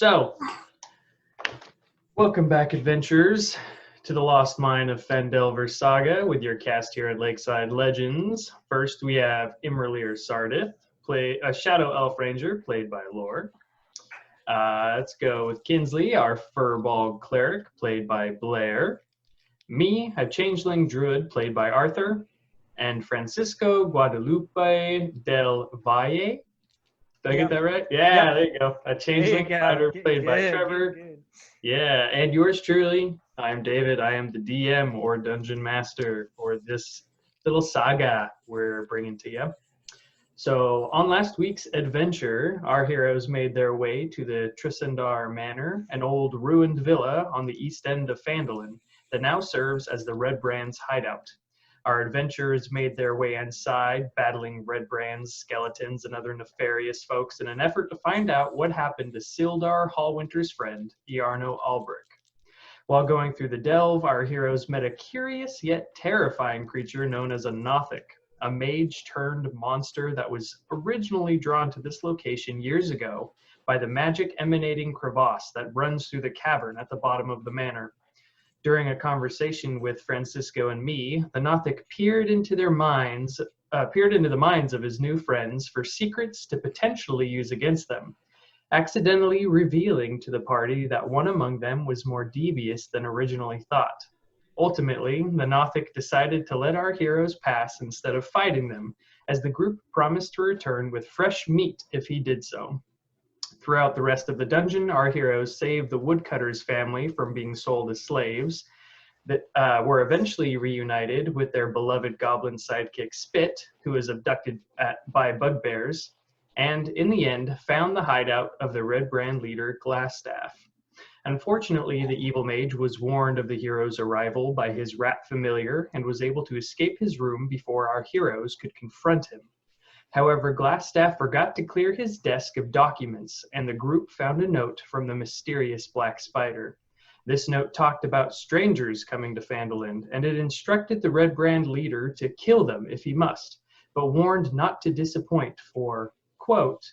So, welcome back, adventurers, to the Lost Mine of Phandelver saga with your cast here at Lakeside Legendz. First, we have imra'lyr Sardith, a Shadow Elf Ranger, played by Lore. Let's go with Kinsley, our firbolg cleric, played by Blair. Me, a changeling druid, played by Arthur. And Francisco Guadalupe del Valle. Did I get that right? Yeah, there you go. A changeling fighter played by Trevor. Good. Yeah, and yours truly. I'm David. I am the DM or Dungeon Master for this little saga we're bringing to you. So on last week's adventure, our heroes made their way to the Trisandar Manor, an old ruined villa on the east end of Phandelver that now serves as the Red Brand's hideout. Our adventurers made their way inside, battling Red Brand's skeletons and other nefarious folks in an effort to find out what happened to Sildar Hallwinter's friend, Iarno Albric. While going through the delve, our heroes met a curious yet terrifying creature known as a Nothic, a mage-turned-monster that was originally drawn to this location years ago by the magic emanating crevasse that runs through the cavern at the bottom of the manor. During a conversation with Francisco and me, the Nothic peered into the minds of his new friends for secrets to potentially use against them, accidentally revealing to the party that one among them was more devious than originally thought. Ultimately, the Nothic decided to let our heroes pass instead of fighting them, as the group promised to return with fresh meat if he did so. Throughout the rest of the dungeon, our heroes saved the woodcutter's family from being sold as slaves, that were eventually reunited with their beloved goblin sidekick Spit, who was abducted by bugbears, and in the end found the hideout of the Red Brand leader Glassstaff. Unfortunately, the evil mage was warned of the hero's arrival by his rat familiar and was able to escape his room before our heroes could confront him. However, Glassstaff forgot to clear his desk of documents, and the group found a note from the mysterious Black Spider. This note talked about strangers coming to Phandelver, and it instructed the Red Brand leader to kill them if he must, but warned not to disappoint for, quote,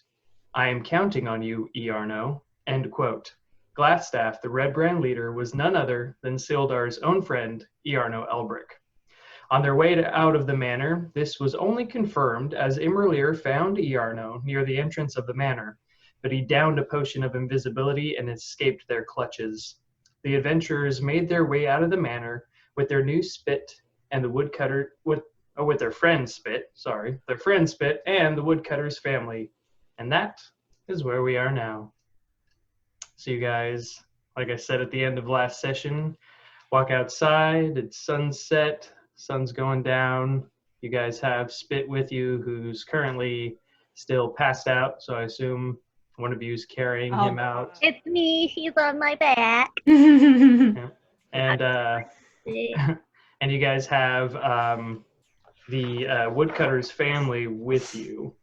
"I am counting on you, Iarno," end quote. Glassstaff, the Red Brand leader, was none other than Sildar's own friend, Iarno Albric. On their way out of the manor, this was only confirmed as imra'lyr found Iarno near the entrance of the manor, but he downed a potion of invisibility and escaped their clutches. The adventurers made their way out of the manor with their new Spit and the woodcutter with their friend Spit, and the woodcutter's family, and that is where we are now. So you guys, like I said at the end of last session, walk outside. It's sunset. Sun's going down. You guys have Spit with you, who's currently still passed out, so I assume one of you is carrying him out. It's me. He's on my back. Yeah. And and you guys have the woodcutter's family with you.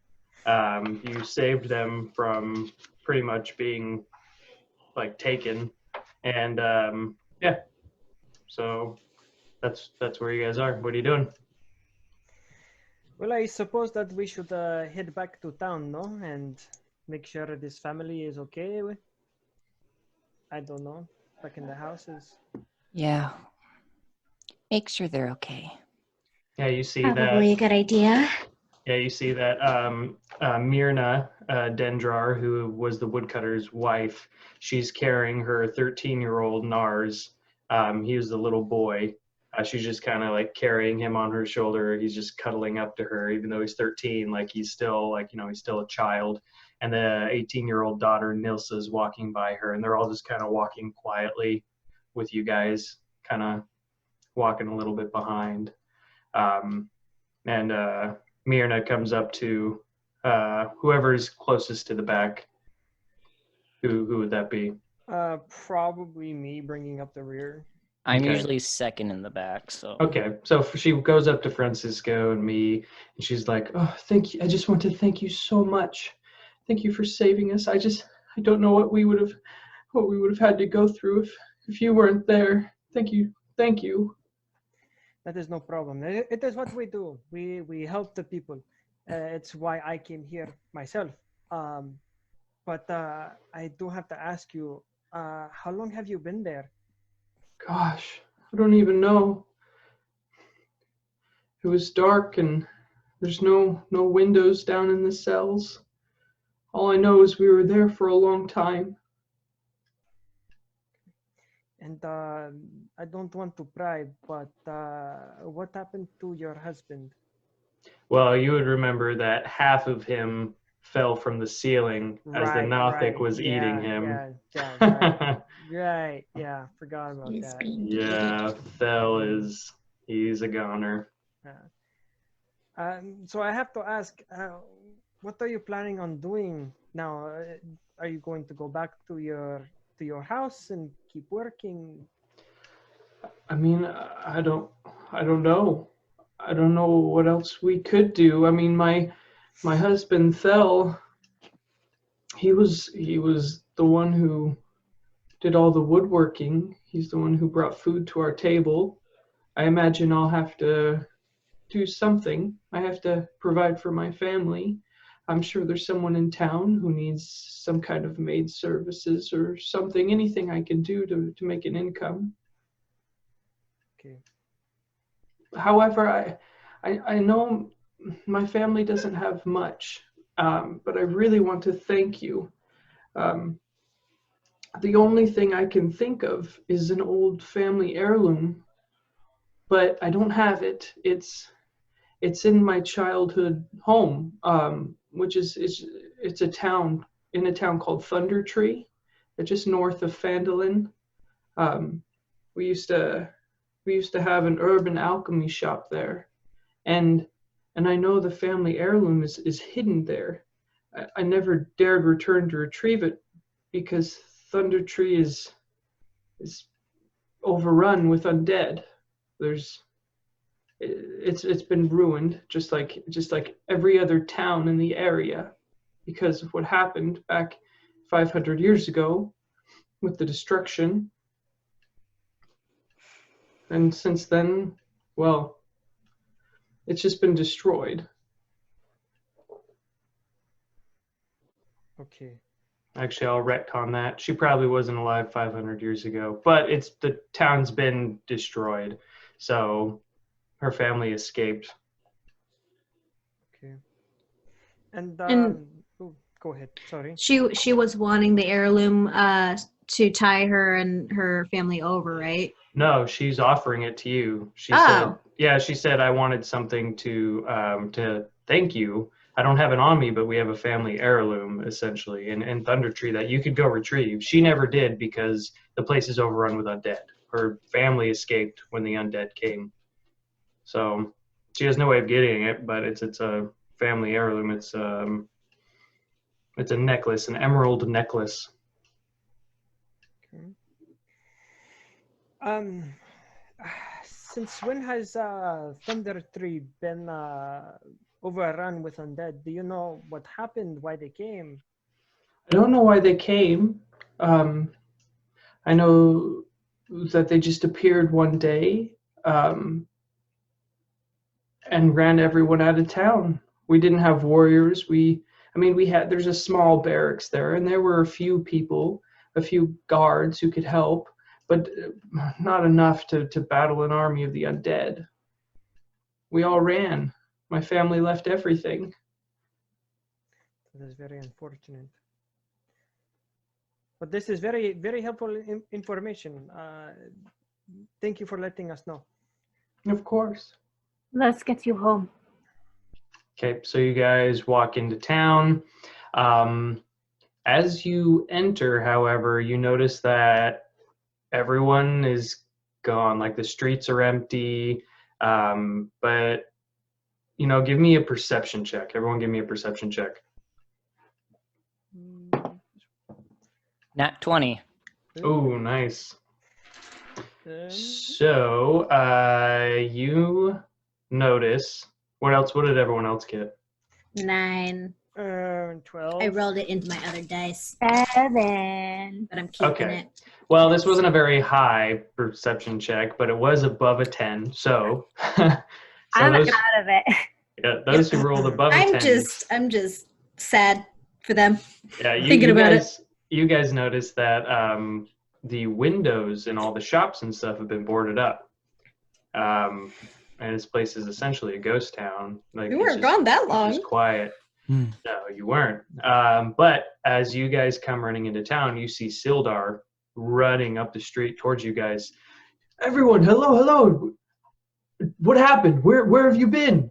You saved them from pretty much being like taken, and yeah. So. That's where you guys are. What are you doing? Well, I suppose that we should head back to town, no? And make sure this family is okay. I don't know. Back in the houses. Yeah. Make sure they're okay. Yeah, you see Probably a good idea. Yeah, you see that Myrna Dendrar, who was the woodcutter's wife, she's carrying her 13-year-old Nars. He was the little boy. She's just kind of like carrying him on her shoulder. He's just cuddling up to her, even though he's 13. Like he's still he's still a child. And the 18-year-old daughter Nilsa is walking by her, and they're all just kind of walking quietly with you guys, kind of walking a little bit behind. And Myrna comes up to whoever's closest to the back. Who would that be? Probably me, bringing up the rear. I'm usually second in the back, so. Okay, so she goes up to Francisco and me, and she's like, "Oh, thank you. I just want to thank you so much. Thank you for saving us. I don't know what we would have had to go through if you weren't there. Thank you. That is no problem. It is what we do. We help the people. It's why I came here myself. But I do have to ask you, how long have you been there? Gosh, I don't even know. It was dark and there's no windows down in the cells. All I know is we were there for a long time. And I don't want to pry, but what happened to your husband? Well, you would remember that half of him fell from the ceiling as the Nothic was eating him. Right, yeah, forgot about He's that. being Yeah, Thel he's a goner. So I have to ask, what are you planning on doing now? Are you going to go back to your house and keep working? I mean, I don't know. I don't know what else we could do. I mean, my husband Thel, he was the one who did all the woodworking. He's the one who brought food to our table. I imagine I'll have to do something. I have to provide for my family. I'm sure there's someone in town who needs some kind of maid services or something, anything I can do to make an income. Okay. However, I know my family doesn't have much, but I really want to thank you. The only thing I can think of is an old family heirloom, but I don't have it. It's in my childhood home, which is it's a town called Thunder Tree, just north of Phandelver. We used to have an urban alchemy shop there, and I know the family heirloom is hidden there. I never dared return to retrieve it because Thunder Tree is overrun with undead. It's been ruined, just like every other town in the area, because of what happened back 500 years ago with the destruction. And since then, well, it's just been destroyed. Okay. Actually, I'll retcon that. She probably wasn't alive 500 years ago, but the town's been destroyed, so her family escaped. Okay. And oh, go ahead. Sorry. She was wanting the heirloom to tie her and her family over, right? No, she's offering it to you. She said I wanted something to thank you. I don't have it on me, but we have a family heirloom essentially in Thunder Tree that you could go retrieve. She never did because the place is overrun with undead. Her family escaped when the undead came. So she has no way of getting it, but it's a family heirloom. It's a necklace, an emerald necklace. Okay. Since when has Thunder Tree been overrun with undead? Do you know what happened? Why they came? I don't know why they came. I know that they just appeared one day and ran everyone out of town. We didn't have warriors. There's a small barracks there, and there were a few people, a few guards who could help, but not enough to battle an army of the undead. We all ran. My family left everything. That is very unfortunate. But this is very, very helpful information. Thank you for letting us know. Of course. Let's get you home. Okay, so you guys walk into town. As you enter, however, you notice that everyone is gone. Like the streets are empty. But, give me a perception check. Everyone give me a perception check. Nat 20. Oh, nice. Um, So, you notice. What did everyone else get? 9. 12. I rolled it into my other dice, 7. but I'm keeping Okay. it. Well, this wasn't a very high perception check, but it was above a 10. So, I'm those, out of it. yeah, those who rolled above a 10. I'm just sad for them. Yeah, Thinking about it. You guys noticed that the windows in all the shops and stuff have been boarded up. And this place is essentially a ghost town. Like We it's weren't just- gone that it's long. just quiet. No, you weren't. But as you guys come running into town, you see Sildar running up the street towards you guys. Everyone, hello. What happened? Where have you been?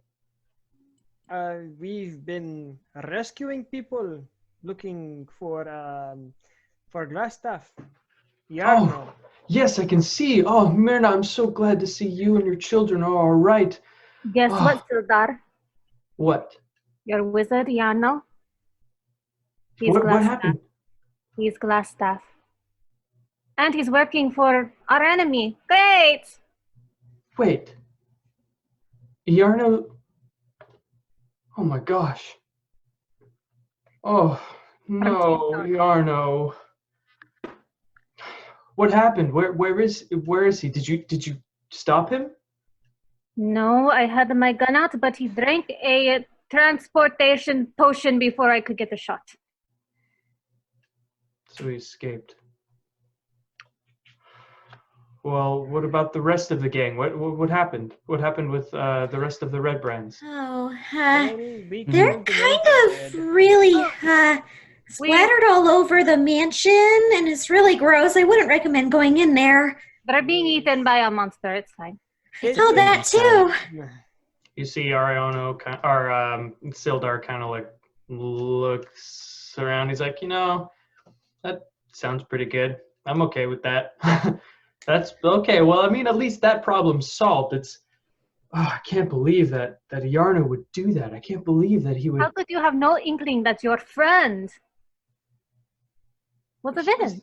We've been rescuing people, looking for glass staff. Yarno. Yes, I can see. Oh, Myrna, I'm so glad to see you and your children are all right. Guess Oh. what, Sildar? What? Your wizard, Yano? What happened? He's glass staff. And he's working for our enemy. Great! Wait. Yarno. Oh my gosh. Oh, no, Yarno. What happened? Where is he? Did you stop him? No, I had my gun out, but he drank a transportation potion before I could get the shot. So he escaped. Well, what about the rest of the gang? What happened? What happened with the rest of the Red Brands? Oh, We they're killed the kind Red. of really splattered all over the mansion, and it's really gross. I wouldn't recommend going in there. They're being eaten by a monster. It's fine. Oh, that too. You see Ariono or Sildar kind of like looks around. He's like, that sounds pretty good. I'm okay with that. That's okay. Well, I mean, at least that problem's solved. I can't believe that Yarno would do that. I can't believe that he would. How could you have no inkling that your friend was a villain?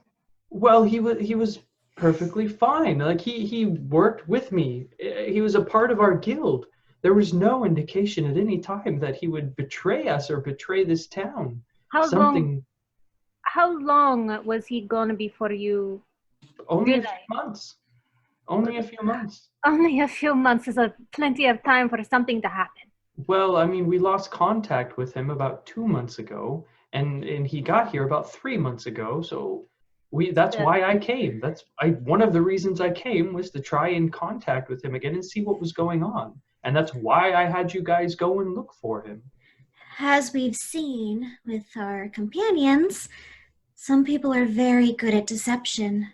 Well, he was perfectly fine. Like he worked with me. He was a part of our guild. There was no indication at any time that he would betray us or betray this town. How long was he gone before you? Only a Did few I? months. Only a few months. Only a few months is plenty of time for something to happen. Well, I mean, we lost contact with him about 2 months ago, and he got here about 3 months ago. So that's why I came. One of the reasons I came was to try and contact with him again and see what was going on. And that's why I had you guys go and look for him. As we've seen with our companions, some people are very good at deception.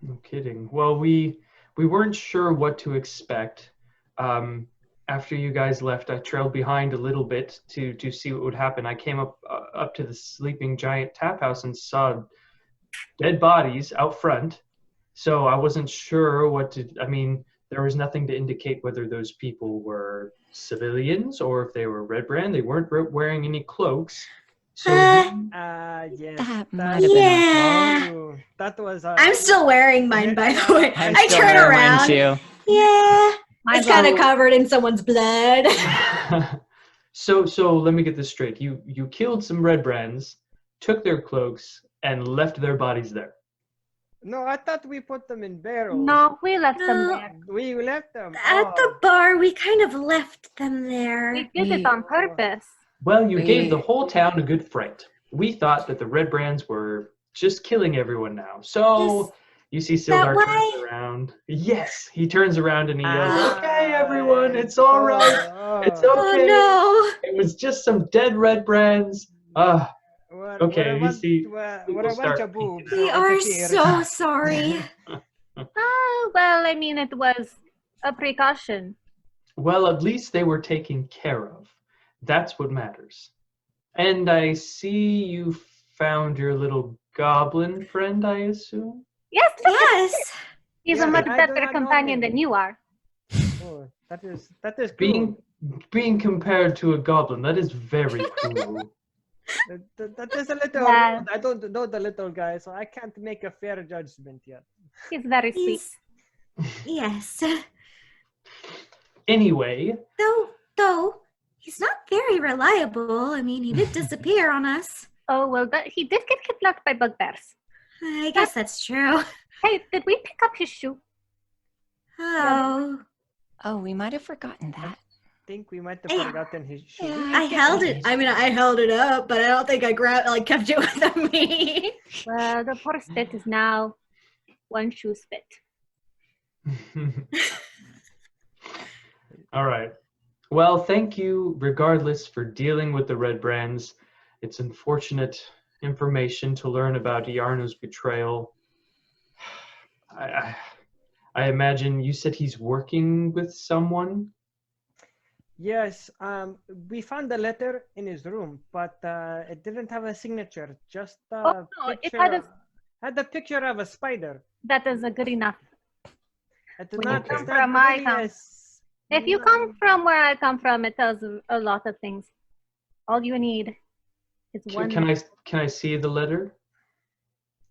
No kidding. Well, we weren't sure what to expect. After you guys left, I trailed behind a little bit to see what would happen. I came up to the sleeping giant tap house and saw dead bodies out front. So I wasn't sure what to. I mean, there was nothing to indicate whether those people were civilians or if they were Red Brand. They weren't wearing any cloaks. So Yes. That might have been true. That was. I'm still wearing mine, by the way. I'm I still turn wearing mine around. too. Yeah, Mine's it's kind of all- covered in someone's blood. So let me get this straight. You killed some Red Brands, took their cloaks, and left their bodies there. No, I thought we put them in barrels. No, we left them No. there. We left them. At the bar, we kind of left them there. We did it on purpose. Well, you gave the whole town a good fright. We thought that the Red Brands were just killing everyone now. So you see Sildar that turns way? around. Yes, he turns around and he yells, Ah, "Okay, everyone, it's all right. It's Oh okay. no! It was just some dead Red Brands." Okay, you see people start peeking We are so sorry. Oh, well, I mean, it was a precaution. Well, at least they were taken care of. That's what matters. And I see you found your little goblin friend, I assume? Yes, Yes. he's Yeah, a much I do better not know companion him. than you are. Oh, that is cool. Being compared to a goblin, that is very cool. That is a little. Yeah. I don't know the little guy, so I can't make a fair judgment yet. He's very sweet. Yes. Anyway, Though, he's not very reliable. I mean, he did disappear on us. Oh, well, he did get kidnapped by bugbears. I guess that's true. Hey, did we pick up his shoe? Oh. Oh, we might have forgotten that. think we might have Hey. forgotten his shoes. Yeah, I held it. I mean, I held it up, but I don't think I kept it with me. Well, the poor spit is now one shoe spit. All right. Well, thank you regardless for dealing with the Red Brands. It's unfortunate information to learn about Iarno's betrayal. I imagine you said he's working with someone? Yes, we found the letter in his room, but it didn't have a signature. Just a Oh, no, it picture. Had the picture of a spider. That is a good enough. I do When not. you it's come not from my really house. If you come from where I come from, it tells a lot of things. All you need is one. Can I see the letter?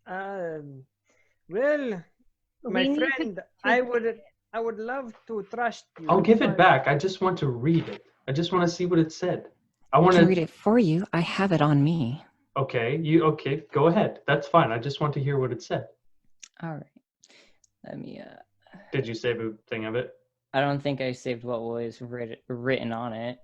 Well, my We need to friend, keep I would love to trust you. I'll give it but- back. I just want to read it. I just want to see what it said. I I want can read to. it for you. I have it on me. Okay, okay. Go ahead. That's fine. I just want to hear what it said. All right. Let me. Did you save a thing of it? I don't think I saved what was written on it.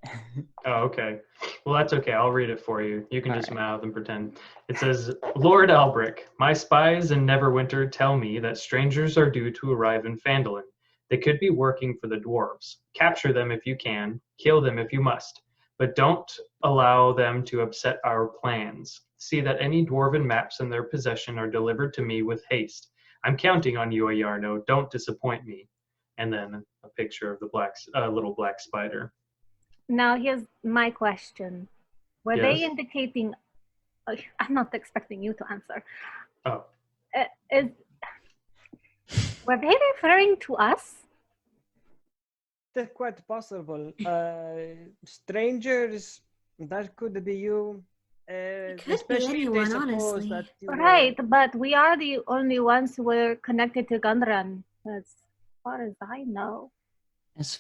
Oh, okay. Well, that's okay. I'll read it for you. You can All just right. mouth and pretend. It says, Lord Albric, my spies in Neverwinter tell me that strangers are due to arrive in Phandelver. They could be working for the dwarves. Capture them if you can. Kill them if you must. But don't allow them to upset our plans. See that any dwarven maps in their possession are delivered to me with haste. I'm counting on you, Iarno. Don't disappoint me. And then a picture of the little black spider. Now, here's my question. Were Yes. they indicating... I'm not expecting you to answer. Oh. Were they referring to us? That's quite possible. Strangers, that could be you. It could be Especially if they anyone, suppose honestly. that you Right, but we are the only ones who were connected to Gundren, as far as I know. As-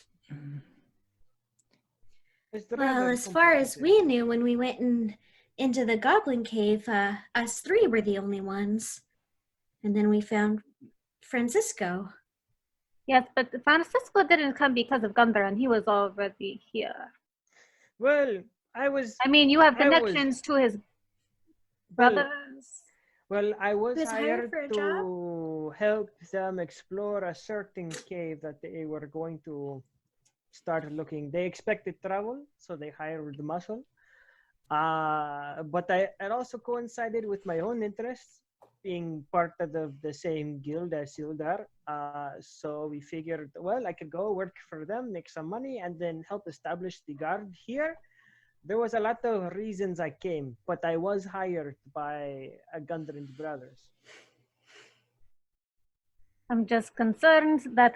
It's Well, rather as far as complicated. we knew when we went into the Goblin Cave, us three were the only ones. And then we found Francisco. Yes, but Francisco didn't come because of Gundren. He was already here. Well, I mean, You have I was- connections to his Well, brothers. Well, I was was hired hired for a to help them explore a certain cave that they were going to start looking. They expected trouble, so they hired muscle. But it also coincided with my own interests, being part of the same guild as Sildar. So we figured, well, I could go work for them, make some money, and then help establish the guard here. There was a lot of reasons I came, but I was hired by a Gundren brothers. I'm just concerned that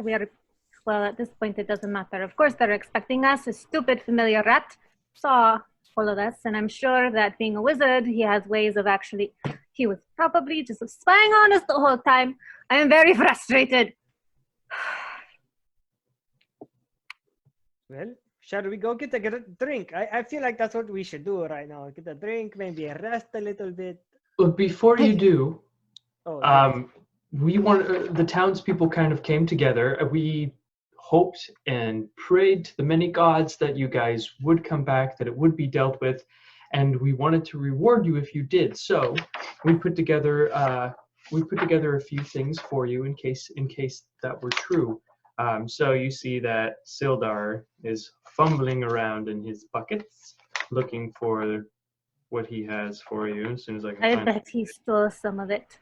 well, at this point it doesn't matter. Of course they're expecting us. A stupid familiar rat saw all of us, and I'm sure that being a wizard, he has ways of he was probably just spying on us the whole time. I am very frustrated. Well, shall we go get a drink? I feel like that's what we should do right now. Get a drink, maybe rest a little bit. But before you do, Oh, we want the townspeople kind of came together. We hoped and prayed to the many gods that you guys would come back, that it would be dealt with, and we wanted to reward you if you did. So we put together a few things for you in case that were true. So you see that Sildar is fumbling around in his buckets, looking for what he has for you. As soon as I can I find it. bet he stole some of it.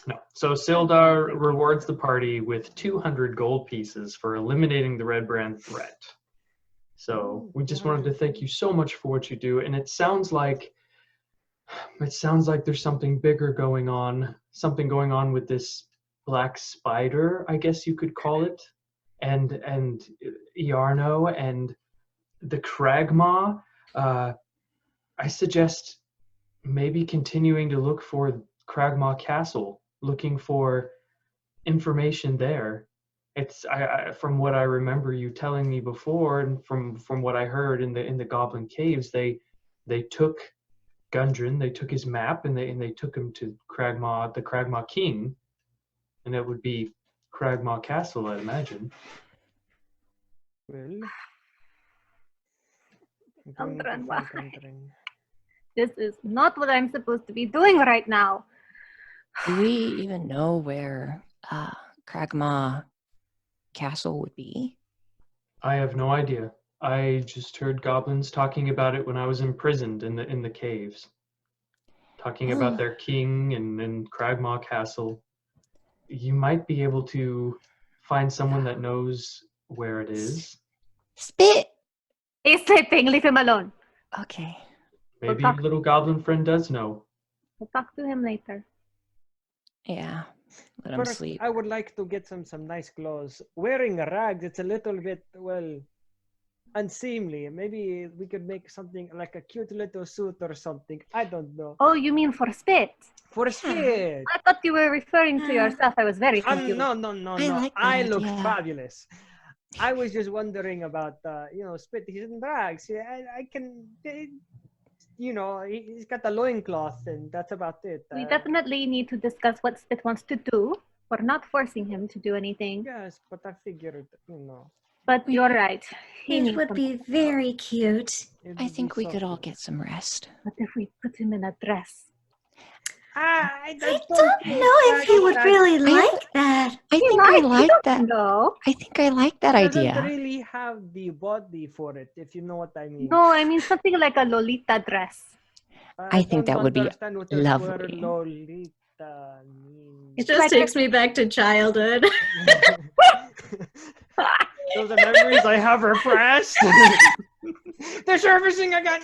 No. So Sildar rewards the party with 200 gold pieces for eliminating the Red Brand threat. So we just wanted to thank you so much for what you do. And it sounds like there's something bigger going on, with this black spider, I guess you could call it, and Iarno and the Cragmaw. I suggest maybe continuing to look for Cragmaw Castle, looking for information there. It's from what I remember you telling me before, and from what I heard in the Goblin Caves, they took Gundren, they took his map, and they took him to Cragmaw, the Cragmaw King, and it would be Cragmaw Castle, I'd imagine. well, Going into Children, fun why? country. This is not what I'm supposed to be doing right now. Do we even know where Kragma Castle would be? I have no idea. I just heard goblins talking about it when I was imprisoned in the caves. Talking about Oh. their king and Cragmaw Castle. You might be able to find someone that knows where it is. Spit! He's sleeping. Leave him alone. Okay. Maybe talk your little goblin friend does know. We'll talk to him later. Yeah. Let him First, sleep. I would like to get some nice clothes. Wearing rags, it's a little bit, well, unseemly. Maybe we could make something like a cute little suit or something. I don't know. Oh, you mean for spit? For spit. I thought you were referring to yourself. I was very confused. No. I like that I look idea. fabulous. I was just wondering about, spit. He's in rags. Yeah, I can, he's got a loincloth and that's about it. We definitely need to discuss what Spit wants to do. We're not forcing him to do anything. Yes, but I figured, But you're right. He It needs would some- be very cute. it I would think be we could all something. get some rest. What if we put him in a dress? I don't know if he would really like that. I think might, I you like don't that. know. I think I like that He doesn't idea. really have the body for it, if you know what I mean. No, I mean something like a Lolita dress. I think don't that would be understand what the lovely. word Lolita means. It's Just like takes me back to childhood. Those are memories I have repressed. They're surfacing again.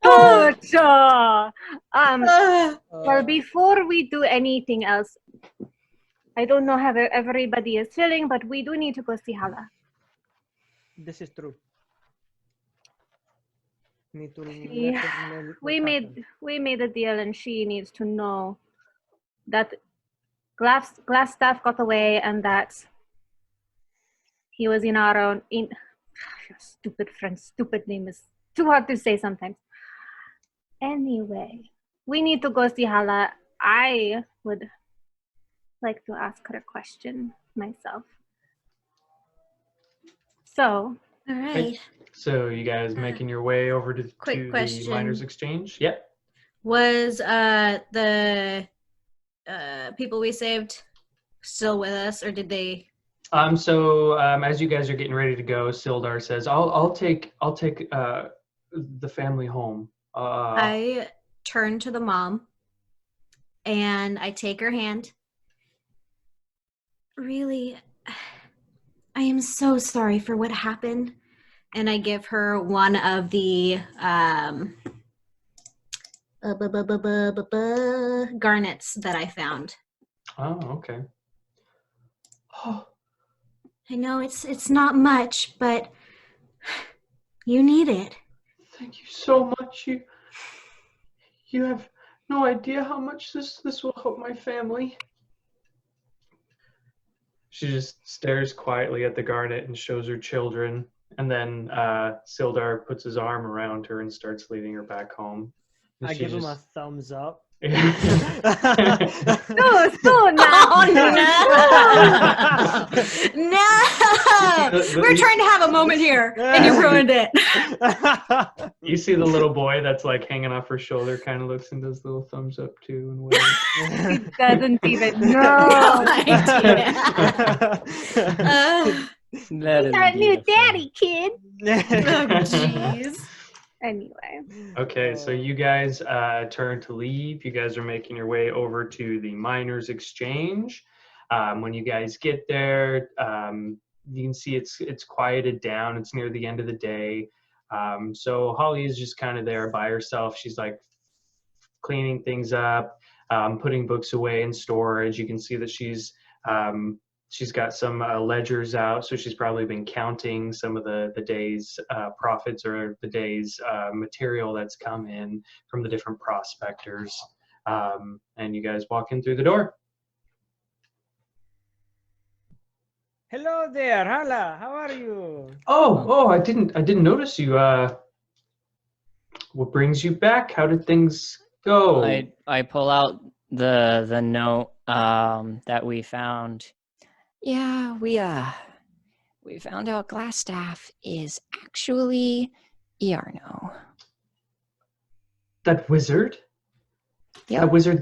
torture. Ah, Well, before we do anything else, I don't know how everybody is feeling, but we do need to go see Hala. This is true. Need to Yeah, let her know We what happened. made a deal, and she needs to know that glass staff got away, and that he was in our own. Your stupid friend's stupid name is too hard to say sometimes. Anyway, we need to go see Hala. I would like to ask her a question myself. So, all right. So you guys making your way over to Quick the question. Miners Exchange? Yep. Was the people we saved still with us, or did they? As you guys are getting ready to go, Sildar says, "I'll take the family home." I turn to the mom, and I take her hand. Really, I am so sorry for what happened, and I give her one of the garnets that I found. Oh, okay. Oh, I know it's not much, but you need it. thank you so much. You have no idea how much this will help my family. She just stares quietly at the garnet and shows her children, and then Sildar puts his arm around her and starts leading her back home. And I she give him a just- thumbs up. no, now. Oh no! No! We're trying to have a moment here, and you ruined it. You see the little boy that's like hanging off her shoulder, kind of looks and does little thumbs up too and waves. He doesn't even No know. idea. That is Our indeed new a fun- daddy, kid. Oh jeez. Anyway, Okay, so you guys turn to leave. You guys are making your way over to the Miners Exchange. When you guys get there, you can see it's quieted down. It's near the end of the day. So Holly is just kind of there by herself. She's like cleaning things up, putting books away in storage. You can see that she's got some ledgers out, so she's probably been counting some of the day's profits or the day's material that's come in from the different prospectors. And you guys walk in through the door. Hello there, Hala. How are you? Oh, I didn't notice you. What brings you back? How did things go? I pull out the note that we found. Yeah, we We found out Glassstaff is actually Iarno. That wizard? Yep. That wizard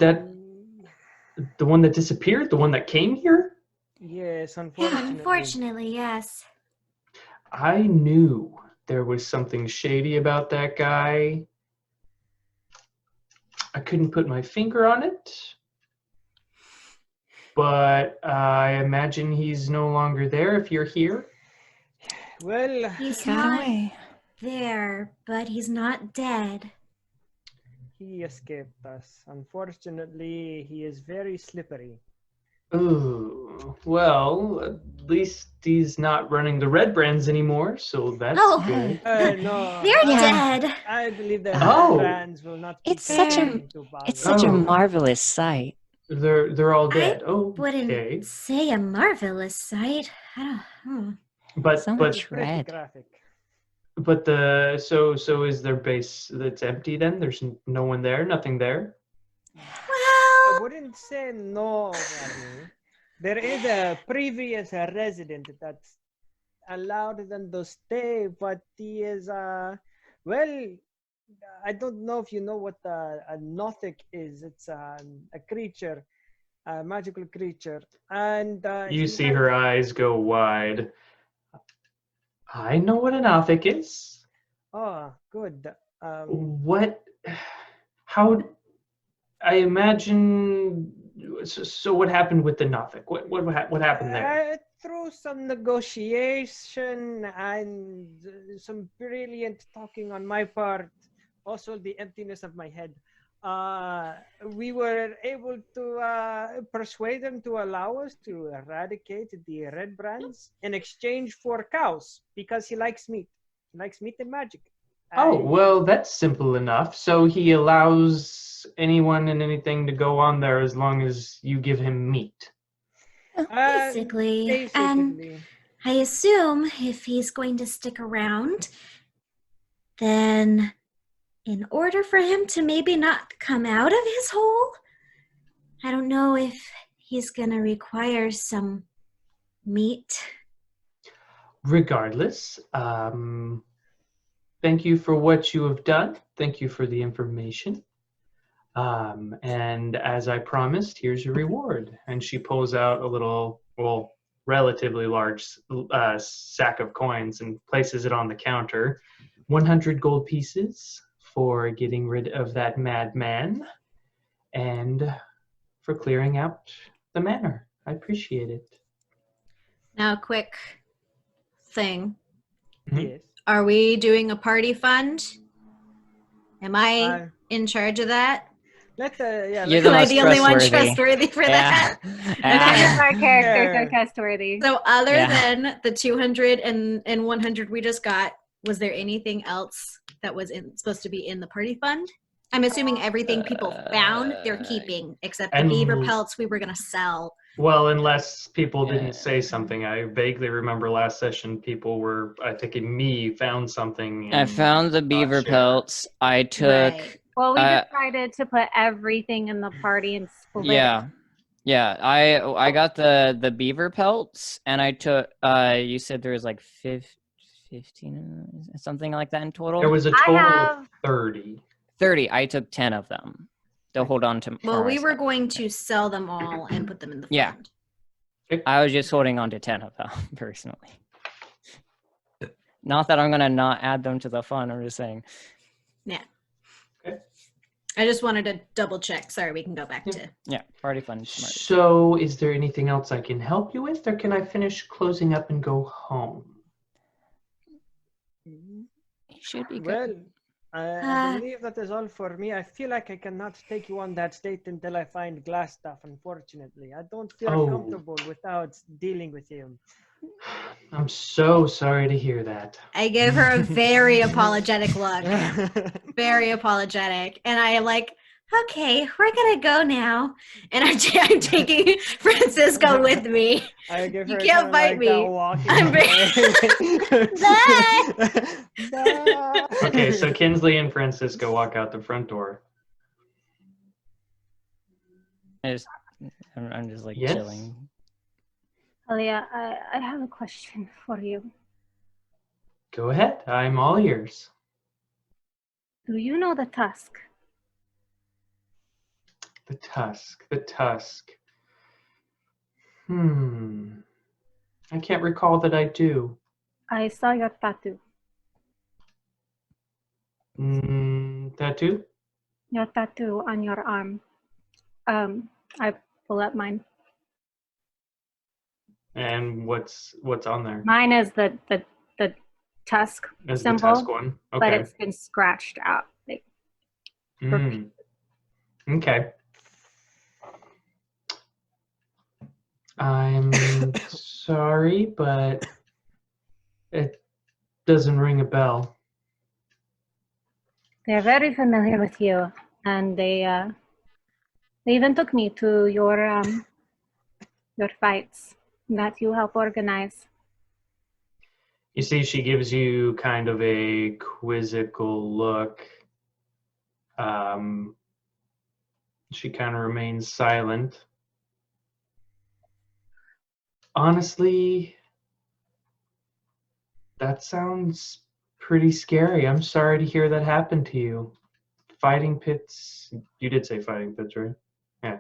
the one that disappeared? The one that came here? Yes, unfortunately. Unfortunately, yes. I knew there was something shady about that guy. I couldn't put my finger on it, but I imagine he's no longer there if you're here. Well, He's Got not away. there, but he's not dead. he escaped us. Unfortunately, he is very slippery. Oh, well, at least he's not running the red brands anymore, so that's Oh. good. No, They're Yeah. dead. I believe the Oh. brands will not be It's such a- taken to bother. It's such a Oh. marvelous sight. They're all dead. Wouldn't Okay. say a marvelous sight. I don't. But So but much Pretty red. graphic. but the so is their base that's empty then? There's no one there, nothing there. I Well, wouldn't say no, Barney. There is a previous resident that allowed them to stay, but he is well, I don't know if you know what a Nothic is. It's a creature, a magical creature, and You he see had- her eyes go wide. I know what an Othic is. Oh, good. What? How? I imagine. So what happened with the Nothic? What happened there? Through some negotiation and some brilliant talking on my part, also the emptiness of my head, we were able to persuade them to allow us to eradicate the red brands in exchange for cows because he likes meat. He likes meat and magic. Oh, well, that's simple enough. So he allows anyone and anything to go on there as long as you give him meat. basically. And Basically. I assume if he's going to stick around, then in order for him to maybe not come out of his hole, I don't know if he's going to require some meat. Regardless, thank you for what you have done. Thank you for the information. And as I promised, here's your reward. And she pulls out a little, well, relatively large sack of coins and places it on the counter. 100 gold pieces for getting rid of that madman and for clearing out the manor. I appreciate it. Now, quick thing. Yes. Are we doing a party fund? Am I Uh, in charge of that? yeah. You're let's- the Am I most the only one trustworthy. trustworthy for that? None of our characters Yeah. are trustworthy. So other Yeah. than the 200 and 100 we just got, was there anything else that was supposed to be in the party fund? I'm assuming everything people found, they're keeping, except the and- beaver pelts we were going to sell. Well, unless people didn't Yeah. say something. I vaguely remember last session people were, I think me, found something. I and found the beaver share. pelts. I took Right. Well, we Uh, decided to put everything in the party and split it. yeah. I got the beaver pelts, and I took. You said there was like 15, something like that in total. There was a I total of have 30. 30. I took 10 of them to hold on to. Well, for we were myself. going to sell them all and put them in the Yeah. fund. I was just holding on to 10 of them personally. Not that I'm gonna not add them to the fund. I'm just saying. I just wanted to double check. Sorry, we can go back to. Yeah, party fund. Smart. So, is there anything else I can help you with, or can I finish closing up and go home? You should be good. Well, Uh, I believe that is all for me. I feel like I cannot take you on that date until I find glass stuff, unfortunately. I don't feel Oh. comfortable without dealing with him. I'm so sorry to hear that. I give her a very apologetic look. Very apologetic. And I am like, okay, we're going to go now. And I'm taking Francisco with me. I give You her can't kinda bite like that me. walking I'm away. Bye. Okay, so Kinsley and Francisco walk out the front door. I'm just like Yes? chilling. Alia, I have a question for you. Go ahead. I'm all ears. Do you know the tusk? The tusk. The tusk. I can't recall that I do. I saw your tattoo. Tattoo? Your tattoo on your arm. I pull up mine. And what's on there? Mine is the tusk Is the symbol, tusk one? Okay. but it's been scratched out. Like, Okay. I'm sorry, but it doesn't ring a bell. they're very familiar with you, and they even took me to your fights that you help organize. You see, she gives you kind of a quizzical look. She kind of remains silent. Honestly, that sounds pretty scary. I'm sorry to hear that happened to you. Fighting pits, you did say fighting pits, right? Yeah.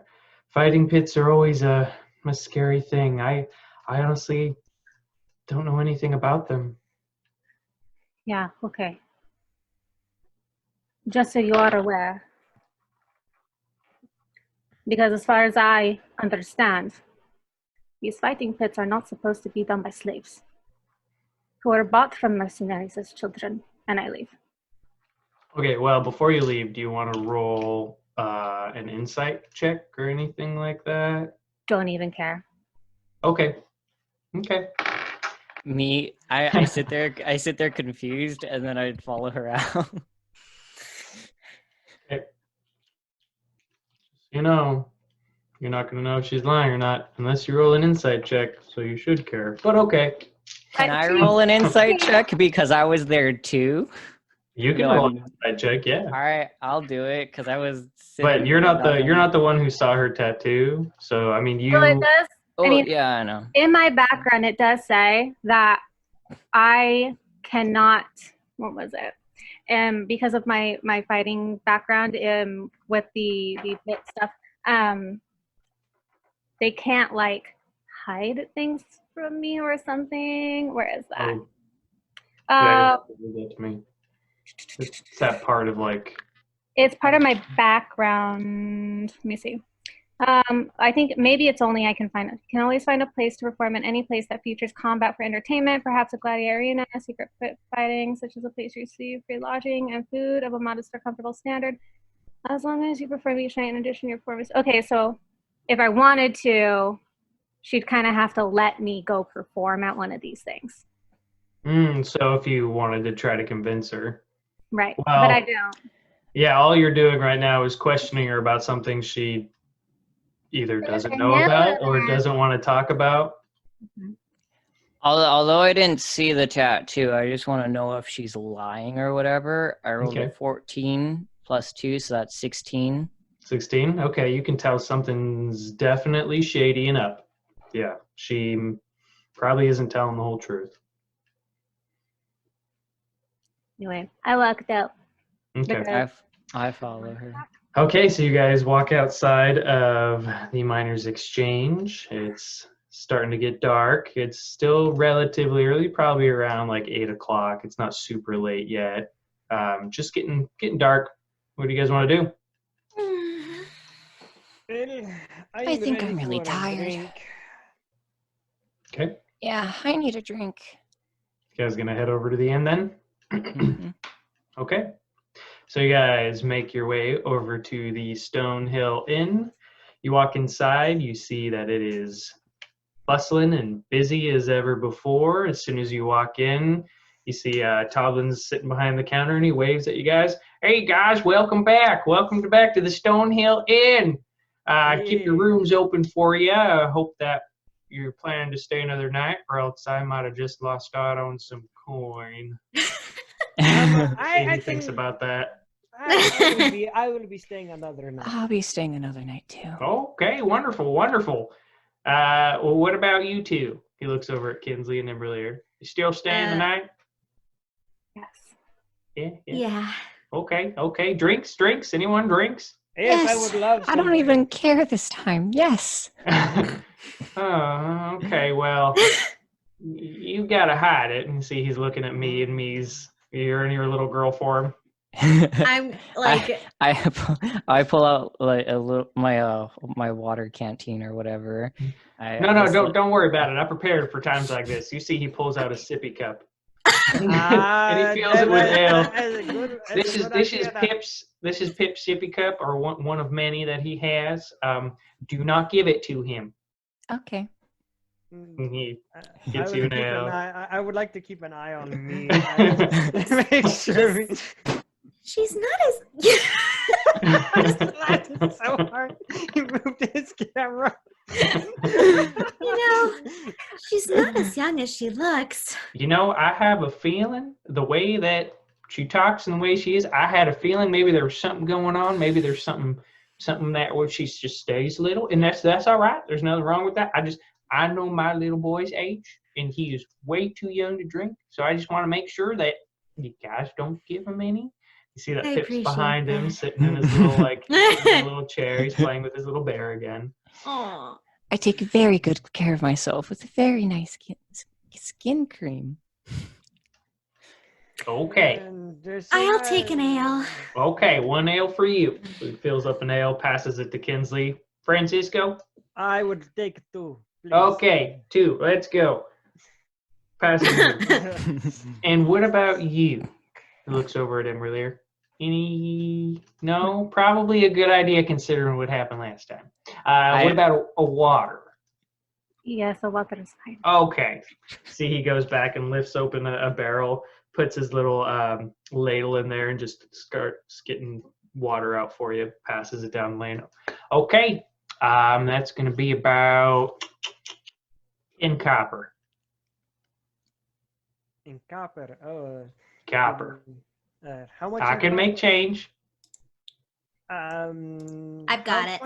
Fighting pits are always a scary thing. I honestly don't know anything about them. Yeah, okay. Just so you are aware. Because as far as I understand, these fighting pits are not supposed to be done by slaves who are bought from mercenaries as children, and I leave. Okay, well, before you leave, do you want to roll an insight check or anything like that? Don't even care. Okay. Okay. Me, I sit there confused, and then I'd follow her out. Okay. You know, you're not going to know if she's lying or not unless you roll an insight check, so you should care. But okay. Can I roll an insight check because I was there too? You can No, roll an insight check, yeah. All right, I'll do it because I was. But you're not the one who saw her tattoo. So I mean, you. Well, it does. Oh, I mean, yeah, I know. in my background, it does say that I cannot. What was it? Because of my fighting background, with the bit stuff, they can't like hide things from me or something. Where is that? Oh, yeah, you did that to me. It's that part of like. It's part of my background. Let me see. I think maybe it's only I can find it. You can always find a place to perform in any place that features combat for entertainment, perhaps a gladiator arena, secret fighting, such as a place you receive free lodging and food of a modest or comfortable standard, as long as you perform each night in addition to your performance. Okay, so if I wanted to, she'd kind of have to let me go perform at one of these things. So if you wanted to try to convince her. Right, Well, but I don't. Yeah, all you're doing right now is questioning her about something she either doesn't know about or doesn't want to talk about. Although I didn't see the tattoo, I just want to know if she's lying or whatever. I rolled a 14 plus 2, so that's 16. 16? Okay, you can tell something's definitely shady and up. Yeah, she probably isn't telling the whole truth. Anyway, I walked out. Okay. I follow her. Okay, so you guys walk outside of the Miners' Exchange. It's starting to get dark. It's still relatively early, probably around like 8 o'clock. It's not super late yet. Just getting dark. What do you guys want to do? Well, I think I'm ready really for a tired. drink. Okay. Yeah, I need a drink. You guys gonna head over to the inn then? Mhm. Okay. So you guys make your way over to the Stonehill Inn. You walk inside, you see that it is bustling and busy as ever before. As soon as you walk in, you see Toblin's sitting behind the counter and he waves at you guys. Hey guys, welcome back. Welcome back to the Stonehill Inn. Keep your rooms open for you. I hope that you're planning to stay another night, or else I might have just lost out on some coin. I He thinks think about that. I will be staying another night. I'll be staying another night too. Okay, wonderful, wonderful. Well, what about you two? He looks over at Kinsley and imra'lyr. You still staying the night? Yes. Yeah. Okay. Drinks. Anyone drinks? Yes, I would love I don't some even drinks. care this time. Yes. Oh, okay. Well, you gotta hide it. And see, he's looking at me, and you're in your little girl form. I'm like, I pull out like a little my water canteen or whatever. Don't worry about it. I prepared for times like this. You see, he pulls out a sippy cup, and he fills it with ale. This is Pip's sippy cup, or one of many that he has. Do not give it to him. Okay. He gets you an ale. I would like to keep an eye on me. Make sure. she's not as. Laughed so hard. He moved his camera. She's not as young as she looks. I have a feeling the way that she talks and the way she is, I had a feeling maybe there was something going on. Maybe there's something that where she just stays little, and that's all right. There's nothing wrong with that. I know my little boy's age, and he is way too young to drink. So I just want to make sure that you guys don't give him any. You see that Pip's behind him, sitting in his little little chair. He's playing with his little bear again. Aww. I take very good care of myself with very nice skin cream. Okay. I'll take an ale. Okay, 1 ale for you. He fills up an ale, passes it to Kinsley. Francisco? I would take 2. Please. Okay, 2. Let's go. Pass it. And what about you? He looks over at imra'lyr. No, probably a good idea considering what happened last time. What about a water? Yes, a water is fine. Okay. See, he goes back and lifts open a barrel, puts his little ladle in there, and just starts getting water out for you. Passes it down the lane. Okay. That's going to be about in copper. In copper. Oh. Copper. How much? I can make change. I've got it.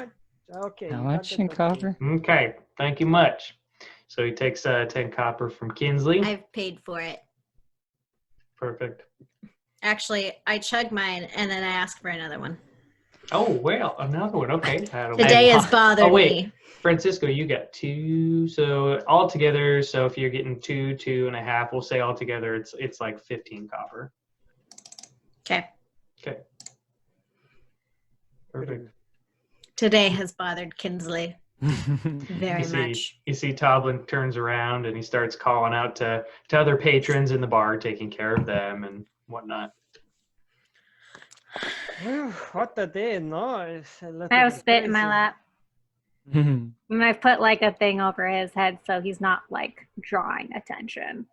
Okay. How much in copper? Okay. Thank you much. So he takes 10 copper from Kinsley. I've paid for it. Perfect. Actually, I chug mine and then I ask for another one. Oh, well, another one. Okay. Today has bothered me. Francisco, you got 2. So altogether, so if you're getting 2.5, we'll say altogether it's like 15 copper. Okay. Okay. Perfect. Today has bothered Kinsley very much. You see Toblin turns around and he starts calling out to other patrons in the bar, taking care of them and whatnot. What a day, no? I have spit in my lap. And I put like a thing over his head so he's not like drawing attention.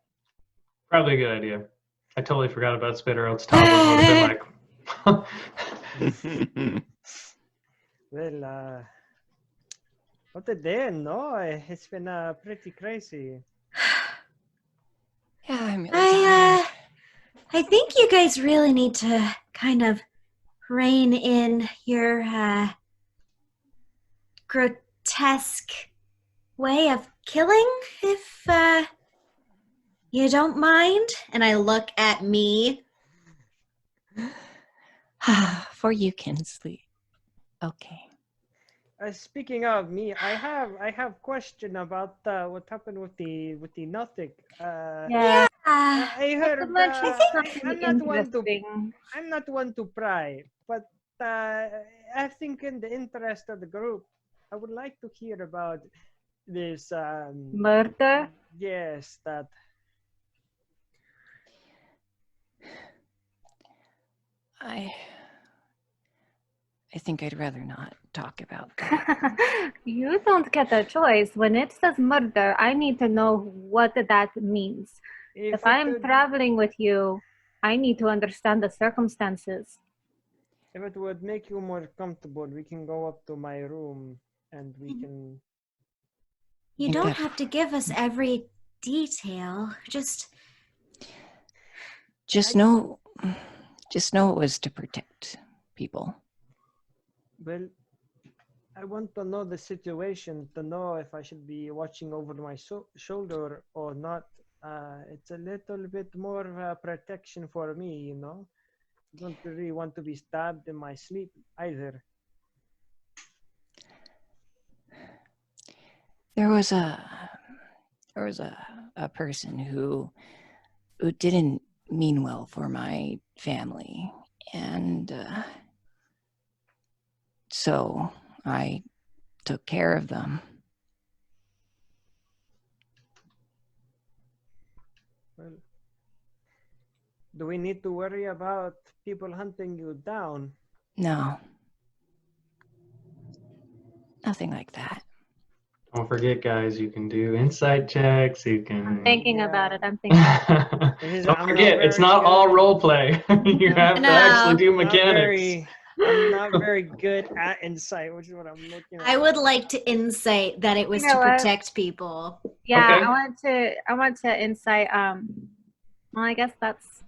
Probably a good idea. I totally forgot about spit, or else Toblin would have been like... Well, what a day, no? It's been pretty crazy. Yeah, I'm really tired. I think you guys really need to kind of rein in your grotesque way of killing, if you don't mind. And I look at me. For you, Kinsley. Okay. Speaking of me, I have question about what happened with the Gnostic. Yeah. I heard. I'm not one to pry, but I think in the interest of the group, I would like to hear about this Murder? Yes, that. I think I'd rather not talk about that. You don't get a choice. When it says murder, I need to know what that means. If I'm traveling with you, I need to understand the circumstances. If it would make you more comfortable, we can go up to my room and we can... You don't have to give us every detail. Just know it was to protect people. Well, I want to know the situation to know if I should be watching over my shoulder or not. It's a little bit more of a protection for me, you know. Don't really want to be stabbed in my sleep either. There was a person who didn't mean well for my family, and so I took care of them. Well, do we need to worry about people hunting you down? No. Nothing like that. Don't forget, guys, you can do insight checks. You can. I'm thinking about it. I'm thinking about it. Don't forget, it's not all role play. You have to actually do mechanics. I'm not very good at insight, which is what I'm looking at. I would like to insight that it was You know to what? protect people. Yeah, Okay. I want to insight. Well, I guess that's.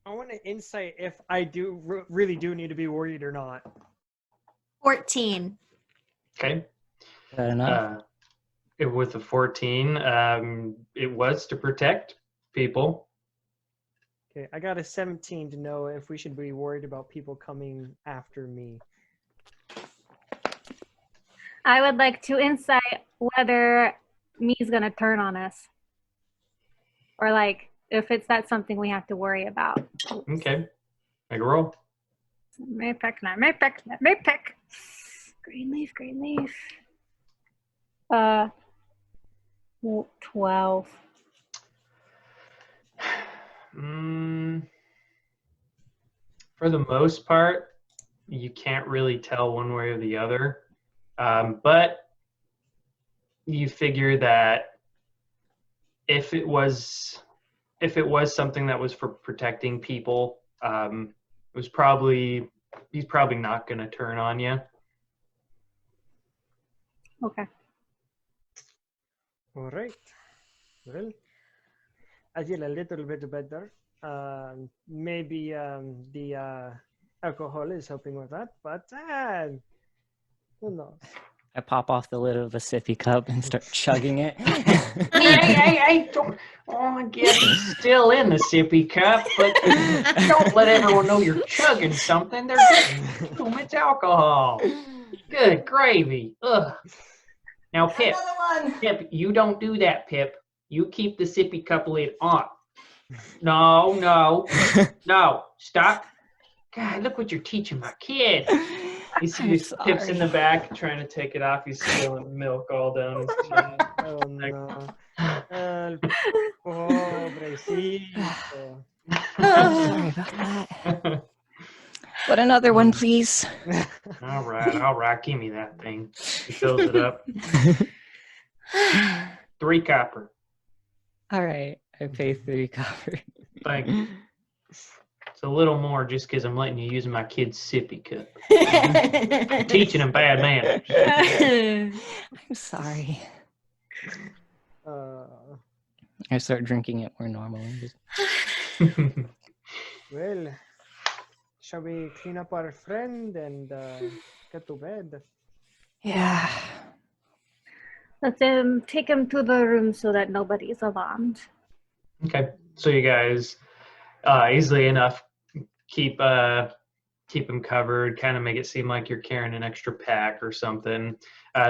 I want to insight if I do really do need to be worried or not. 14. Okay. Is that enough? With a 14, it was to protect people. Okay, I got a 17 to know if we should be worried about people coming after me. I would like to insight whether me's gonna turn on us, or like if that's something we have to worry about. Okay. Make a roll. May pick. Green leaf. 12. For the most part, you can't really tell one way or the other. But you figure that if it was something that was for protecting people, he's probably not going to turn on you. Okay. All right. Well, I feel a little bit better. Maybe the alcohol is helping with that, but who knows? I pop off the lid of a sippy cup and start chugging it. Hey, don't. Oh, I guess it's still in the sippy cup, but don't let everyone know you're chugging something. They're it's alcohol. Good gravy. Ugh. Now, Pip, you don't do that, Pip. You keep the sippy cup lid on. No. Stop. God, look what you're teaching my kid. You see these Pip's in the back trying to take it off. He's spilling milk all down his chin. Oh no. Pobrecito. Sorry about that. But another one, please. All right. Give me that thing. He fills it up. 3 copper. All right. I pay 3 copper. Thank you. It's a little more just because I'm letting you use my kid's sippy cup. I'm teaching him bad manners. I'm sorry. I start drinking it more normally. Well, shall we clean up our friend and get to bed? Yeah. Let's take him to the room so that nobody's alarmed. Okay, so you guys easily enough keep him covered, kind of make it seem like you're carrying an extra pack or something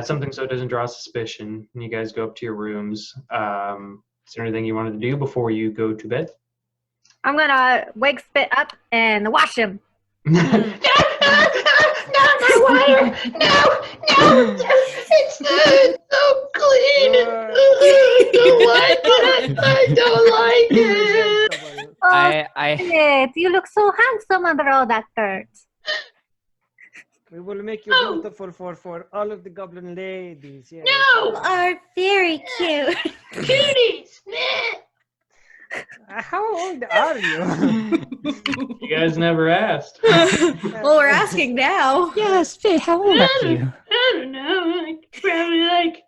so it doesn't draw suspicion. And you guys go up to your rooms. Is there anything you wanted to do before you go to bed? I'm gonna wake Spit up and wash him. No, my wire! No! It's so clean! I don't like it! Spit, you look so handsome under all that dirt. We will make you beautiful for all of the goblin ladies. Yes. No! You are very cute. Cuties! How old are you? You guys never asked. Well, we're asking now. Yeah, Spit, how old are you? I don't know. Probably like,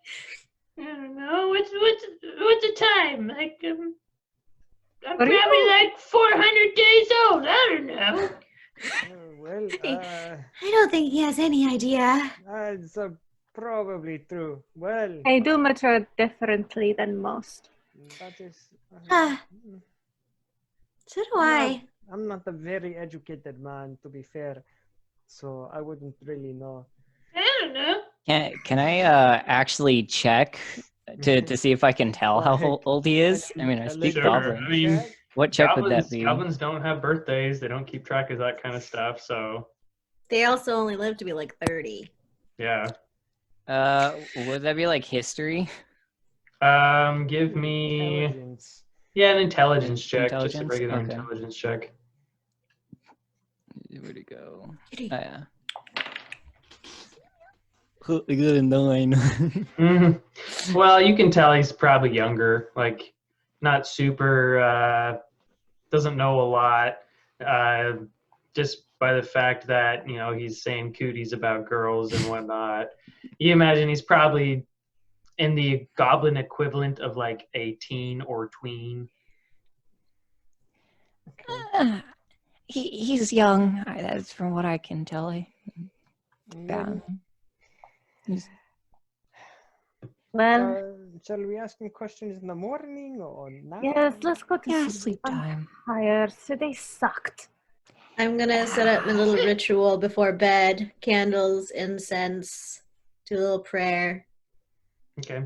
I don't know. What's the time? Like, I'm probably like 400 days old. I don't know. Well, I don't think he has any idea. that's probably true. Well, I do mature differently than most. that is. So do I. I'm not a very educated man, to be fair, so I wouldn't really know. I don't know. Can I actually check to see if I can tell how Like, old he is? I mean, I speak Sure, Goblin. I mean, What check would that be? Goblins don't have birthdays. They don't keep track of that kind of stuff. So They also only live to be like 30. yeah. Would that be like history? Give me Intelligence. an intelligence check, just a Intelligence? regular Okay. intelligence check. Where'd it go? Kitty. Oh, yeah. I got a 9. Mhm. Well, you can tell he's probably younger, like not super, doesn't know a lot, just by the fact that, he's saying cooties about girls and whatnot. You imagine he's probably in the goblin equivalent of like a teen or tween. He's young. That's from what I can tell. Yeah. Well, Shall we ask him questions in the morning or now? yes, let's go to Yeah, sleep. sleep time. I'm tired. Today sucked. I'm gonna set up my little ritual before bed. Candles, incense, do a little prayer. Okay.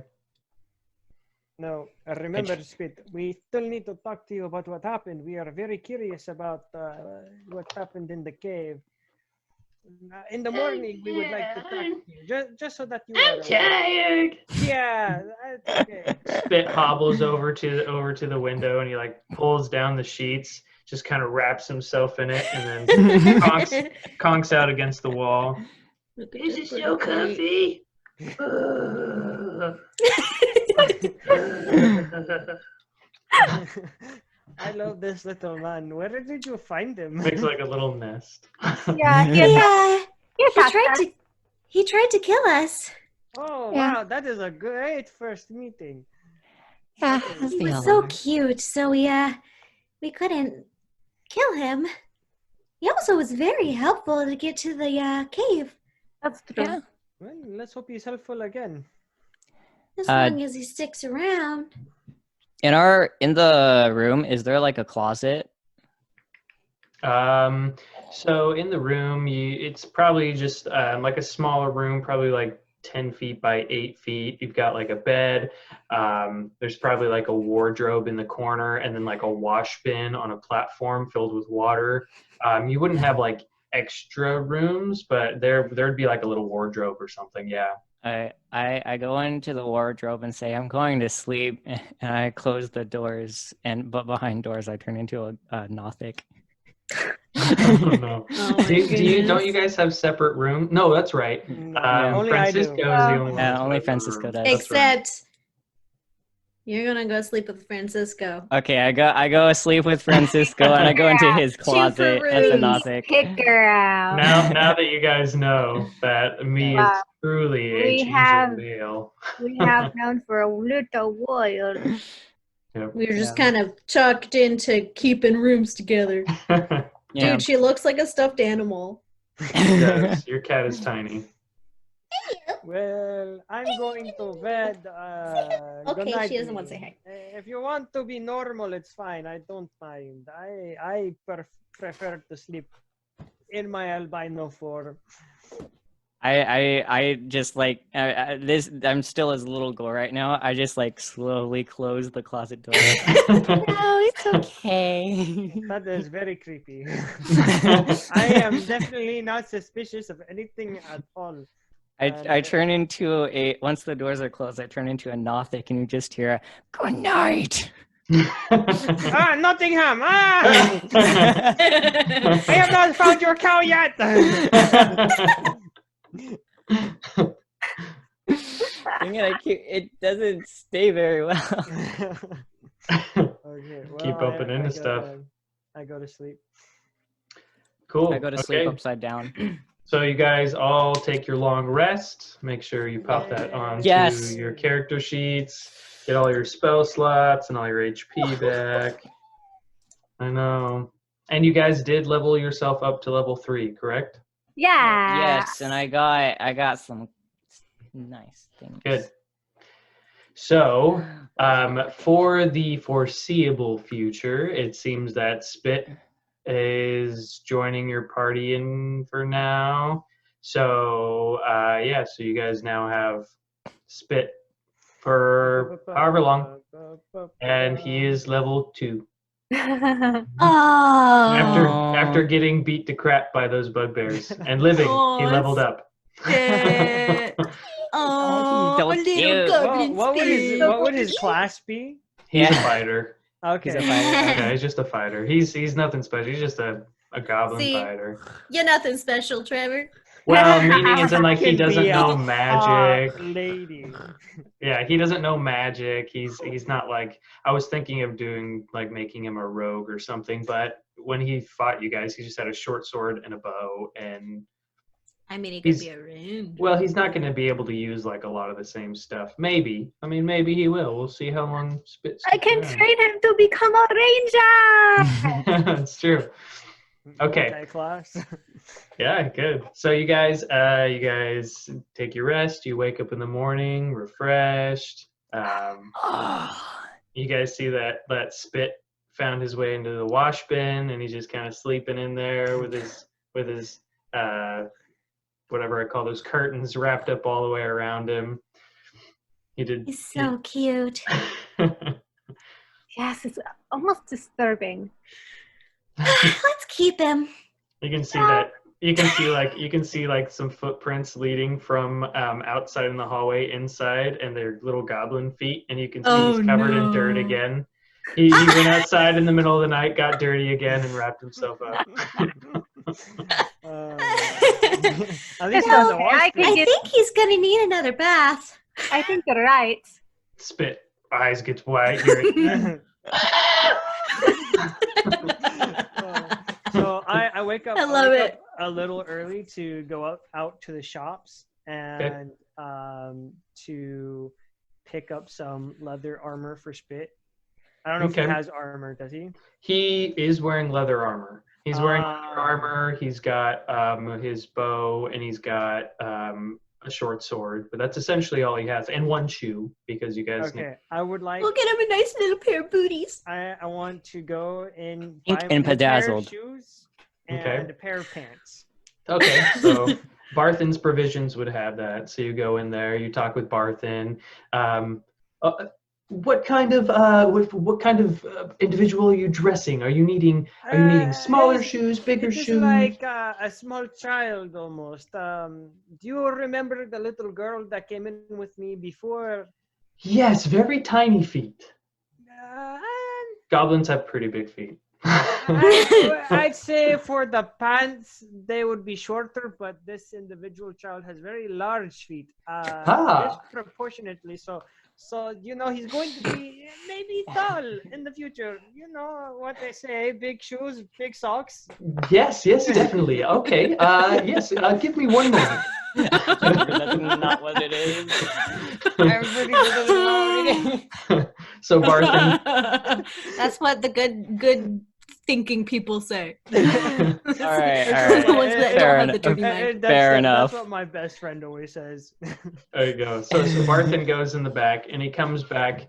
No, remember, Spit, we still need to talk to you about what happened. We are very curious about what happened in the cave. In the morning, we would like to talk to you, just so that you are. I'm tired. Yeah, that's okay. Spit hobbles over to the window and he like pulls down the sheets, just kind of wraps himself in it, and then conks out against the wall. This is so comfy. I love this little man. Where did you find him? Makes like a little nest. Yeah, He tried to kill us. Oh, Yeah. wow, that is a great first meeting. Yeah, Okay. that's He the was so other. cute, so we couldn't kill him. He also was very helpful to get to the cave. That's true. Yeah. Well, let's hope he's helpful again. As long as he sticks around. In the room, is there like a closet? So in the room, it's probably just like a smaller room, probably like 10 feet by 8 feet. You've got like a bed. There's probably like a wardrobe in the corner, and then like a wash bin on a platform filled with water. You wouldn't have like extra rooms, but there'd be like a little wardrobe or something. Yeah. I go into the wardrobe and say I'm going to sleep, and I close the doors. But behind doors, I turn into a Nothic. Oh, no. Oh my Don't you guys have separate room? No, that's right. Only I do. Francisco is the only one. Yeah, that's only got a Francisco room. does. That's right. Except you're gonna go sleep with Francisco. Okay, I go sleep with Francisco, and I go into his closet as a rooms. Nothic. Kick her out. Now that you guys know that me is Wow. truly a We changeling have- male. We have known for a little while. Yep. We were just kind of tucked into keeping rooms together. Yeah. Dude, she looks like a stuffed animal. Yes, your cat is tiny. Well, I'm going to bed. Good Okay, night, she doesn't want to say hi. If you want to be normal, it's fine. I don't mind. I prefer to sleep in my albino form. I just like this. I'm still as little girl right now. I just like slowly close the closet door. No, it's okay. That is very creepy. I am definitely not suspicious of anything at all. I turn into once the doors are closed, I turn into a Nothic, and you just hear a good night. Ah, Nottingham! Ah! I have not found your cow yet! Dang it, it doesn't stay very well. Okay, well, Keep opening the stuff. I go to sleep. Cool. I go to sleep Okay. upside down. So you guys all take your long rest. Make sure you pop that onto Yes. your character sheets. Get all your spell slots and all your HP back. I know. And you guys did level yourself up to level 3, correct? Yeah. Yes, and I got some nice things. Good. So, for the foreseeable future, it seems that Spit is joining your party in for now. So, yeah, so you guys now have Spit for however long, and he is level 2. Oh. After getting beat to crap by those bugbears and living, he leveled up. Shit. Oh, so little cute. goblin What Spit. would his class be? He's a Yeah. fighter. Okay. He's a fighter. Yeah, he's just a fighter. He's nothing special. He's just a goblin See? fighter. You're nothing special, Trevor. Well, meaning as in like he Can doesn't be a know hot magic. lady. Yeah, he doesn't know magic. He's not like, I was thinking of doing like making him a rogue or something, but when he fought you guys, he just had a short sword and a bow, and I mean, he could He's- be a range. well, he's not going to be able to use like a lot of the same stuff. Maybe. I mean, maybe he will. We'll see how long Spit. I can sticks train him to become a ranger. around. That's true. Okay. Multi-class. Yeah, good. So you guys take your rest. You wake up in the morning refreshed. You guys see that Spit found his way into the wash bin, and he's just kind of sleeping in there with his whatever I call those curtains wrapped up all the way around him. He did. He's so cute. Yes, it's almost disturbing. Let's keep him. You can see that. You can see like some footprints leading from outside in the hallway inside, and they're little goblin feet, and you can see he's covered in dirt again. He went outside in the middle of the night, got dirty again, and wrapped himself up. At least Well, on the wash I bin. I think he's gonna need another bath. I think you're right. Spit. Eyes gets wide. You're, So I wake up. I love wake it. up a little early to go out to the shops and to pick up some leather armor for Spit. I don't know if Okay. he has armor. Does he? He is wearing leather armor. He's wearing leather Ah. armor. He's got his bow, and he's got a short sword. But that's essentially all he has, and one shoe, because you guys. Okay. I would like. We'll get him a nice little pair of booties. I want to go and Pink buy and him a pair of bedazzled. shoes and Okay. a pair of pants. Okay, so Barthen's provisions would have that. So you go in there, you talk with Barthen. What kind of individual are you dressing? Are you needing smaller It's- shoes, bigger It is shoes? like a small child almost. Do you remember the little girl that came in with me before? Yes, very tiny feet. Uh, Goblins have pretty big feet. I'd say for the pants they would be shorter, but this individual child has very large feet, disproportionately so. So he's going to be maybe tall in the future. You know what they say: big shoes, big socks. Yes, definitely. Okay. Yes. Give me one moment. That's not what it is. I'm pretty good at it. So Barthen. That's what the good thinking people say. All right. The ones that don't have the dirty mind. Fair enough. That's what my best friend always says. There you go. So Barthen goes in the back, and he comes back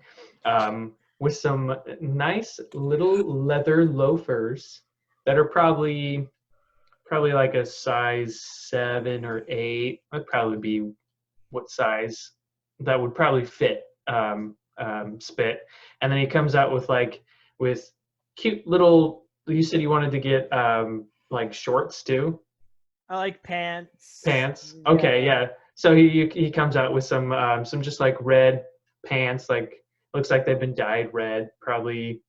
with some nice little leather loafers that are probably like a size 7 or 8. That'd probably be what size that would probably fit Spit. And then he comes out with cute little. You said you wanted to get like shorts too. I like pants. Pants. Okay, yeah. So he comes out with some just like red pants, like looks like they've been dyed red. Probably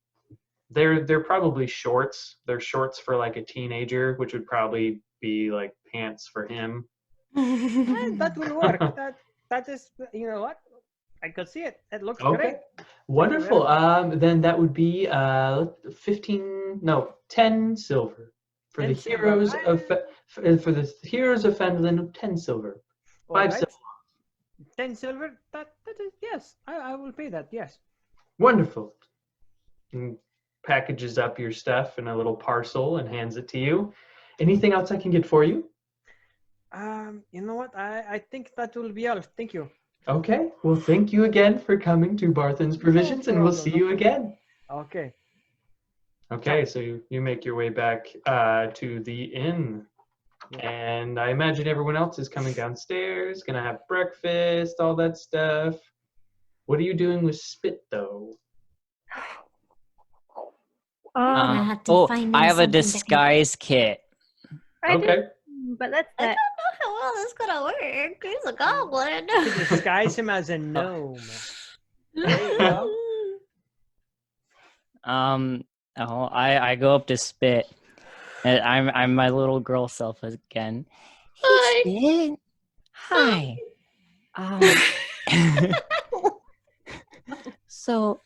they're probably shorts. They're shorts for like a teenager, which would probably be like pants for him. That will work. That is, you know what? I could see it. It looks great. Okay. Wonderful. Then that would be 10 silver for 10 the silver. heroes of Heroes of Phandelver. 10 silver. 5 Alright. silver. 10 silver. That is yes. I will pay that. Yes. Wonderful. And packages up your stuff in a little parcel and hands it to you. Anything else I can get for you? You know what? I think that will be all. Thank you. Okay. Well, thank you again for coming to Barthen's Provisions, and we'll see you again. Okay. Okay, so you make your way back to the inn. And I imagine everyone else is coming downstairs, gonna have breakfast, all that stuff. What are you doing with Spit, though? I have to find him I have a something that can- disguise kit. I do, Okay. but that's I that. don't know how well this is gonna work. He's a goblin. Disguise him as a gnome. I go up to Spit. And I'm my little girl self again. Hi. Hey, Spit. Hi. So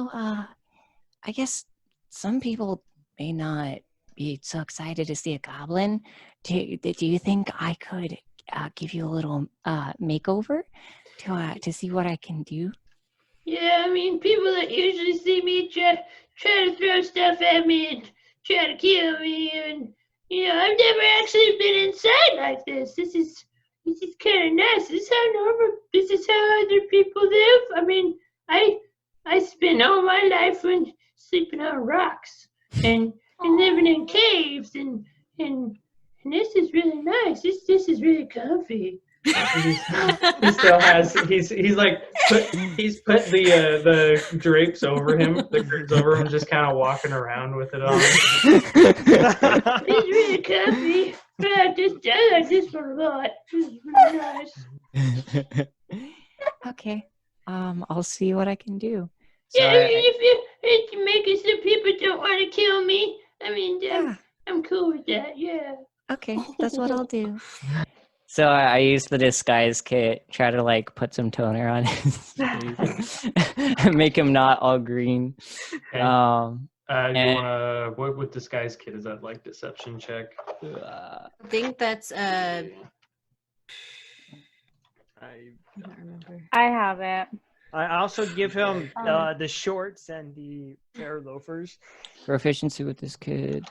I guess some people may not be so excited to see a goblin. Do you think I could give you a little makeover to see what I can do? Yeah, I mean, people that usually see me try to throw stuff at me and try to kill me, and I've never actually been inside like this. This is kind of nice. This is how normal. This is how other people live. I mean, I spent all my life sleeping on rocks and living in caves, and this is really nice. This is really comfy. He still has. He's put the drapes over him, the curtains over him, just kind of walking around with it on. It's really comfy. I like this one a lot. This is really nice. Okay. I'll see what I can do. Yeah, So if you make it so people don't want to kill me, I mean, Yeah. I'm cool with that. Yeah. Okay, that's what I'll do. So I use the disguise kit, try to like put some toner on his face, make him not all green. Okay. Um, You and- wanna what with disguise kit? Is that like deception check? I think that's I I don't remember. I have it. also give him the shorts and the pair of loafers. proficiency with this kit.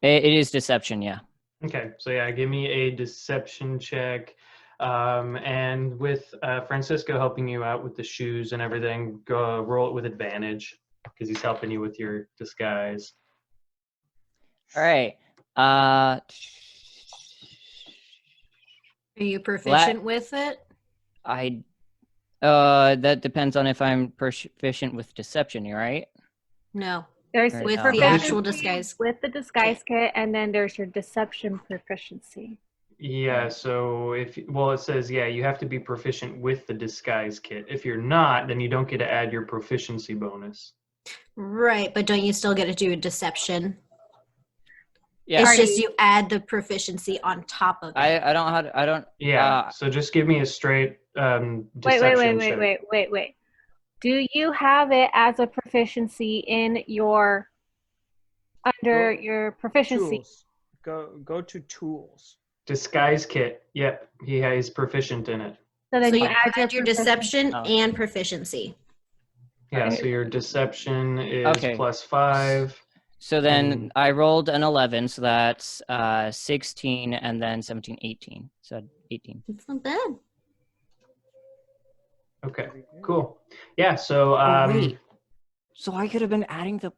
It is deception, yeah. Okay, so yeah, give me a deception check. And with Francisco helping you out with the shoes and everything, go roll it with advantage because he's helping you with your disguise. All right. Are you proficient with it? That depends on if I'm proficient with deception, right? No. There's Right. With the proficiency actual disguise. with the disguise kit, and then there's your deception proficiency. Yeah, so it says, yeah, you have to be proficient with the disguise kit. If you're not, then you don't get to add your proficiency bonus. Right, but don't you still get to do a deception? Yeah. It's just you add the proficiency on top of it. I don't. Yeah, so just give me a straight deception check. Wait. Do you have it as a proficiency in your under your proficiency? Tools. Go to tools. Disguise kit. Yep, he's proficient in it. So then So you you add add your deception Oh. and proficiency. Yeah, Okay. so your deception is Okay. +5. So then I rolled an 11, so that's 16, and then 17, 18. So 18. It's not bad. Okay, cool. Yeah, so Oh, wait. So I could have been adding the.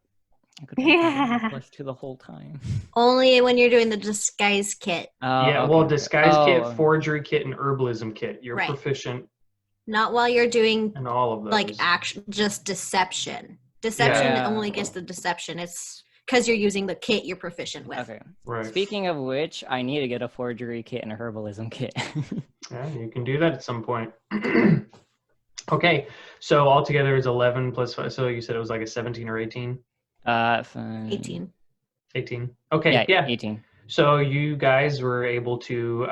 I could have been adding the +2 the whole time. Only when you're doing the disguise kit, yeah, Oh, well, okay. disguise kit, Oh. forgery kit, and herbalism kit. You're Right. proficient not while you're doing in all of those. like just deception. Deception Yeah. only gets the deception. It's because you're using the kit you're proficient with. Okay. Right. Speaking of which, I need to get a forgery kit and a herbalism kit. Yeah, you can do that at some point. Okay, so altogether is 11 +5. So you said it was like a 17 or 18? 18. 18. Okay, yeah. 18. So you guys were able to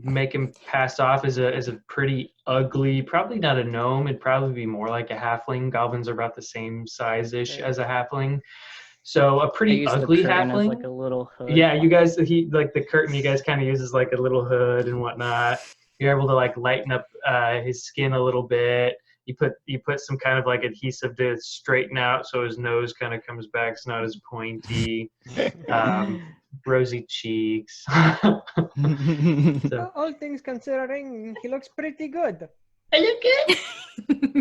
make him pass off as a pretty ugly, probably not a gnome. It'd probably be more like a halfling. Goblins are about the same size-ish as a halfling. So a I pretty use ugly the curtain as halfling. like a little hood. Yeah, you guys, like the curtain, you guys kind of use as like a little hood and whatnot. You're able to like lighten up his skin a little bit, you put some kind of like adhesive to straighten out so his nose kind of comes back. It's not as pointy. Rosy cheeks. So, All things considering, he looks pretty good. I look good?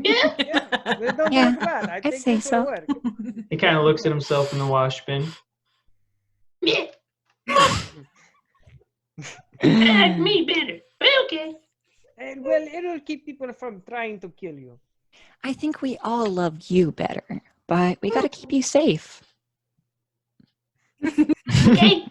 Yeah? Yeah, they don't Yeah, look bad. I I'd think say this so. will work. he kind of looks at himself in the wash bin. Yeah. I like me better. But okay. And well, it'll keep people from trying to kill you. I think we all love you better, but we got to keep you safe. Okay.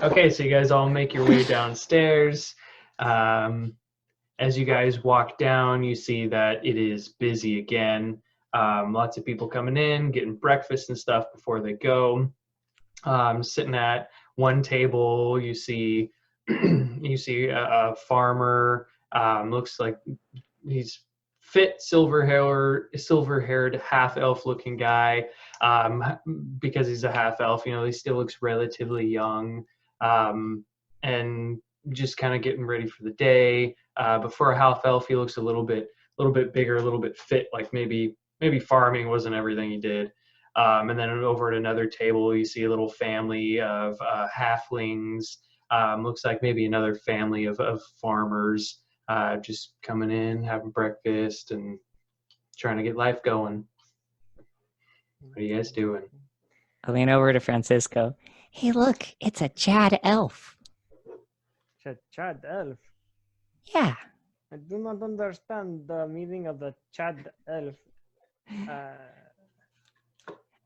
Okay, so you guys all make your way downstairs. As you guys walk down, you see that it is busy again. Lots of people coming in, getting breakfast and stuff before they go. Sitting at one table, you see a farmer. Looks like he's fit, silver-haired, half-elf-looking guy. Because he's a half-elf, he still looks relatively young, and just kind of getting ready for the day. But for a half-elf, he looks a little bit bigger, a little bit fit. Like maybe farming wasn't everything he did. And then over at another table, you see a little family of halflings. Looks like maybe another family of farmers just coming in, having breakfast, and trying to get life going. What are you guys doing? I lean over to Francisco. Hey, look, it's a Chad elf. Chad elf. Yeah. I do not understand the meaning of the Chad elf.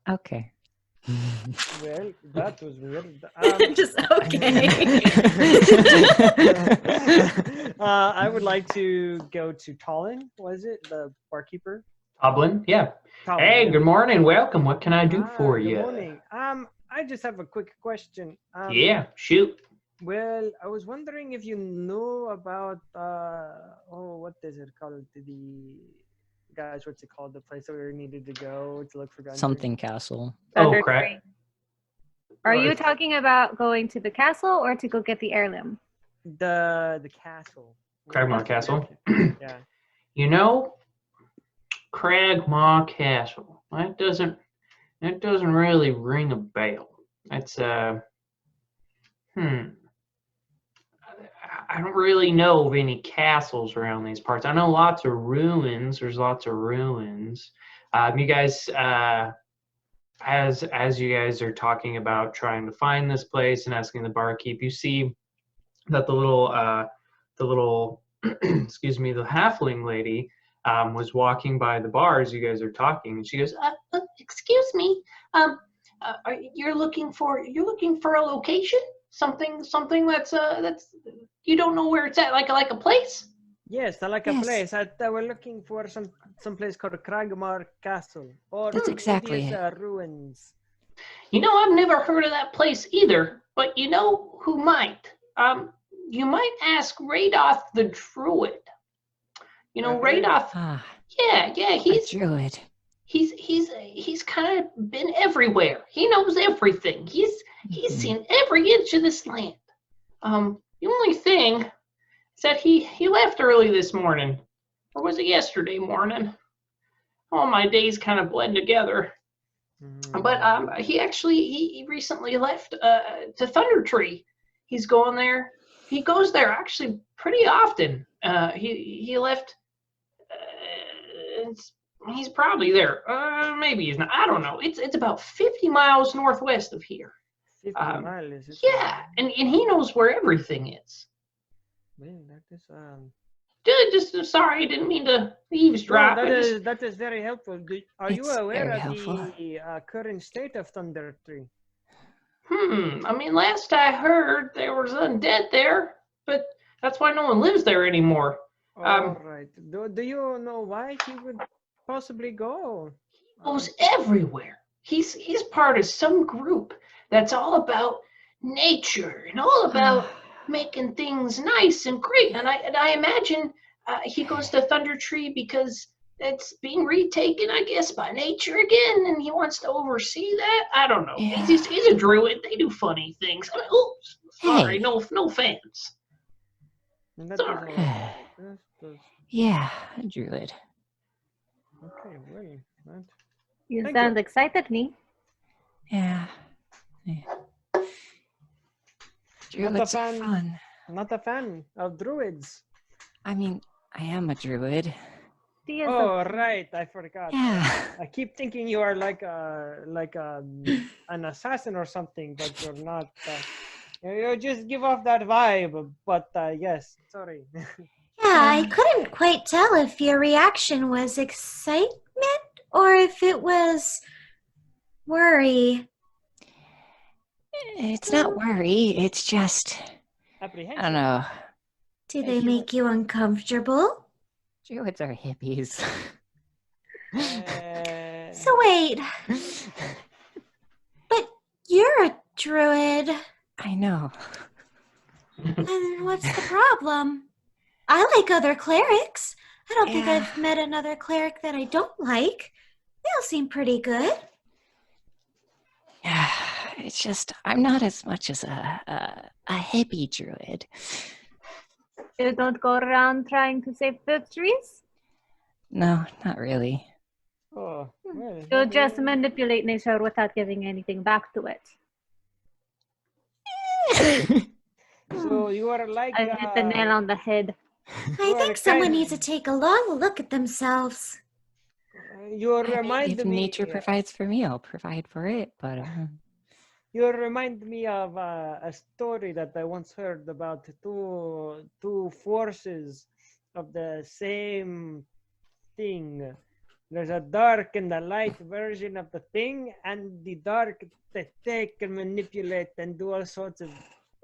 Okay. Well, that was weird. Just okay. I would like to go to Colin. Was it the barkeeper? Toblin? Yeah. Colin, Hey, yeah. good morning. Welcome. What can I do for Good you? morning. I just have a quick question. Yeah, shoot. Well, I was wondering if you know about what is it called? Guys, what's it called? The place that we needed to go to look for guns. Something castle. Oh, Thunder crap. Tree. Are you talking about going to the castle or to go get the heirloom? The castle. Cragmaw Castle. Yeah. Cragmaw Castle. That doesn't really ring a bell. That's I don't really know of any castles around these parts. I know lots of ruins. There's lots of ruins. You guys, as you guys are talking about trying to find this place and asking the barkeep, you see that the little excuse me, the halfling lady was walking by the bar as you guys are talking, and she goes, Excuse me. You're looking for a location? Something that's you don't know where it's at, like a place? Yes, I like a place. We're looking for some place called Cragmar Castle, or That's exactly maybe it. it's, ruins. I've never heard of that place either. But you know who might? You might ask Radoth the druid. Radoth. Ah, Yeah, a druid. he's kind of been everywhere. He knows everything. He's seen every inch of this land. The only thing is that he left early this morning, or was it yesterday morning? All my days kind of blend together. But he recently left to Thunder Tree. He's going there. He goes there actually pretty often. He left. He's probably there. Maybe he's not. I don't know. It's about 50 miles northwest of here. 50 miles. Yeah, and he knows where everything is. Man, that is Just sorry, I didn't mean to eavesdrop. No, that is very helpful. Are you It's aware very of helpful. the current state of Thunder Tree? I mean, last I heard, there was undead there, but that's why no one lives there anymore. All right. Do you know why he would possibly go? He goes everywhere. He's part of some group that's all about nature and all about making things nice and great. And I imagine he goes to Thunder Tree because it's being retaken, I guess, by nature again, and he wants to oversee that. I don't know. Yeah. He's a druid. They do funny things. I mean, oops, sorry, Hey. no offense. And that is Sorry. all right. Yeah, a druid. Okay, well. You Thank sound excited, me. Yeah. Druids are fan. fun. Not a fan of druids. I mean, I am a druid. He is Oh, right. I forgot. Yeah. I keep thinking you are like an assassin or something, but you're not. You just give off that vibe. But yes, sorry. Yeah, I couldn't quite tell if your reaction was excitement or if it was worry. It's not worry. It's just, I Apprehension. don't know. Do they make you uncomfortable? Druids are hippies. So wait, but you're a druid. I know. Then what's the problem? I like other clerics. I don't think Yeah. I've met another cleric that I don't like. They all seem pretty good. Yeah, it's just I'm not as much as a hippie druid. You don't go around trying to save the trees? No, not really. Oh, well, You just manipulate nature without giving anything back to it. So you are like. I hit the nail on the head. I think someone needs to take a long look at themselves. You I mean, remind if me. nature provides for me, I'll provide for it. But You remind me of a story that I once heard about two forces of the same thing. There's a dark and a light version of the thing, and the dark that they can manipulate and do all sorts of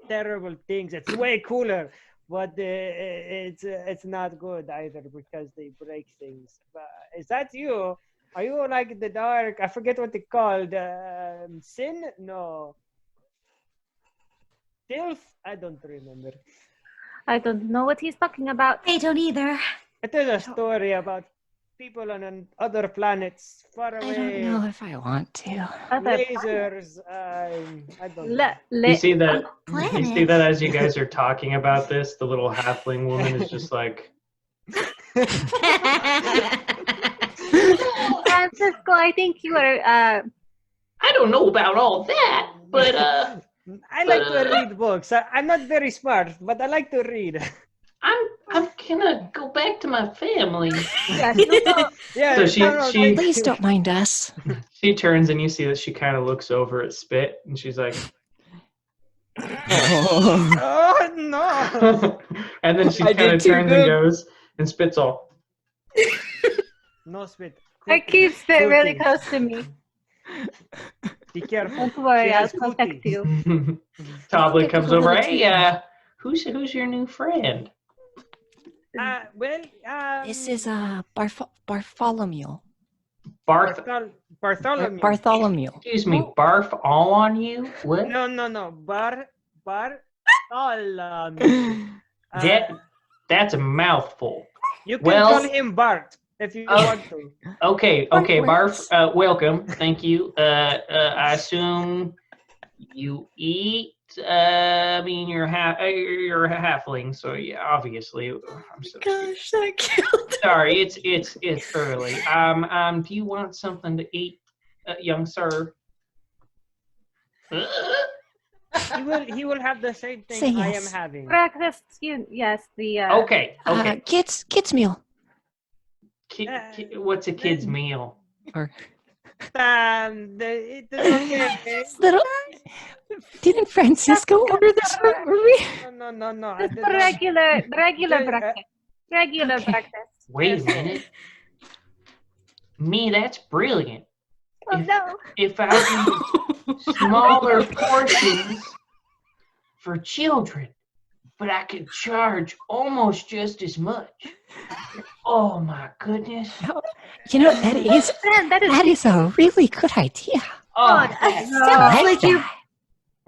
terrible things. It's way cooler, but it's not good either because they break things. But is that you? Are you like the dark? I forget what it's called. Sin? No. Filth? I don't remember. I don't know what he's talking about. I don't either. It is a story about people on other planets far away. I don't know if I want to. Other Lasers. I don't know. You see that? Planet. You see that as you guys are talking about this, the little halfling woman is just like, Francisco, I think you are. I don't know about all that, but I like to read books. I'm not very smart, but I like to read. I'm gonna go back to my family. Yeah, you go. Yeah. So she Please don't mind us. she turns and you see that she kind of looks over at Spit and she's like, Oh no! and then she I kind did of too turns good. and goes and Spit's all. No spit. I keep Spit really Cooties. close to me. Be careful. Don't worry, She I'll has protect cooties. you. Toblet comes over. little Hey, who's your new friend? This is Bartholomew. Bartholomew. Bartholomew. Excuse me, barf all on you? What? No. Bartholomew. That's a mouthful. You can well- call him Bart if you want to. Okay, What Barf. works? Welcome. Thank you. I assume you eat. I mean, you're a halfling, so yeah, obviously. I'm so Gosh, that killed. sorry. It's early. Do you want something to eat, young sir? He will have the same thing Say I am yes. having. Breakfast, yes, the. Okay. Kids meal. What's a kid's meal? Or It's okay. little. Didn't Francisco order this? Were we? No. I Just did the not. regular Yeah, breakfast. Regular Okay. breakfast. Wait a minute. Me, that's brilliant. Oh no. If I do smaller portions for children, but I could charge almost just as much. Oh my goodness. You know that Man, that is is a really good idea. Oh, It I sounds like like you're that.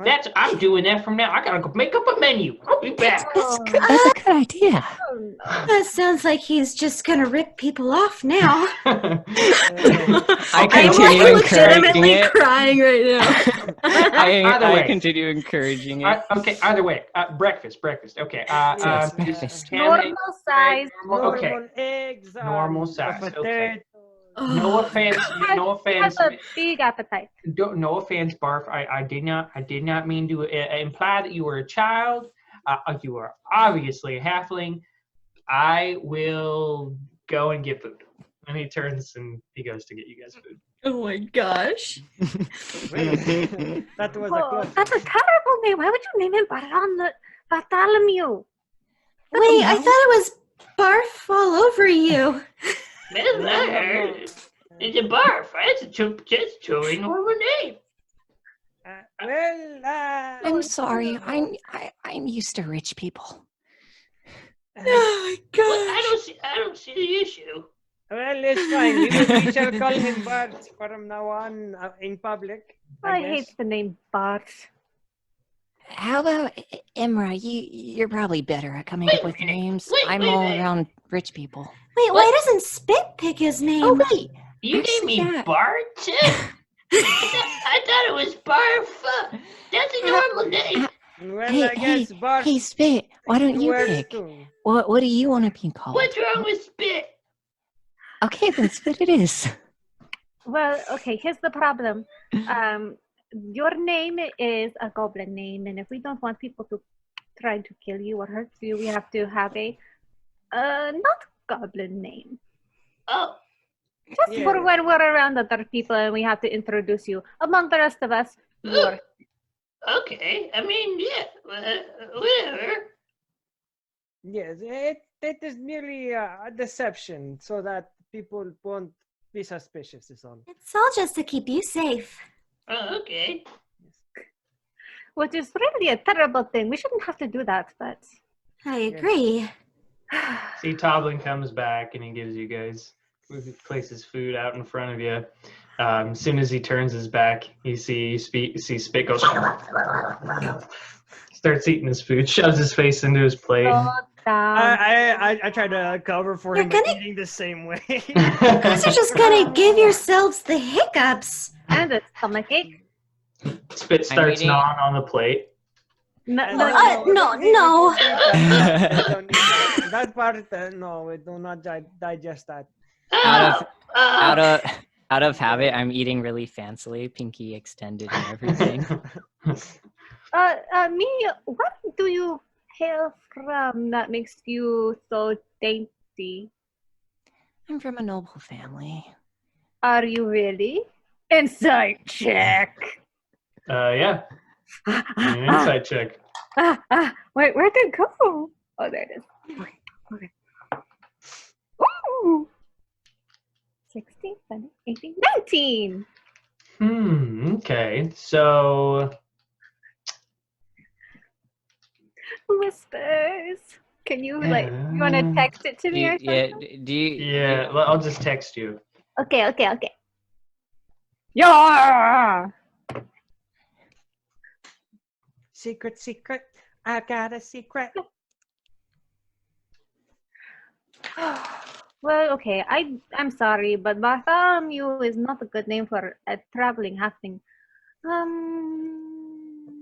I'm doing that from now. I gotta go make up a menu. I'll be back. That's good. That's a good idea. Oh, no. That sounds like he's just gonna rip people off now. I I'm continue like encouraging legitimately it. crying right now. Either I way. continue encouraging it. Okay, either way. Breakfast. Okay. Yes, Just breakfast. ham and eggs, Normal size. normal, okay. Normal eggs. Normal the size, okay. potatoes. No offense. No He has offense. a big appetite. No offense, Barf. I did not mean to imply that you were a child. You are obviously a halfling. I will go and get food. And he turns and he goes to get you guys food. Oh my gosh. That was a Oh, close. that's a terrible name. Why would you name him Bartholomew? Wait, I thought it was barf all over you. It's a barf. That's a totally normal name. I'm sorry. I'm used to rich people. Oh my Well, gosh. I don't see the issue. Well, it's fine. We shall call him Bart from now on in public. I guess. hate the name Bart. How about Imra? You're probably better at coming Wait up a with minute. names. Wait I'm a all minute. around rich people. Wait, why doesn't Spit pick his name? Oh wait, You Actually, named me yeah. Bart? I thought it was Barf. That's a normal name. Well, Hey, I guess Bart hey, Spit. Why don't you works pick? too. What do you want to be called? What's wrong with Spit? Okay, then Spit it is. Well, okay, here's the problem. Your name is a goblin name, and if we don't want people to try to kill you or hurt you, we have to have a not goblin name. Oh, Just Yeah. for when we're around other people and we have to introduce you. Among the rest of us, you're okay. I mean, yeah, whatever. Yes, it is merely a deception so that people won't be suspicious is all. It's all just to keep you safe. Oh, okay. which is really a terrible thing. We shouldn't have to do that, but I agree. See, Toblin comes back and he gives you guys, places food out in front of you. As soon as he turns his back, you see Spit goes, starts eating his food, shoves his face into his plate. I try to cover for You're him by gonna- eating the same way. You guys are just gonna give yourselves the hiccups. and a stomachache. Spit starts eating- gnawing on the plate. No, No. That part, no, we do not digest that. Out of habit, I'm eating really fancily, pinky extended and everything. me, what do you hail from that makes you so dainty? I'm from a noble family. Are you really? Insight check. Yeah, an insight check. Wait, where'd it go? Oh, there it is. Okay. Ooh! 16, 17, 18, 19! Okay, so Whispers. Can you, you want to text it to me or something? yeah, well, I'll just text you. Okay. Yeah! Secret. I got a secret. Well, okay, I'm sorry, but Bartholomew is not a good name for a traveling halfling.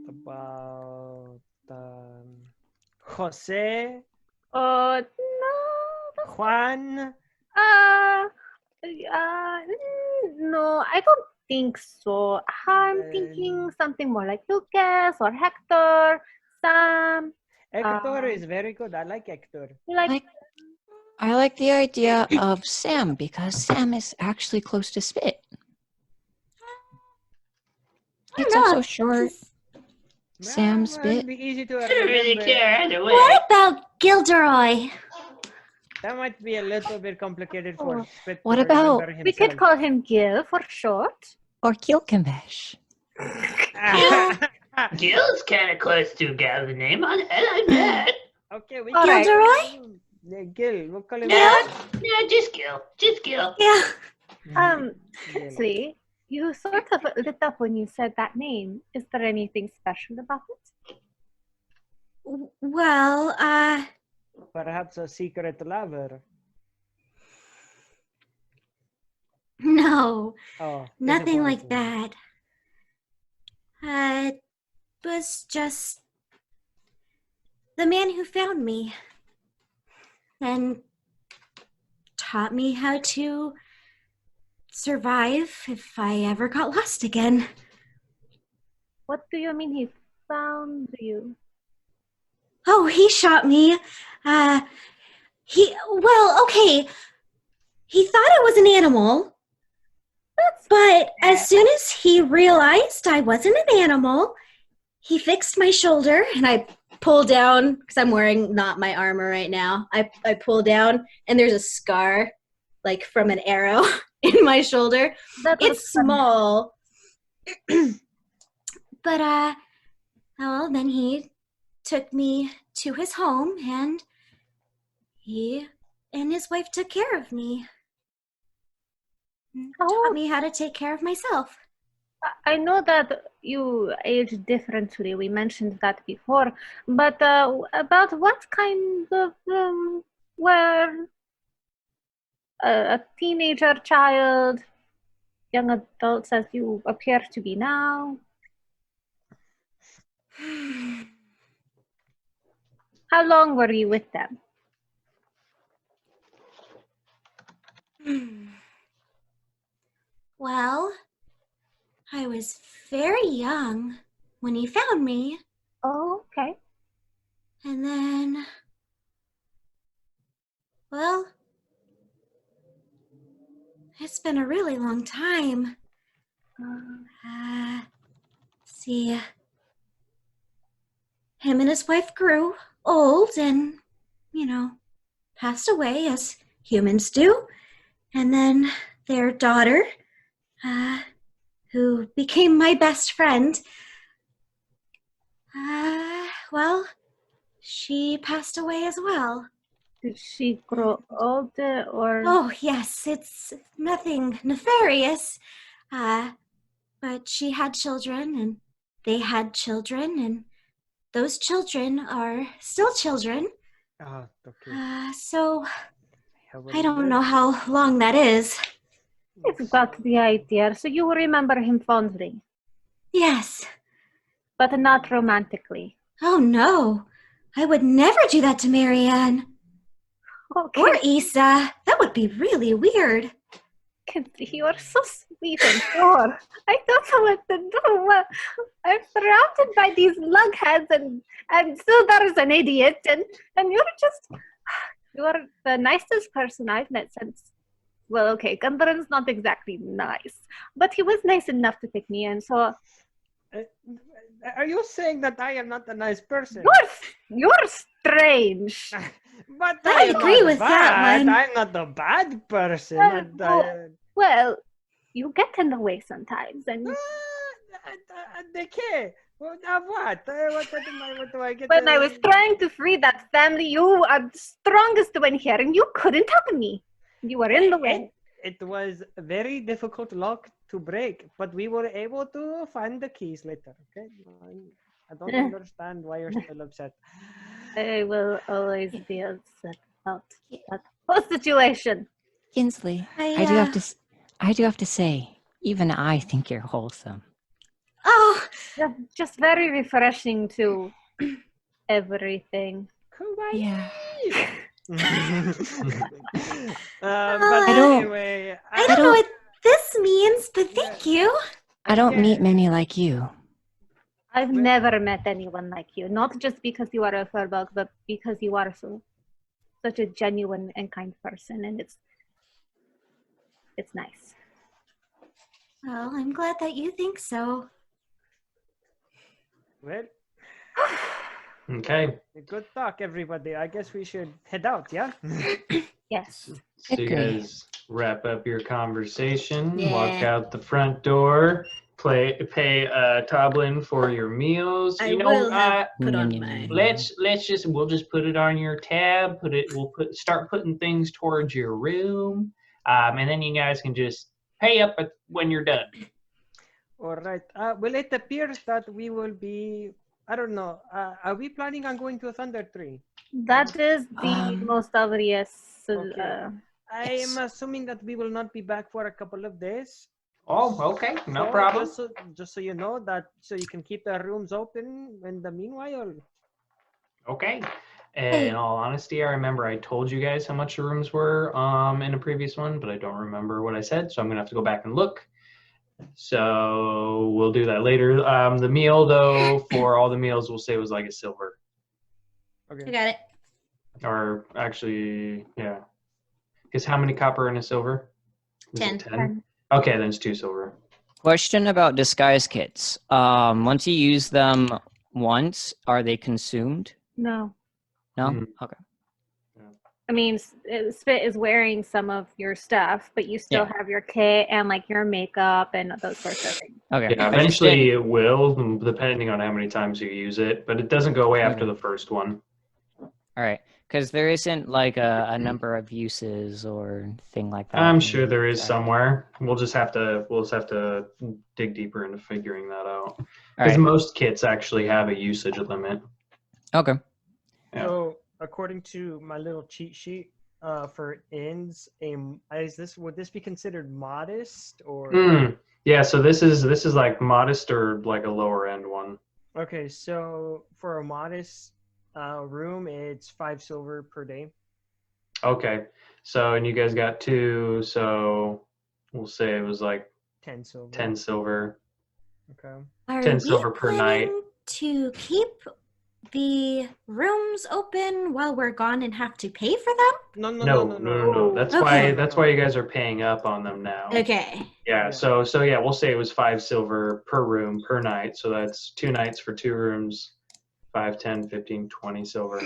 About Jose, No. Juan. No, I don't think so. I'm thinking something more like Lucas or Hector, Sam. Hector is very good. I like Hector. I like the idea of Sam because Sam is actually close to Spit. It's also short. Sam Well, Spit. it'd be easy to I don't really remember. care either way. What about Gilderoy? That might be a little bit complicated for Spit. What to about- remember We could himself. call him Gil for short. Or Gilgamesh. Gil's kind of close to a Gallon name. I like that. Okay, we All can right. Gilderoy? Yeah, Gil. We'll call him Yeah, just Gil. Yeah. Gil. Actually, You sort of lit up when you said that name. Is there anything special about it? Well, Perhaps a secret lover. no, Oh, nothing like disappointing. that. It was just the man who found me and taught me how to survive if I ever got lost again. What do you mean he found you? Oh, he shot me. Okay. He thought I was an animal, but as soon as he realized I wasn't an animal, he fixed my shoulder, and I pull down, because I'm wearing not my armor right now. I pull down, and there's a scar, like from an arrow in my shoulder. It's small. But, well, then he took me to his home, and he and his wife took care of me. Taught me how to take care of myself. I know that you age differently. We mentioned that before. But about what kind of, were a teenager, child, young adults as you appear to be now? How long were you with them? Well, I was very young when he found me. Oh, okay. And then, well, it's been a really long time. See, him and his wife grew old and, passed away as humans do. And then their daughter, who became my best friend, well, she passed away as well. Did she grow older or? Oh, yes, it's nothing nefarious. But she had children, and they had children, and those children are still children. Okay. So I don't know how long that is. I've got the idea. So you remember him fondly? Yes. But not romantically? Oh, no. I would never do that to Marianne. Okay. Or Issa. That would be really weird. You are so sweet and pure. I don't know what to do. I'm surrounded by these lugheads, and still there's an idiot, and you are the nicest person I've met since. Well, okay, Gundren's not exactly nice, but he was nice enough to pick me in, so. Are you saying that I am not a nice person? You're strange. But I agree with that one. I'm not a bad person. Well, you get in the way sometimes, and. De qué? What? What do I get? When I was trying to free that family, you are the strongest one here, and you couldn't help me. You were in the way. It was a very difficult lock to break, but we were able to find the keys later. Okay, I don't understand why you're still upset. I will always be upset about that whole situation. Kinsley, I do have to say, even I think you're wholesome. Oh, just very refreshing to everything. Yeah. But anyway, I don't know what this means, but thank you. I don't meet many like you. I've never met anyone like you. Not just because you are a firbolg, but because you are such a genuine and kind person, and it's nice. Well, I'm glad that you think so. Well, Okay. good talk, everybody. I guess we should head out, yeah? Yes. So you guys wrap up your conversation, Yeah. walk out the front door, pay Toblin for your meals. Will have put on my. We'll just put it on your tab. Start putting things towards your room, and then you guys can just pay up when you're done. All right. Well, it appears that we will be. I don't know. Are we planning on going to a Thunder Tree? That is the most obvious. Okay. I am assuming that we will not be back for a couple of days. Oh, okay, no So, problem. Just so you know that, so you can keep the rooms open in the meanwhile. Okay. In all honesty, I remember I told you guys how much the rooms were in a previous one, but I don't remember what I said, so I'm gonna have to go back and look. So we'll do that later. The meal, though, for all the meals, we'll say was like a silver. Okay. I got it. Or actually, yeah. Because how many copper and a silver? Is it 10. Okay, then it's 2 silver. Question about disguise kits. Once you use them once, are they consumed? No. No? Mhm. Okay. I mean, Spit is wearing some of your stuff, but you still have your kit and like your makeup and those sorts of things. Okay. Yeah, eventually it will, depending on how many times you use it, but it doesn't go away after the first one. All right. Because there isn't like a number of uses or thing like that. I'm sure there is somewhere. We'll just have to dig deeper into figuring that out. Because most kits actually have a usage limit. Okay. Yeah. So, according to my little cheat sheet for ends, would this be considered modest or? Yeah. So this is like modest or like a lower end one. Okay, so for a modest room, it's 5 silver per day. Okay. So and you guys got 2, so we'll say it was like 10 silver. 10 silver. Okay. Are 10 we silver per night. planning to keep the rooms open while we're gone and have to pay for them? No. That's Okay. why you guys are paying up on them now. Okay. Yeah. So yeah, we'll say it was 5 silver per room per night. So that's 2 nights for 2 rooms. 5, 10, 15, 20 silver.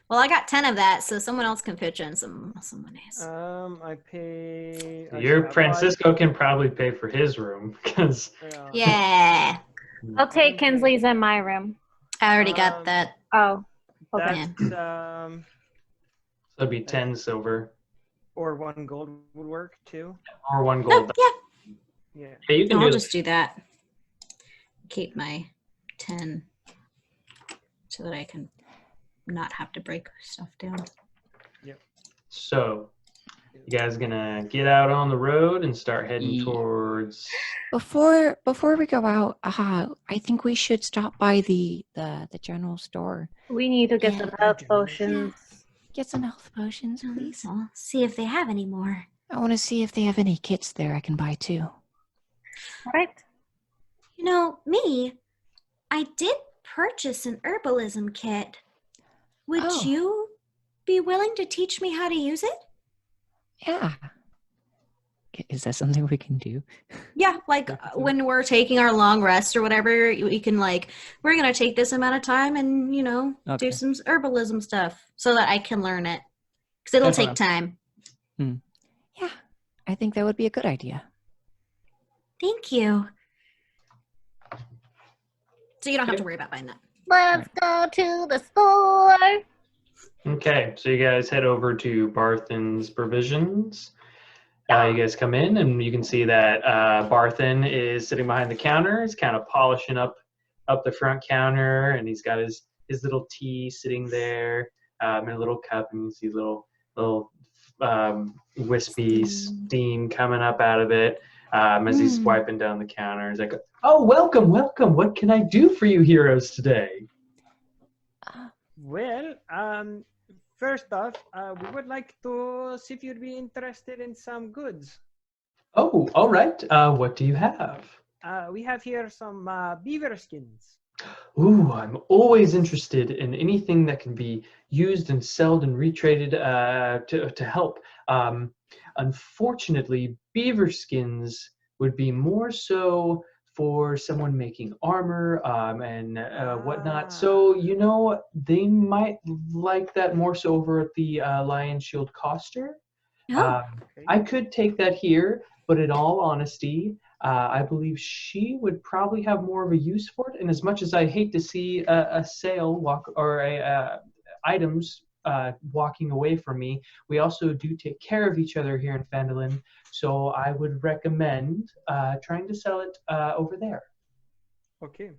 Well, I got 10 of that, so someone else can pitch in some monies. I pay. Francisco can probably pay for his room because. Yeah. I'll take Kinsley's in my room. I already got that. Oh. Okay. That's, That'd be 10 silver. Or 1 gold would work too. Or 1 gold. Yeah. Hey, you can I'll do just do that. Keep my 10 so that I can not have to break stuff down. Yep. So, you guys gonna get out on the road and start heading towards. Before we go out, I think we should stop by the general store. We need to get some health potions. Get some health potions, please. I'll see if they have any more. I want to see if they have any kits there I can buy too. All right. You know, I did purchase an herbalism kit. Would you be willing to teach me how to use it? Yeah. Is that something we can do? Yeah, like when we're taking our long rest or whatever, we can we're going to take this amount of time and, do some herbalism stuff so that I can learn it. Because it'll take time. Yeah, I think that would be a good idea. Thank you. So you don't have to worry about buying that. Let's go to the store. Okay, so you guys head over to Barthen's Provisions. You guys come in and you can see that Barthen is sitting behind the counter. He's kind of polishing up the front counter, and he's got his little tea sitting there in a little cup, and you see little wispy steam coming up out of it as he's wiping down the counter. He's like, "Oh, welcome. What can I do for you heroes today?" Well, first off, we would like to see if you'd be interested in some goods. Oh, all right. What do you have? We have here some beaver skins. Ooh, I'm always interested in anything that can be used and sold and retraded to help. Unfortunately, beaver skins would be more so for someone making armor and whatnot. So, they might like that more so over at the Lion Shield Coster. I could take that here, but in all honesty, I believe she would probably have more of a use for it. And as much as I hate to see a sale walk or items walking away from me. We also do take care of each other here in Phandalin, so I would recommend trying to sell it over there. Okay.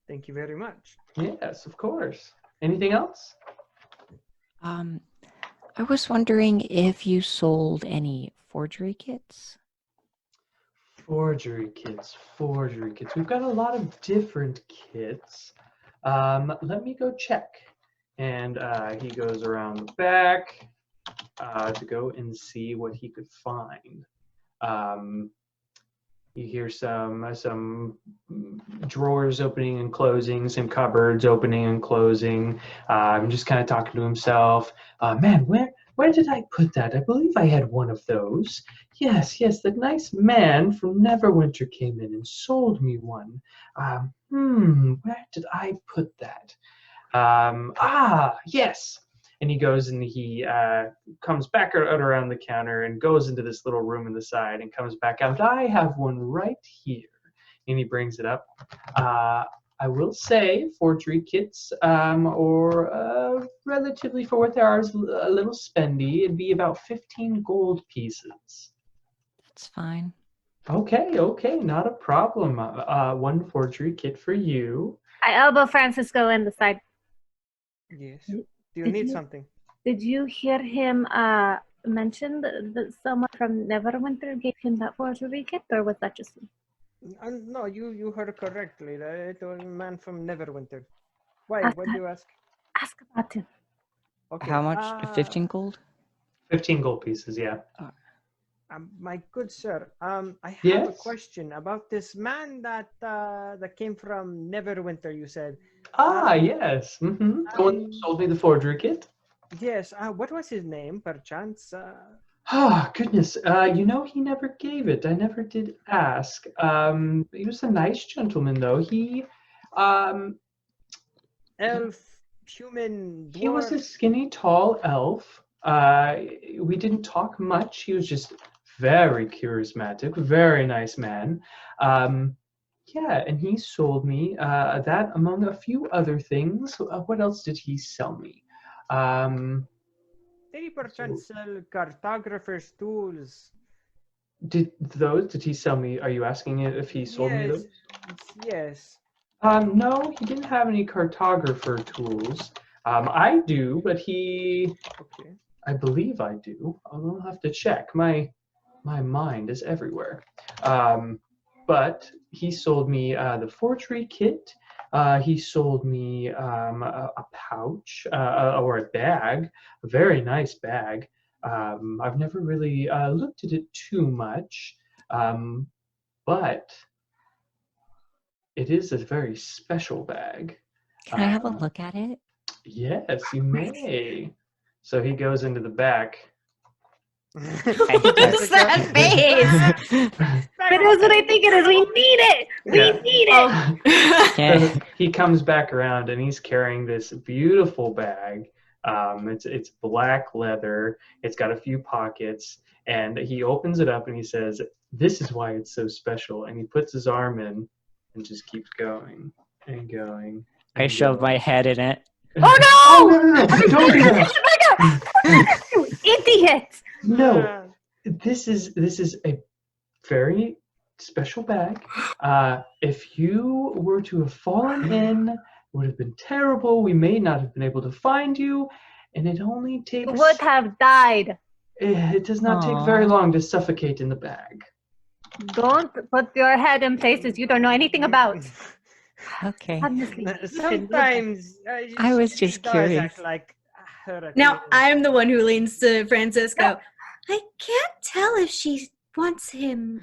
Thank you very much. Yes, of course. Anything else? I was wondering if you sold any forgery kits. Forgery kits, forgery kits. We've got a lot of different kits. Let me go check. And he goes around the back to go and see what he could find. You hear some drawers opening and closing, some cupboards opening and closing. Just kind of talking to himself. Man, where did I put that? I believe I had one of those. Yes, the nice man from Neverwinter came in and sold me one. Where did I put that? Yes. And he goes and he comes back out around the counter and goes into this little room in the side and comes back out. I have one right here. And he brings it up. I will say forgery kits or relatively for what they are is a little spendy. It'd be about 15 gold pieces. That's fine. Okay, not a problem. One forgery kit for you. I elbow Francisco in the side. Yes. Do you need something? Did you hear him mention that someone from Neverwinter gave him that forgery kit, or was that just me? No, you heard correctly. It was a man from Neverwinter. Why? Ask What do you ask? Ask about him. Okay. How much? 15 gold? 15 gold pieces, yeah. My good sir, I have a Yes? question about this man that came from Neverwinter. You said. Yes. Mm-hmm. The one who sold me the forgery kit. Yes. What was his name, perchance? Goodness. He never gave it. I never did ask. He was a nice gentleman, though. He, Elf, human, dwarf. He was a skinny, tall elf. We didn't talk much. He was just very charismatic, very nice man. Yeah, and he sold me that among a few other things. What else did he sell me? Did he perchance sell cartographer's tools? Did he sell me? Are you asking if he sold me those? Yes. No, he didn't have any cartographer tools. I do, but he. Okay. I believe I do. I'll have to check. My mind is everywhere. But he sold me the forgery kit. He sold me a pouch or a bag, a very nice bag. I've never really looked at it too much, but it is a very special bag. Can I have a look at it? Yes, you may. So he goes into the back. What is that face? That is what I think it is. We need it. We need it. So he comes back around and he's carrying this beautiful bag. It's black leather. It's got a few pockets, and he opens it up and he says, "This is why it's so special." And he puts his arm in and just keeps going and going. I shoved my head in it. Oh no! No! Don't do that! Idiot! No, this is a very special bag. If you were to have fallen in, it would have been terrible. We may not have been able to find you, and it only takes. You would have died. It does not take very long to suffocate in the bag. Don't put your head in places you don't know anything about. Okay. Honestly, Sometimes I was just does curious. act like her. Now I'm the one who leans to Francisco. I can't tell if she wants him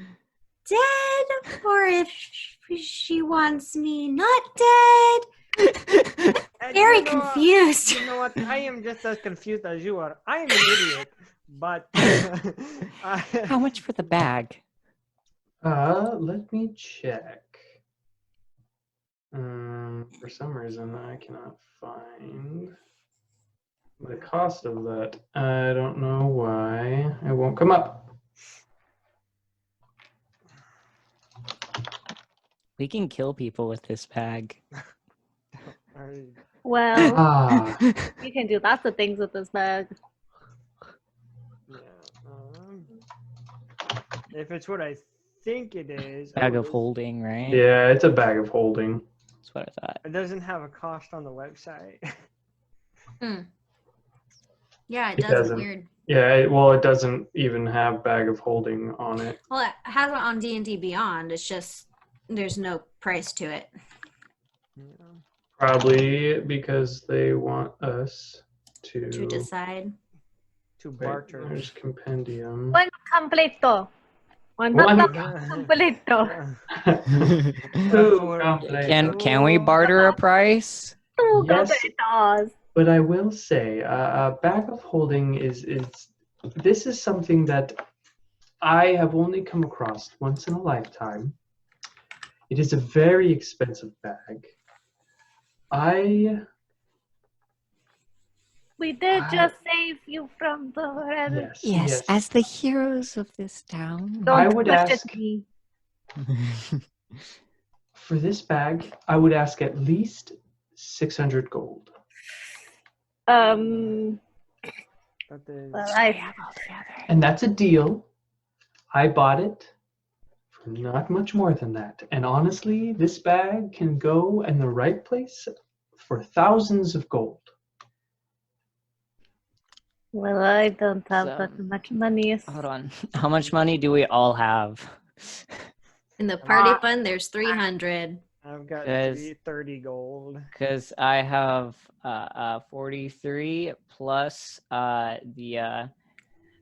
dead or if she wants me not dead. Very confused. You know what? I am just as confused as you are. I am an idiot, but How much for the bag? Let me check. For some reason, I cannot find the cost of that. I don't know why. It won't come up. We can kill people with this bag. Well, Ah, you can do lots of things with this bag. Yeah. If it's what I think it is, Bag oh, of holding, right? yeah, it's a bag of holding. That's what I thought. it doesn't have a cost on the website. Yeah, it It does. doesn't. Weird. Yeah, it doesn't even have bag of holding on it. Well, it has it on D&D Beyond. It's just there's no price to it. Probably because they want us to decide. To Wait, barter. there's compendium. One completo. One One completo. Two For- completo. Can we barter a price? Two Yes. completos. But I will say, a bag of holding is this is something that I have only come across once in a lifetime. It is a very expensive bag. We did just save you from the red. Yes, as the heroes of this town. Don't I would question ask me. for this bag. I would ask at least 600 gold. That is, Well, And that's a deal. I bought it for not much more than that. And honestly, this bag can go in the right place for thousands of gold. well, I don't have So- that much money. Hold on. How much money do we all have? In the party fund, there's 300. I've got Guys. 30 gold. Because I have 43 plus the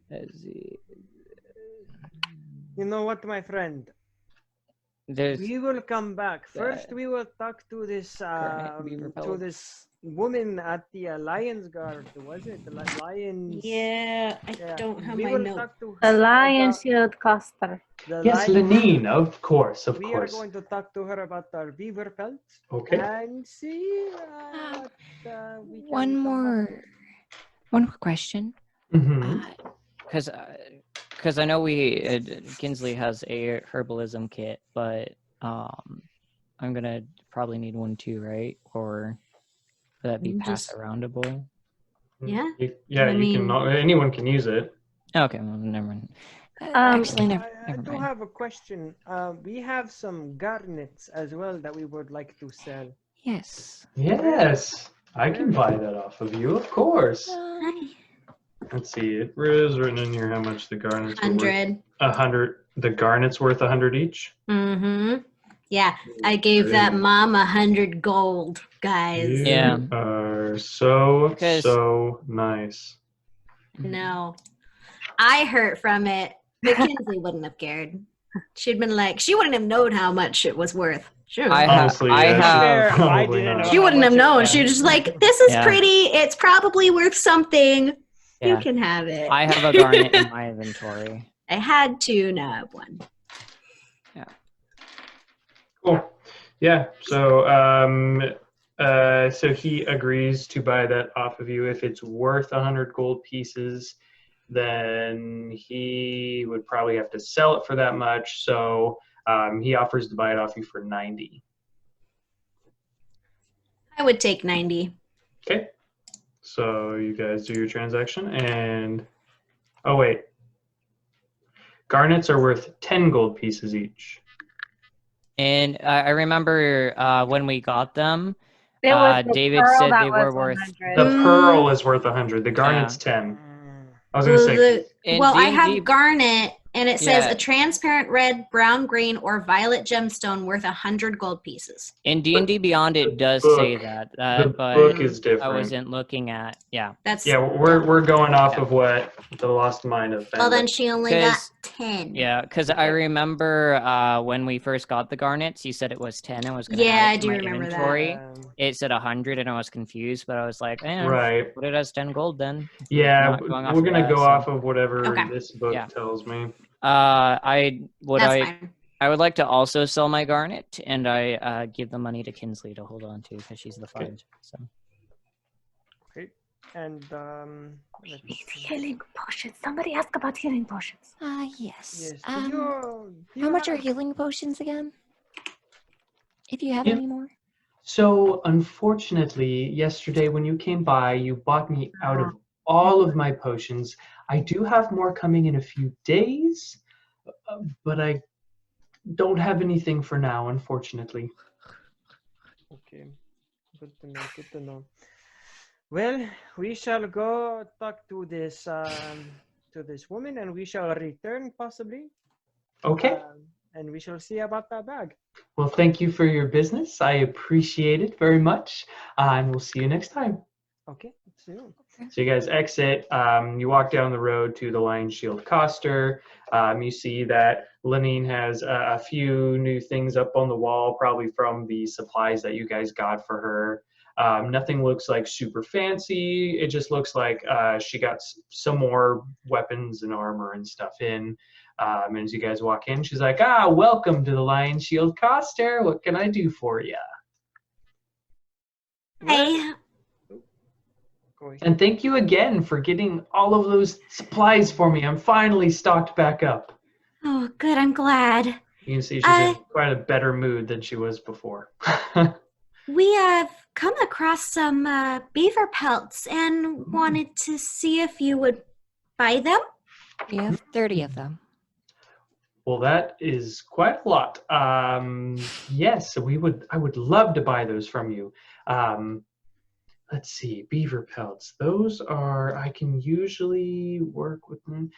let's see. You know what, my friend? There's We will come back. First, we will talk to this beaver to pelts. this woman at the Lions Guard. Was it the Lions? Yeah, I Yeah, don't have we my will note. talk to The Lion about Shield Coster. the Yes, Lions- Lenine, of course. We are going to talk to her about our beaver pelts Okay. and see what we can One come up more question. Mm-hmm. Because I know Kinsley has a herbalism kit, but I'm gonna probably need one too, right? Or would that be pass Just- aroundable? Yeah. Yeah, I you can. mean- Anyone can use it. Okay, well, never mind. Actually, I never do mind. have a question. We have some garnets as well that we would like to sell. Yes. Yes, I can buy that off of you, of course. Let's see. It is written in here how much the garnets were worth. 100. 100. The garnets worth 100 each. Mm-hmm. Yeah, I gave that mom 100 gold, guys. You Yeah. are so Because- nice. No, I hurt from it. But Kinsley wouldn't have cared. She'd been like, she wouldn't have known how much it was worth. Sure. Honestly, I yeah, have- probably didn't not. know She how wouldn't have much it known. was. She was just like, this is Yeah. pretty. It's probably worth something. Yeah. You can have it. I have a garnet in my inventory. I had to, now I have one. Cool. Yeah. So, so he agrees to buy that off of you. If it's worth 100 gold pieces, then he would probably have to sell it for that much. So, he offers to buy it off you for 90. I would take 90. Okay. So you guys do your transaction, and oh wait, garnets are worth 10 gold pieces each. And I remember when we got them, There was the David pearl said that they were was worth. 100. The pearl is worth 100. The garnet's 10. I was gonna say. In Well, I D&D have garnet, and it says Yeah. a transparent red, brown, green, or violet gemstone worth 100 gold pieces. In D&D Beyond, it does book- say that, The but book is I different. wasn't looking at. Yeah, That's Yeah, we're going off Yeah. of what the Lost Mine of Phandelver. well. Then she only got 'Cause- 10. yeah. Because I remember when we first got the garnets, you said it was 10. I was gonna Yeah, add I it to do my remember that. inventory. It said 100, and I was confused, but I was like, Right. put it as 10 gold then. Yeah, Not going off we're of gonna that, go so- off of whatever Okay. this book Yeah. tells me. I That's fine. I would like to also sell my garnet, and I give the money to Kinsley to hold on to because she's the fudge. So Okay. And These healing potions. Somebody ask about healing potions. Yes. yes. Do you How much are have- healing potions again? If you have Yeah. any more. So, unfortunately, yesterday when you came by, you bought me out of all of my potions. I do have more coming in a few days, but I don't have anything for now, unfortunately. Okay, good to know. Good to know. Well, we shall go talk to this woman, and we shall return possibly. Okay. And we shall see about that bag. Well, thank you for your business. I appreciate it very much, and we'll see you next time. Okay, see you. So you guys exit. You walk down the road to the Lion Shield Coster. You see that Lenine has a few new things up on the wall, probably from the supplies that you guys got for her. Nothing looks like super fancy. It just looks like she got some more weapons and armor and stuff in. And as you guys walk in, she's like, welcome to the Lion Shield Coster. What can I do for you? Hey, And thank you again for getting all of those supplies for me. I'm finally stocked back up. oh, good. I'm glad. You can see she's in quite a better mood than she was before. We have come across some beaver pelts and wanted to see if you would buy them. We have 30 of them. Well, that is quite a lot. Yes, I would love to buy those from you. Let's see, beaver pelts. Those are, I can usually work with them.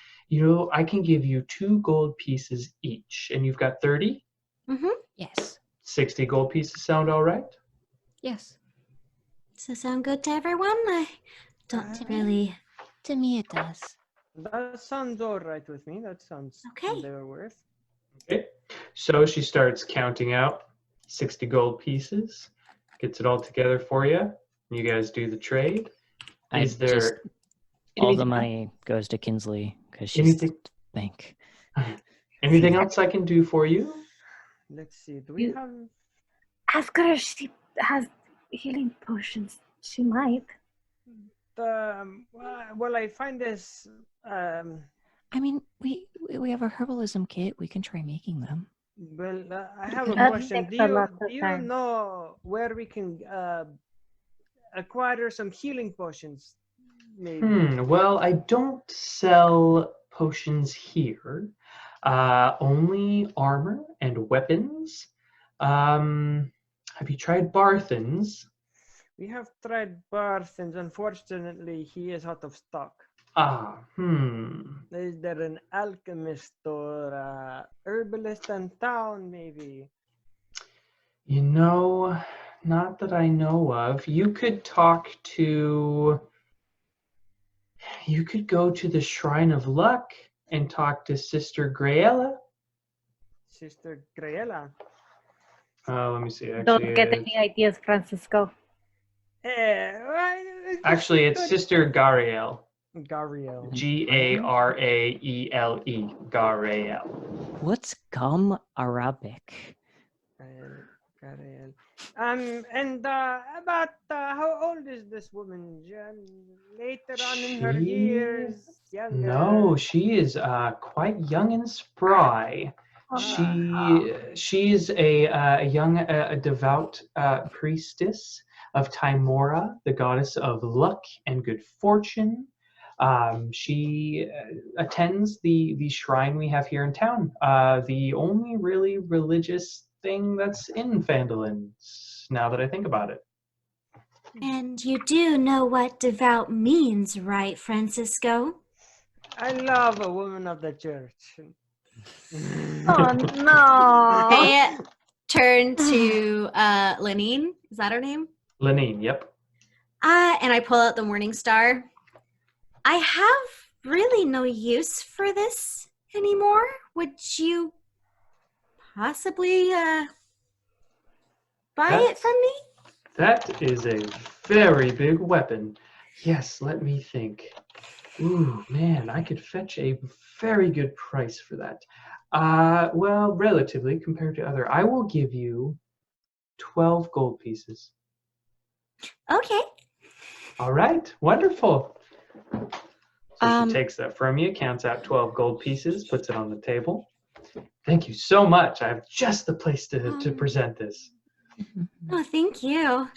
I can give you 2 gold pieces each, and you've got 30? Mm-hmm. Yes. 60 gold pieces sound all right? Yes. Does that sound good to everyone? I don't really. To me, it does. That sounds all right with me. That sounds Okay. they're worth. Okay. So she starts counting out 60 gold pieces, gets it all together for you. You guys do the trade. Is there all the money goes to Kinsley because she's anything? Bank. Anything else I can do for you? Let's see. Do we have? Ask her if she has healing potions. She might. Well, I find this. I mean, we have a herbalism kit. We can try making them. Well, I have a That question. takes a lot of Do you time. know where we can acquire some healing potions? Maybe. Well, I don't sell potions here. Only armor and weapons. Have you tried Barthens? We have tried Barthens. Unfortunately, he is out of stock. Is there an alchemist or herbalist in town, maybe? Not that I know of. You could go to the Shrine of Luck and talk to Sister Graella. Sister Graella? Let me see. Don't get any ideas, Francisco. Actually, it's Sister Gariel. Gariel. Garaele. Garael. What's gum Arabic? Gariel. And about how old is this woman? Later on in her years? Younger? No, she is quite young and spry. She is a young, devout priestess of Timora, the goddess of luck and good fortune. She attends the shrine we have here in town. The only really religious thing that's in Phandelver, now that I think about it. And you do know what devout means, right, Francisco? I love a woman of the church. Oh no! I turn to Lenine. Is that her name? Lenine, yep. And I pull out the Morning Star. I have really no use for this anymore. Would you possibly buy it from me? That is a very big weapon. Yes, let me think. Ooh, man, I could fetch a very good price for that. Well, relatively compared to other. I will give you 12 gold pieces. Okay. All right, wonderful. So she takes that from you, counts out 12 gold pieces, puts it on the table. Thank you so much. I have just the place to present this. Oh, thank you.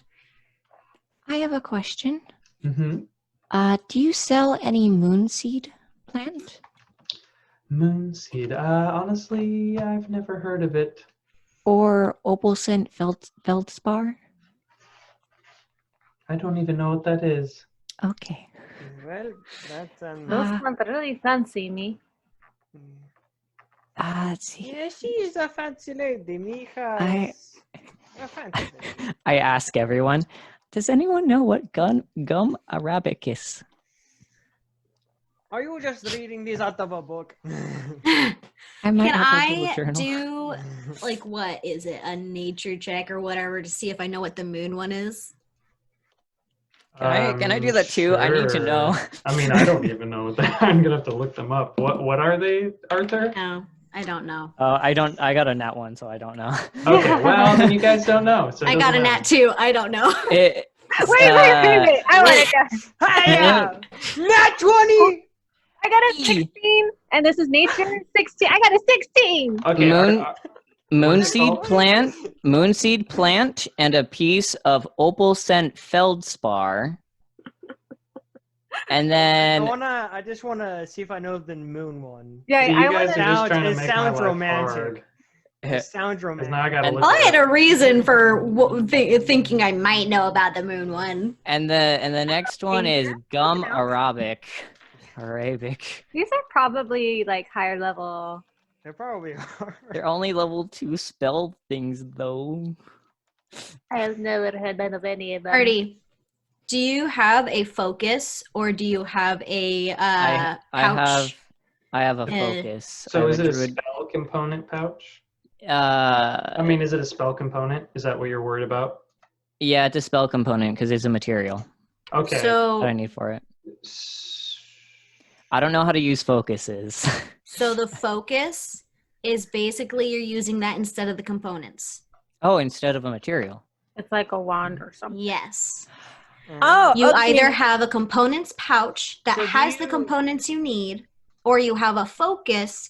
I have a question. Mm-hmm. Do you sell any moonseed plant? Moonseed. Honestly, I've never heard of it. Or opalcent feldspar? I don't even know what that is. Okay. Well, that's Those sound really fancy, me. Let's see. yeah, she is a fancy lady. Mija is a fancy lady. I ask everyone, does anyone know what gum arabic is? Are you just reading these out of a book? I might Can have a little I journal. do, like, what is it? A nature check or whatever to see if I know what the moon one is? Can I do that too? I need to know. Sure. I mean, I don't even know that. I'm gonna have to look them up. What are they, Arthur? No, I don't know. I got a nat 1, so I don't know. Okay, well then you guys don't know. So it I got a doesn't nat matter. too. I don't know. It, Wait. I want to guess. Hiya! Nat 20! I got a 16, and this is nature 16. I got a 16. Okay. Moonseed plant, and a piece of opalcent feldspar. And then I just wanna see if I know the moon one. Yeah, See, you I guys want are just Sounds- trying to it make sounds my life romantic. hard. It sounds 'Cause romantic. now I gotta look. I it had up. a reason for thinking I might know about the moon one. and the next one is gum arabic. These are probably like higher level. They probably are. They're only level 2 spell things though. I have never heard of any of them. Artie, do you have a focus or do you have a pouch? I have a focus. So I is have it a druid- spell component pouch? Uh, I mean, is it a spell component? Is that what you're worried about? yeah, it's a spell component because it's a material Okay. that So, I need for it. I don't know how to use focuses. so the focus is basically you're using that instead of the components. Oh, instead of a material. It's like a wand or something. Yes. Oh, You okay. either have a components pouch that So do has the you- components you need, or you have a focus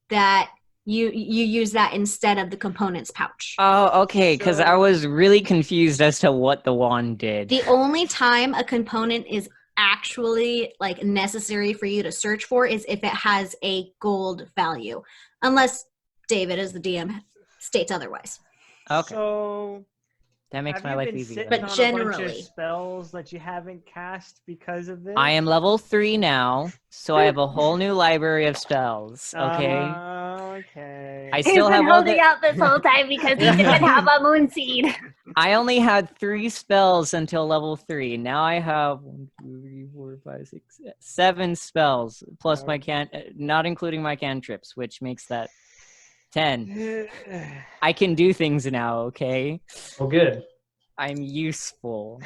that you use that instead of the components pouch. Oh, okay, because I So- was really confused as to what the wand did. The only time a component is actually like necessary for you to search for is if it has a gold value, unless David, as the DM, states otherwise. Okay, So that makes have my you life been easier. sitting But on a bunch generally- of spells that you haven't cast because of this? I am level 3 now, so I have a whole new library of spells. Okay, Okay. I He's still been have all holding the. out this whole time because he didn't have a moon seed. I only had 3 spells until level 3. Now I have 1, 2, 3, 4, 5, 6, 7 spells plus my not including my cantrips, which makes that 10. I can do things now. Okay, Well, good. I'm useful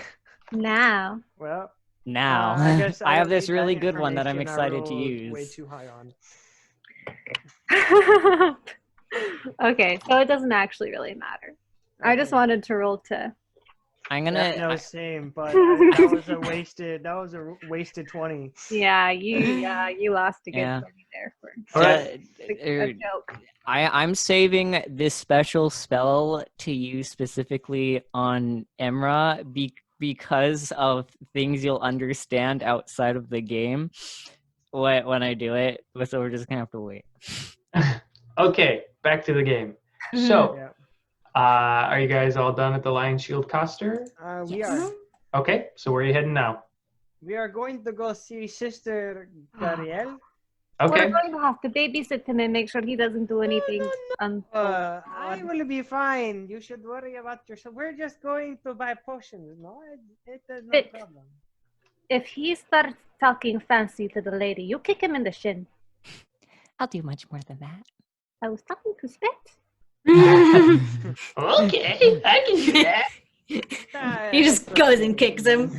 Now. Well, now. I guess I have don't this need that really good one that I'm information. I excited to rolled use. Way too high on. Okay, so it doesn't actually really matter. I just Okay. wanted to roll to. I'm Yeah, gonna. no, same, but that was a wasted 20. Yeah, you lost a good Yeah. 20 there for All right. a joke. I'm saving this special spell to use specifically on Emra because of things you'll understand outside of the game when I do it. So we're just gonna have to wait. Okay, back to the game. So, Yeah. are you guys all done at the Lion Shield Coster? We Yes. are. Okay, so where are you heading now? We are going to go see Sister Gariel. Okay. We're going to have to babysit him and make sure he doesn't do anything. I will be fine. You should worry about yourself. We're just going to buy potions. No, it's no But- problem. If he starts talking fancy to the lady, you kick him in the shin. I'll do much more than that. I was talking to Spit. Okay, I can do that. He just goes and kicks him.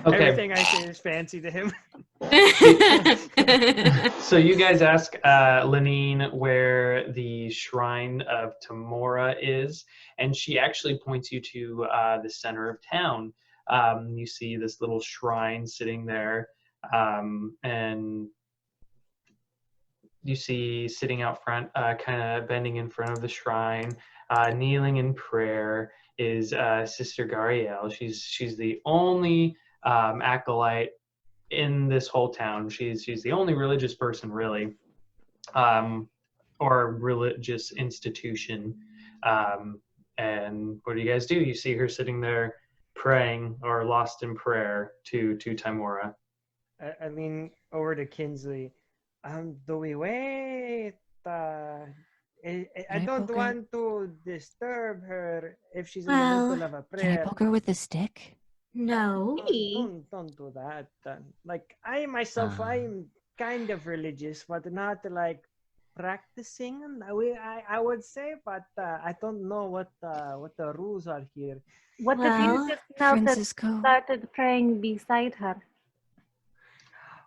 Okay. Everything I say is fancy to him. So you guys ask Lenine where the shrine of Tamora is, and she actually points you to the center of town. You see this little shrine sitting there, and you see sitting out front, kind of bending in front of the shrine, kneeling in prayer, is Sister Gariel. She's the only acolyte in this whole town. She's the only religious person, really, or religious institution. And what do you guys do? You see her sitting there praying, or lost in prayer to Timora. I lean over to Kinsley. Do we wait? I don't poke her? want to disturb her if she's in Well, the middle of a Can I prayer. poke her with a stick? No. Don't do that. Like I myself, I'm kind of religious, but not like practicing. I would say, but I don't know what the rules are here. What if Well, you just knelt and Francisco. started praying beside her?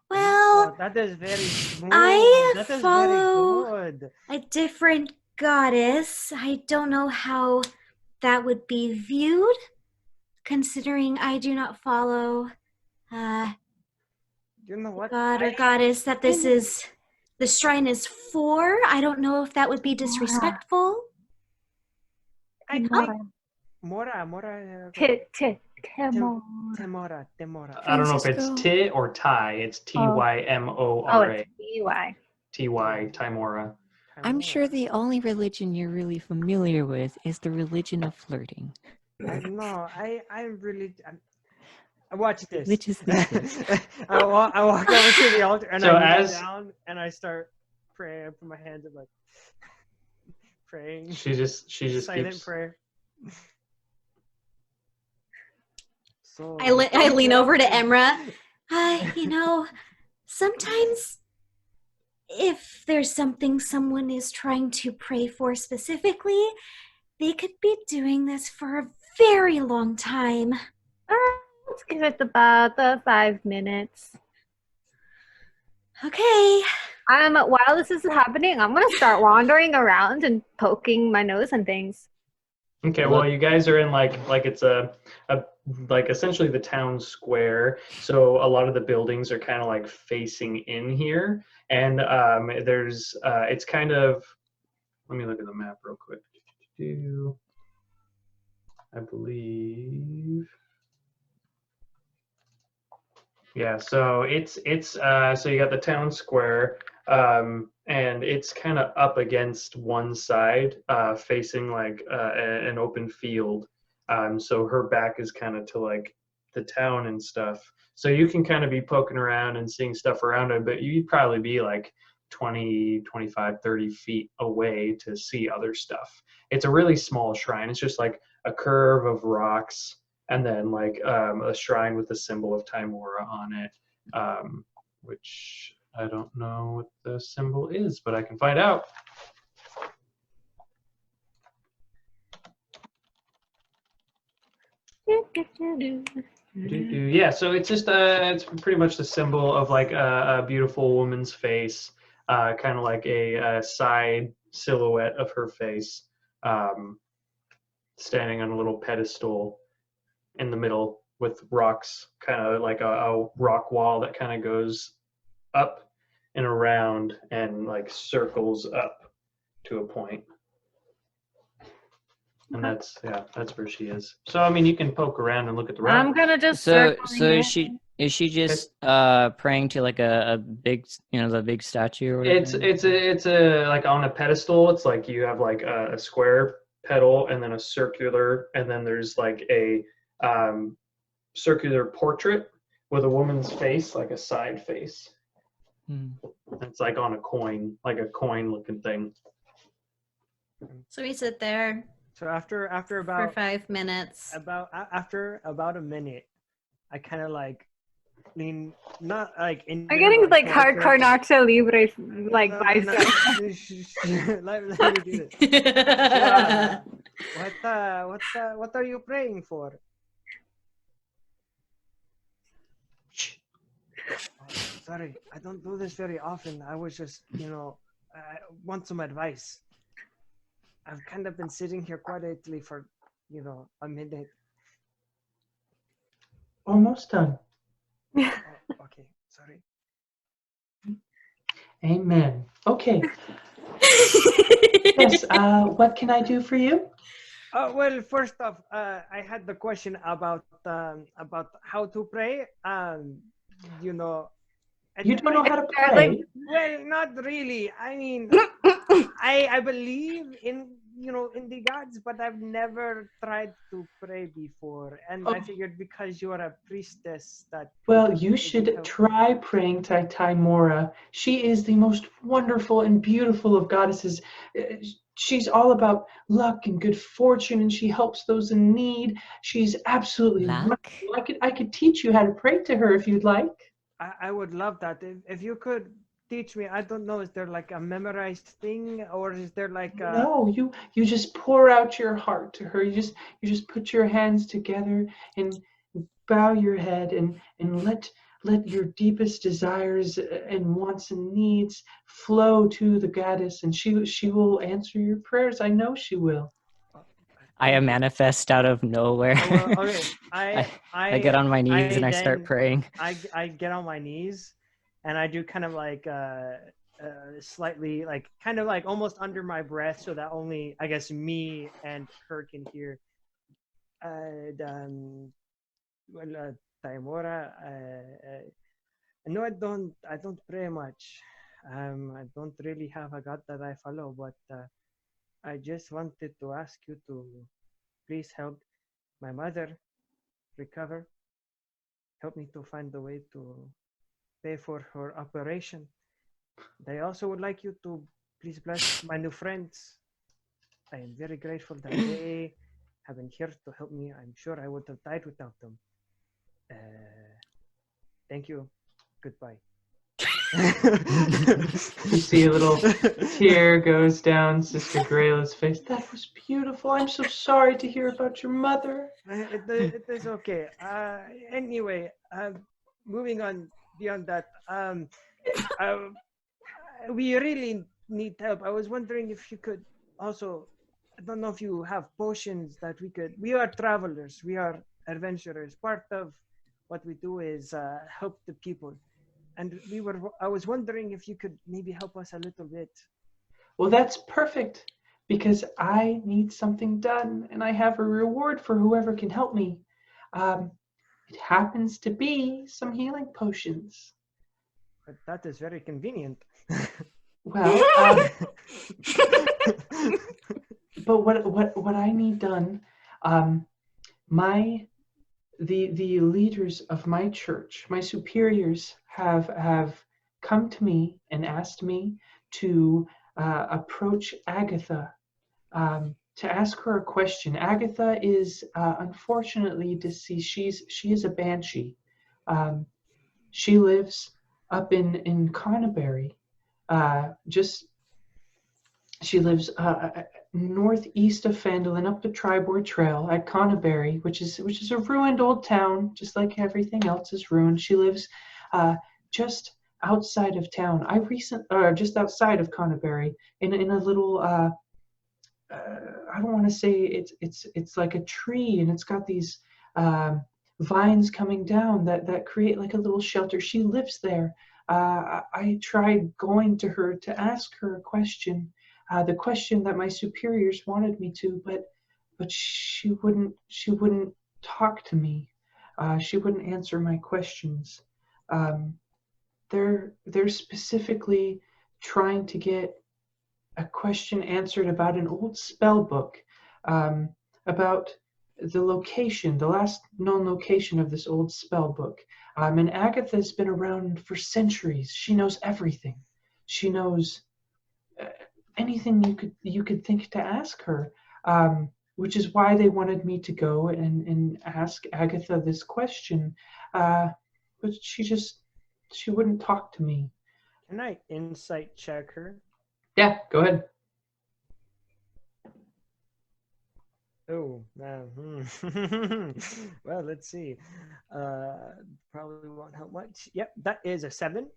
Oh, Well, that is very smooth. I That is follow very good. a different goddess. I don't know how that would be viewed, considering I do not follow You know what? god or goddess that the shrine is for. I don't know if that would be disrespectful. Mora. Temora. Temora. I don't know if it's Francisco. T or Ty. It's Tymora. it's B-Y. Ty, Timora. I'm sure the only religion you're really familiar with is the religion of flirting. No, I'm really. Watch this. Which is the I walk over to the altar and So I kneel as- down and I start praying. I put my hands up like praying. She just silent keeps. prayer. So I lean over to Emra. Sometimes if there's something someone is trying to pray for specifically, they could be doing this for a very long time. Let's give it about 5 minutes. Okay. While this is happening, I'm gonna start wandering around and poking my nose and things. Okay, well, you guys are in like it's a like essentially the town square. So a lot of the buildings are kind of like facing in here, and there's it's kind of. Let me look at the map real quick. I believe. Yeah, so it's so you got the town square, and it's kind of up against one side, facing like an open field. So her back is kind of to like the town and stuff. So you can kind of be poking around and seeing stuff around it, but you'd probably be like 20, 25, 30 feet away to see other stuff. It's a really small shrine. It's just like a curve of rocks, and then like a shrine with the symbol of Timora on it, which I don't know what the symbol is, but I can find out. Yeah, so it's just it's pretty much the symbol of like a beautiful woman's face, kind of like a side silhouette of her face, standing on a little pedestal in the middle with rocks, kind of like a rock wall that kind of goes up and around and like circles up to a point. And that's where she is. So I mean, you can poke around and look at the rocks. I'm gonna just So circle is she just praying to like a big, the big statue or whatever? It's a like on a pedestal. It's like you have like a square pedal and then a circular, and then there's like a circular portrait with a woman's face, like a side face. It's like on a coin, like a coin looking thing. So we sit there So after for about 5 minutes. after about a minute, I kind of like lean, not like in. I'm getting like hardcore Nacho Libre like vibes. Let me do this. What are you praying for? Oh, sorry, I don't do this very often. I was just, I want some advice. I've kind of been sitting here quietly for, a minute. Almost done. Oh, okay, sorry. Amen. Okay. Yes. What can I do for you? Well, first off, I had the question about how to pray. You know, You don't know how to Darling. pray? well, not really. I mean, I believe in in the gods, but I've never tried to pray before, and I Oh. figured because you are a priestess that Well, you maybe should help. try praying to Timora. She is the most wonderful and beautiful of goddesses. She's all about luck and good fortune, and she helps those in need. She's absolutely Luck? wonderful. I could teach you how to pray to her if you'd like. I would love that if you could teach me. I don't know. Is there like a memorized thing, or is there like a? No, you just pour out your heart to her. You just put your hands together and bow your head and let your deepest desires and wants and needs flow to the goddess, and she will answer your prayers. I know she will. I am manifest out of nowhere. Oh, well, okay. I get on my knees and I start then- praying. I get on my knees, and I do kind of like slightly like kind of like almost under my breath, so that only I guess me and her can hear. Well, Taimora, no, I don't pray much. I don't really have a god that I follow, but I just wanted to ask you to please help my mother recover. Help me to find a way to pay for her operation. I also would like you to please bless my new friends. I am very grateful that they have been here to help me. I'm sure I would have died without them. Thank you. Goodbye. You see a little tear goes down Sister Grayla's face. That was beautiful. I'm so sorry to hear about your mother. It is okay. Anyway, moving on beyond that, we really need help. I was wondering if you could also, I don't know if you have potions that we could. We are travelers. We are adventurers. Part of what we do is help the people. And I was wondering if you could maybe help us a little bit. Well, that's perfect because I need something done and I have a reward for whoever can help me. It happens to be some healing potions. But that is very convenient. Well, but what I need done, the leaders of my church, my superiors have come to me and asked me to approach Agatha, to ask her a question. Agatha is unfortunately deceased. She is a banshee. She lives up in Conneberry. She lives northeast of Phandelver, up the Tribord Trail at Conneberry, which is a ruined old town, just like everything else is ruined. She lives just outside of town. Just outside of Conneberry, in a little. I don't want to say it's like a tree, and it's got these vines coming down that create like a little shelter. She lives there. I tried going to her to ask her a question. The question that my superiors wanted me to, but she wouldn't talk to me. She wouldn't answer my questions. They're specifically trying to get a question answered about an old spell book, about the location, the last known location of this old spell book. And Agatha's been around for centuries. She knows everything. She knows anything you could think to ask her, which is why they wanted me to go and ask Agatha this question. But she wouldn't talk to me. Can I insight check her? Yeah, go ahead. Oh, well, let's see. Probably won't help much. Yep, that is a 7.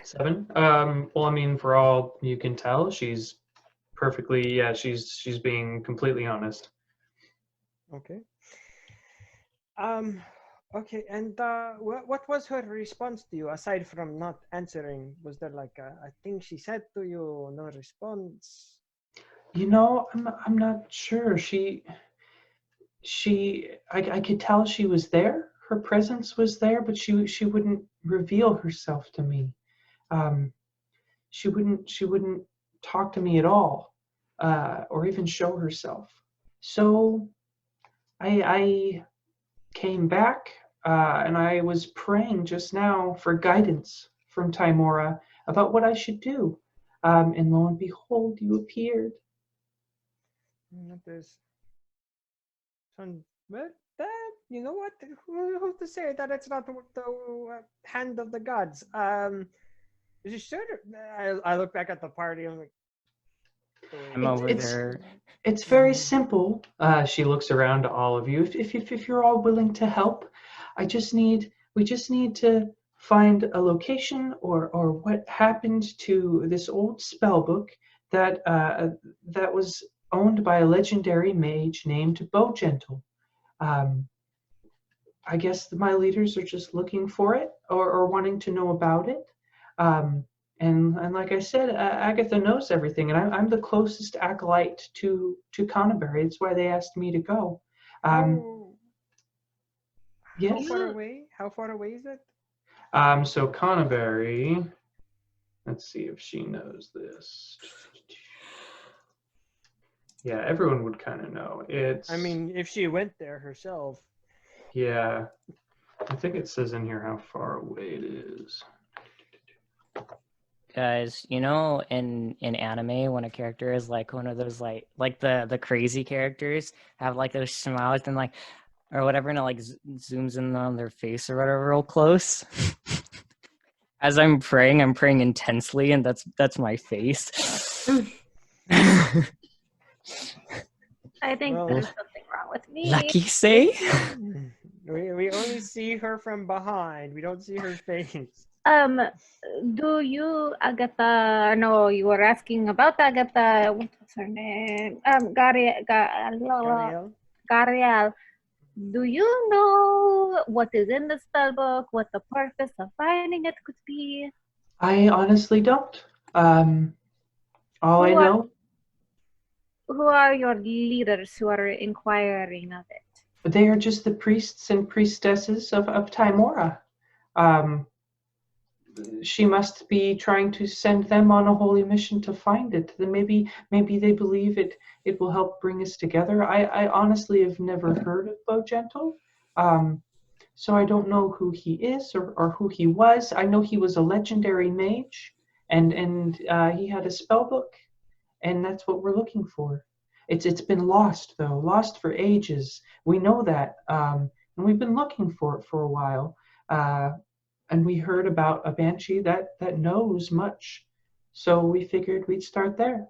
7. Well, I mean, for all you can tell, she's perfectly. Yeah, she's being completely honest. Okay. Okay, and what was her response to you aside from not answering? Was there like a thing she said to you? No response. You know, I'm not sure. I could tell she was there. Her presence was there, but she wouldn't reveal herself to me. Um, she wouldn't talk to me at all, or even show herself. So I came back, and I was praying just now for guidance from Timora about what I should do. And lo and behold, you appeared. There's some, but that, you know what? Who's to say that it's not the hand of the gods? Is you sure? I look back at the party. I'm like, I'm over there. It's very simple. She looks around to all of you. If you're all willing to help, we just need to find a location or what happened to this old spell book that was owned by a legendary mage named Bowgentle. I guess my leaders are just looking for it or wanting to know about it. And like I said, Agatha knows everything, and I'm the closest acolyte to Conneberry. It's why they asked me to go. Yes. How far away is it? So Conneberry. Let's see if she knows this. Yeah, everyone would kind of know. I mean, if she went there herself. Yeah, I think it says in here how far away it is. Guys, you know, in anime, when a character is like one of those like the crazy characters have like those smiles and like or whatever, and it like zooms in on their face or whatever real close. As I'm praying intensely, and that's my face. I think there's something wrong with me. Lucky say. We only see her from behind. We don't see her face. Do you, Agatha? No, you were asking about Agatha. What was her name? Gariel. Do you know what is in the spellbook? What the purpose of finding it could be? I honestly don't. All I know. Who are your leaders who are inquiring of it? They are just the priests and priestesses of Timora. She must be trying to send them on a holy mission to find it. Then maybe they believe it will help bring us together. I honestly have never heard of Bowgentle, so I don't know who he is or who he was. I know he was a legendary mage, and he had a spell book, and that's what we're looking for. It's been lost though, lost for ages. We know that, and we've been looking for it for a while. And we heard about a banshee that knows much, so we figured we'd start there.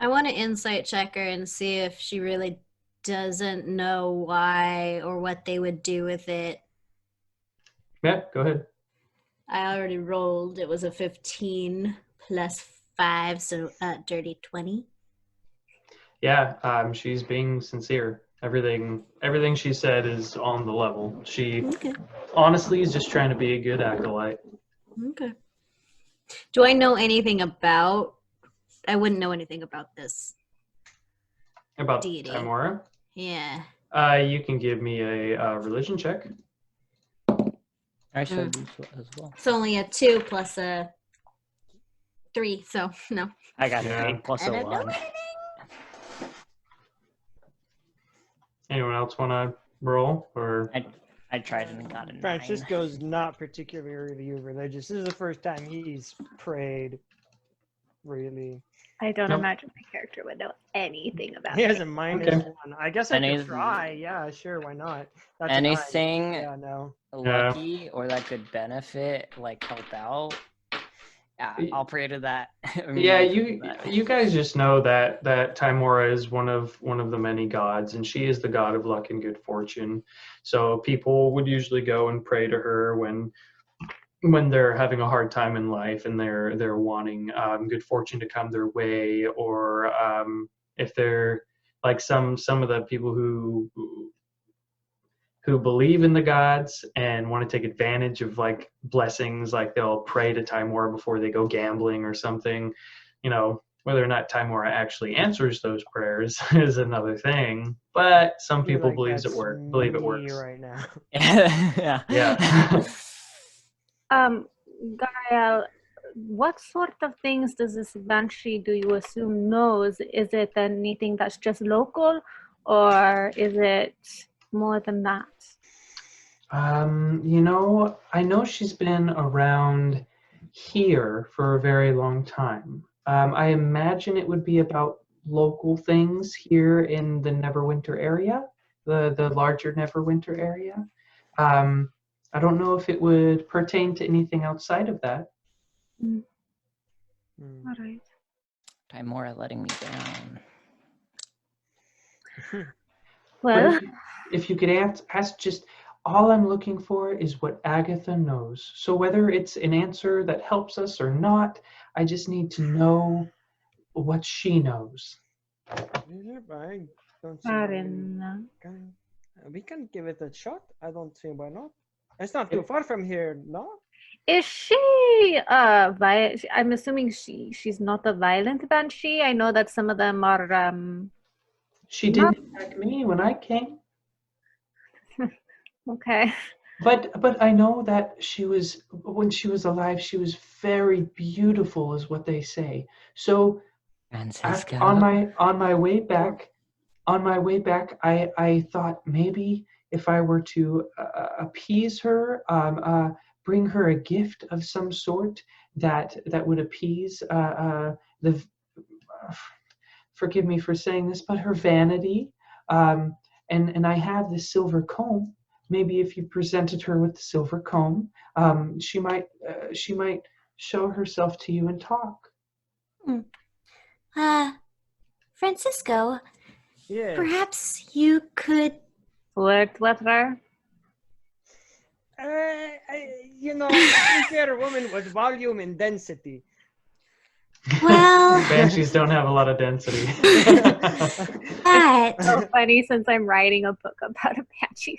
I want to insight check her and see if she really doesn't know why or what they would do with it. Yeah, go ahead. I already rolled. It was a 15 plus 5, so dirty 20. Yeah, she's being sincere. Everything she said is on the level. She honestly is just trying to be a good acolyte. Okay. Do I know anything about? I wouldn't know anything about this. About deity. Timora? Yeah. You can give me a religion check. I should do so as well. It's only a 2 plus a 3, so no. I got 8 plus a 1. Anyone else want to roll? Or I tried and got a 9. Francisco's not particularly religious. This is the first time he's prayed. Really. I don't imagine my character would know anything about it. He has a -1. I guess I could try. Yeah, sure. Why not? That's anything lucky Yeah. or that could benefit, like help out. I'll pray to that. Yeah, you guys just know that Timora is one of the many gods, and she is the god of luck and good fortune. So people would usually go and pray to her when they're having a hard time in life and they're wanting good fortune to come their way, or if they're like some of the people who who believe in the gods and want to take advantage of like blessings, like they'll pray to Timora before they go gambling or something. You know, whether or not Timora actually answers those prayers is another thing, but some people believe it works. Right now. Yeah. Yeah. Gael, what sort of things does this banshee, do you assume, knows? Is it anything that's just local, or is it more than that? You know, I know she's been around here for a very long time. I imagine it would be about local things here in the Neverwinter area, the larger Neverwinter area. I don't know if it would pertain to anything outside of that. All right. Timora letting me down. Well, if you could ask just, all I'm looking for is what Agatha knows. So whether it's an answer that helps us or not, I just need to know what she knows. I don't see fair why enough. we can give it a shot. I don't see why not. It's not too far from here, no? Is she I'm assuming she's not a violent banshee. I know that some of them are She didn't attack me when I came. okay. But I know that when she was alive, she was very beautiful, is what they say. So Francisco. on my way back, I thought maybe if I were to appease her, bring her a gift of some sort that would appease the forgive me for saying this, but her vanity. And I have this silver comb. Maybe if you presented her with the silver comb, she might show herself to you and talk. Francisco, Yeah. perhaps you could. Flirt with her. I prefer a woman with volume and density. Well, Banshees don't have a lot of density. but So funny since I'm writing a book about a banshee.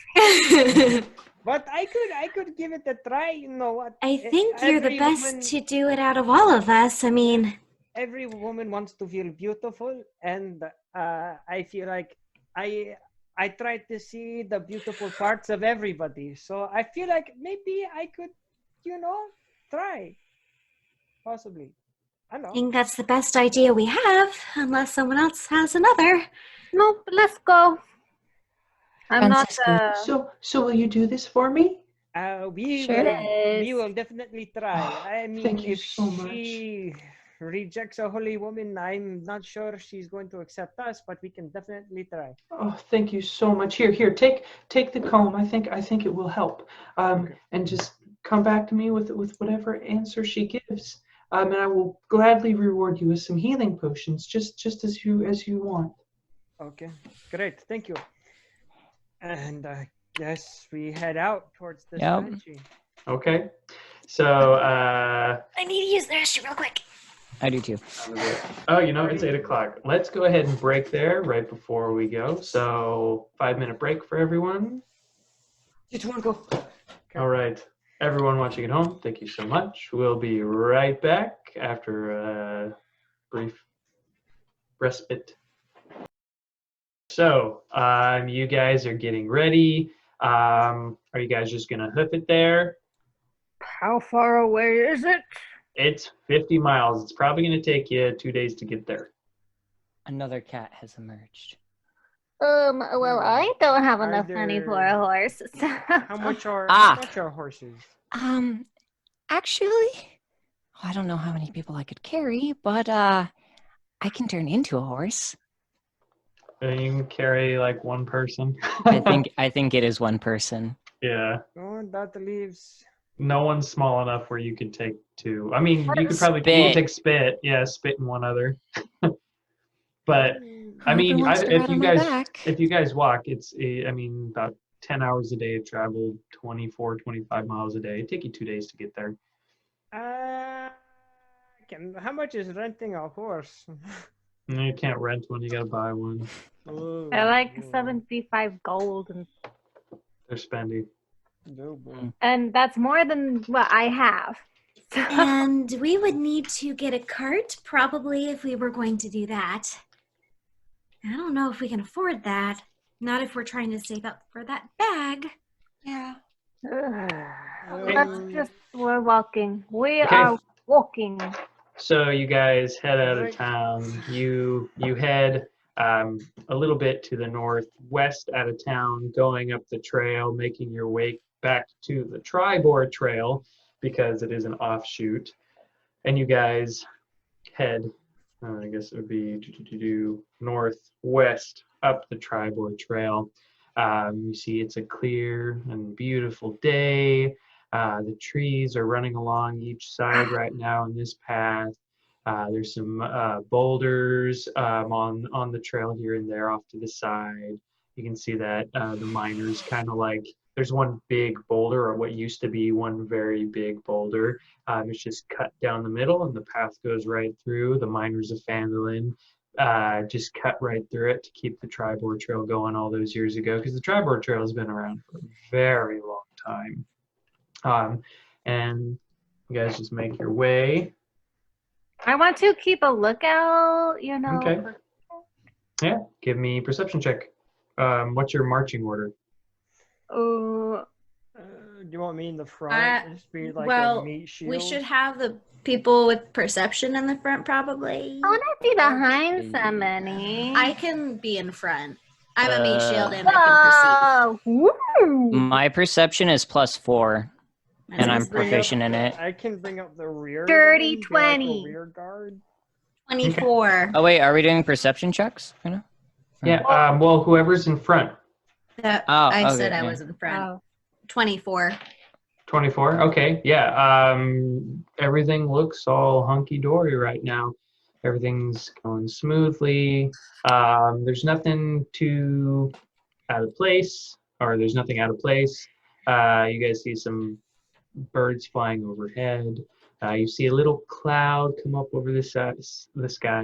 But I could give it a try. You know what? I think you're the Every best woman- to do it out of all of us. I mean, Every woman wants to feel beautiful, and I feel like I try to see the beautiful parts of everybody. So I feel like maybe I could, try. Possibly. I I know. think that's the best idea we have, unless someone else has another. No, let's go. I'm not Francisco. So will you do this for me? We Sure. will definitely try. I mean, Thank you if so she rejects a holy woman, I'm not sure she's going to accept us, but we can definitely try. Oh, thank you so much. Here, take the comb. I think it will help. Okay. And just come back to me with whatever answer she gives. And I will gladly reward you with some healing potions, just as you want. Okay, great. Thank you. And yes, we head out towards the Yep. banshee. Okay. So I need to use the restroom real quick. I do too. oh, it's 8:00. Let's go ahead and break there right before we go. So 5-minute break for everyone. Just want to go. Okay. All right. Everyone watching at home, thank you so much. We'll be right back after a brief respite. So, you guys are getting ready. Are you guys just going to hoof it there? How far away is it? It's 50 miles. It's probably going to take you 2 days to get there. Another cat has emerged. Well, I don't have Are enough money for there- a horse. So. How much are horses? Actually, I don't know how many people I could carry, but I can turn into a horse. You can carry like one person. I think it is one person. Yeah. Oh, that leaves. No one's small enough where you could take two. I mean, you could probably Spit. take Spit. Yeah, Spit and one other. But I Whoever mean, wants to ride on my back. if you guys walk, it's about 10 hours a day of travel, 24, 25 miles a day. It'd take you 2 days to get there. How much is renting a horse? You can't rent one, you gotta buy one. Ooh, I like ooh. 75 gold and They're spendy. No, boy. And that's more than what I have. And we would need to get a cart, probably, if we were going to do that. I don't know if we can afford that. Not if we're trying to save up for that bag. Yeah. We're walking. We Okay. are walking. So you guys head out of town. You head a little bit to the northwest out of town, going up the trail, making your way back to the Tribord Trail because it is an offshoot. And you guys head, I guess it would be northwest up the Tribord Trail. You see it's a clear and beautiful day. The trees are running along each side right now on this path. There's some boulders on the trail here and there off to the side. You can see that the miners kind of like, there's one big boulder, or what used to be one very big boulder. It's just cut down the middle and the path goes right through. The miners of Phandelver just cut right through it to keep the Tribord Trail going all those years ago, because the Tribord Trail has been around for a very long time. And you guys just make your way. I want to keep a lookout, Okay. Yeah, give me perception check. What's your marching order? Do you want me in the front? Just be like a meat shield? We should have the people with perception in the front, probably. I want to be behind somebody. I can be in front. I'm a meat shield and I can Woo! My perception is +4, perceive. and I'm proficient in it. I can bring up the rear. Dirty then, be like a 20. rear guard. 24. Oh wait, are we doing perception checks? Yeah, well, whoever's in front. I said okay, I yeah. was in front. 24. 24? Okay, yeah. Everything looks all hunky-dory right now. Everything's going smoothly. There's nothing too out of place, or there's nothing out of place. You guys see some birds flying overhead. You see a little cloud come up over the sky.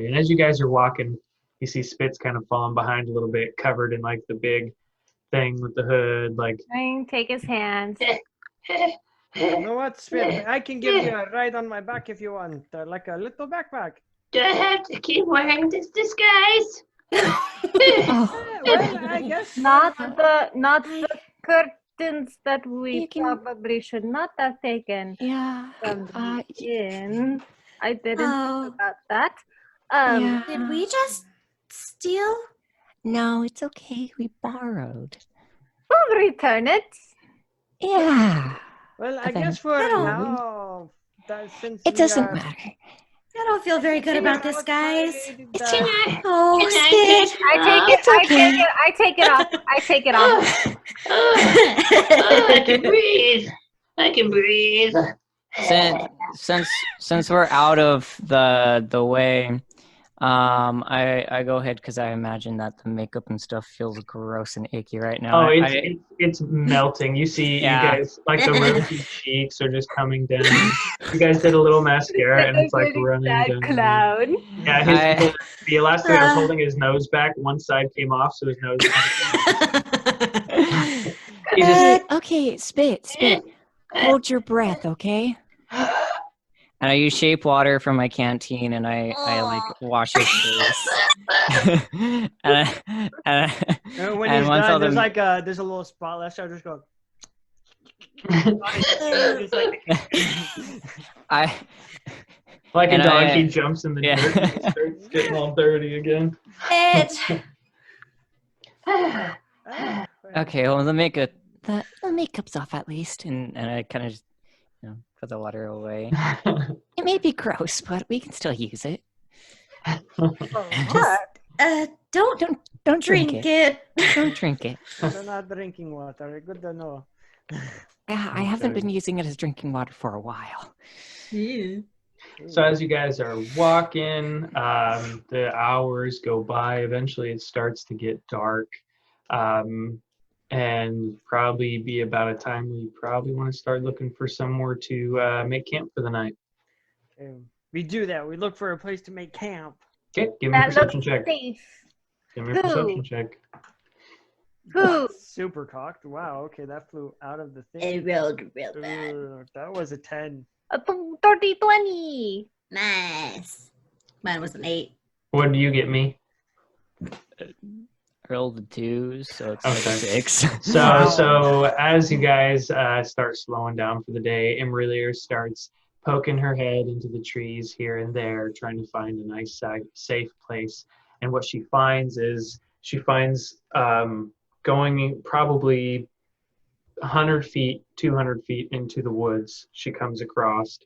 And as you guys are walking, you see Spitz kind of falling behind a little bit, covered in like the big thing with the hood. Like, Take his hand. You know what, Spit? I can give you a ride on my back if you want, like a little backpack. Do I have to keep wearing this disguise? Well, I guess Not the curtains that we You can- probably should not have taken Yeah. from the inn. I didn't Oh. think about that. Yeah. Did we just steal? No, it's okay. We borrowed. We'll return it. Yeah. Well, I Then- guess for I don't- now, since It we doesn't are- matter. I don't feel very good about this, guys. It's Can I, Oh, can I Spit. get I take it. It's okay. I take it off. I take it off. I can breathe. I can breathe. Since we're out of the way, I go ahead because I imagine that the makeup and stuff feels gross and icky right now. oh, it's melting. You see, Yeah. you guys, like the rosy cheeks are just coming down. You guys did a little mascara, and it's like running down. cloud. Yeah, the elasticator was holding his nose back. One side came off, so his nose. He just, Okay, Spit. Hold your breath, okay? And I use shape water from my canteen, and I like wash his face. and when and he's once all done, the- there's a little spot left. So I just go. I like a And dog, I- he jumps in the yeah. dirt and starts getting all dirty again. Spit. okay, well the makeup's off at least, and I kind of just put the water away. It may be gross, but we can still use it. Don't drink drink it. Don't drink it. They're not drinking water. Good to know. Yeah, I haven't been using it as drinking water for a while. So as you guys are walking, the hours go by. Eventually, it starts to get dark, and probably be about a time where you probably want to start looking for somewhere to make camp for the night. We do that. We look for a place to make camp. Okay, give me a That perception looks check. safe. Give me a perception check. Who? Super cocked. Wow. Okay, that flew out of the thing. It rolled real bad. That was a 10. A 30-20. Nice. Mine was an 8. What do you get me? Roll the 2s, so it's like Okay. a 6. So, Wow. so as you guys start slowing down for the day, imra'lyr starts poking her head into the trees here and there, trying to find a nice, safe place. And what she finds is going probably 100 feet, 200 feet into the woods, she comes across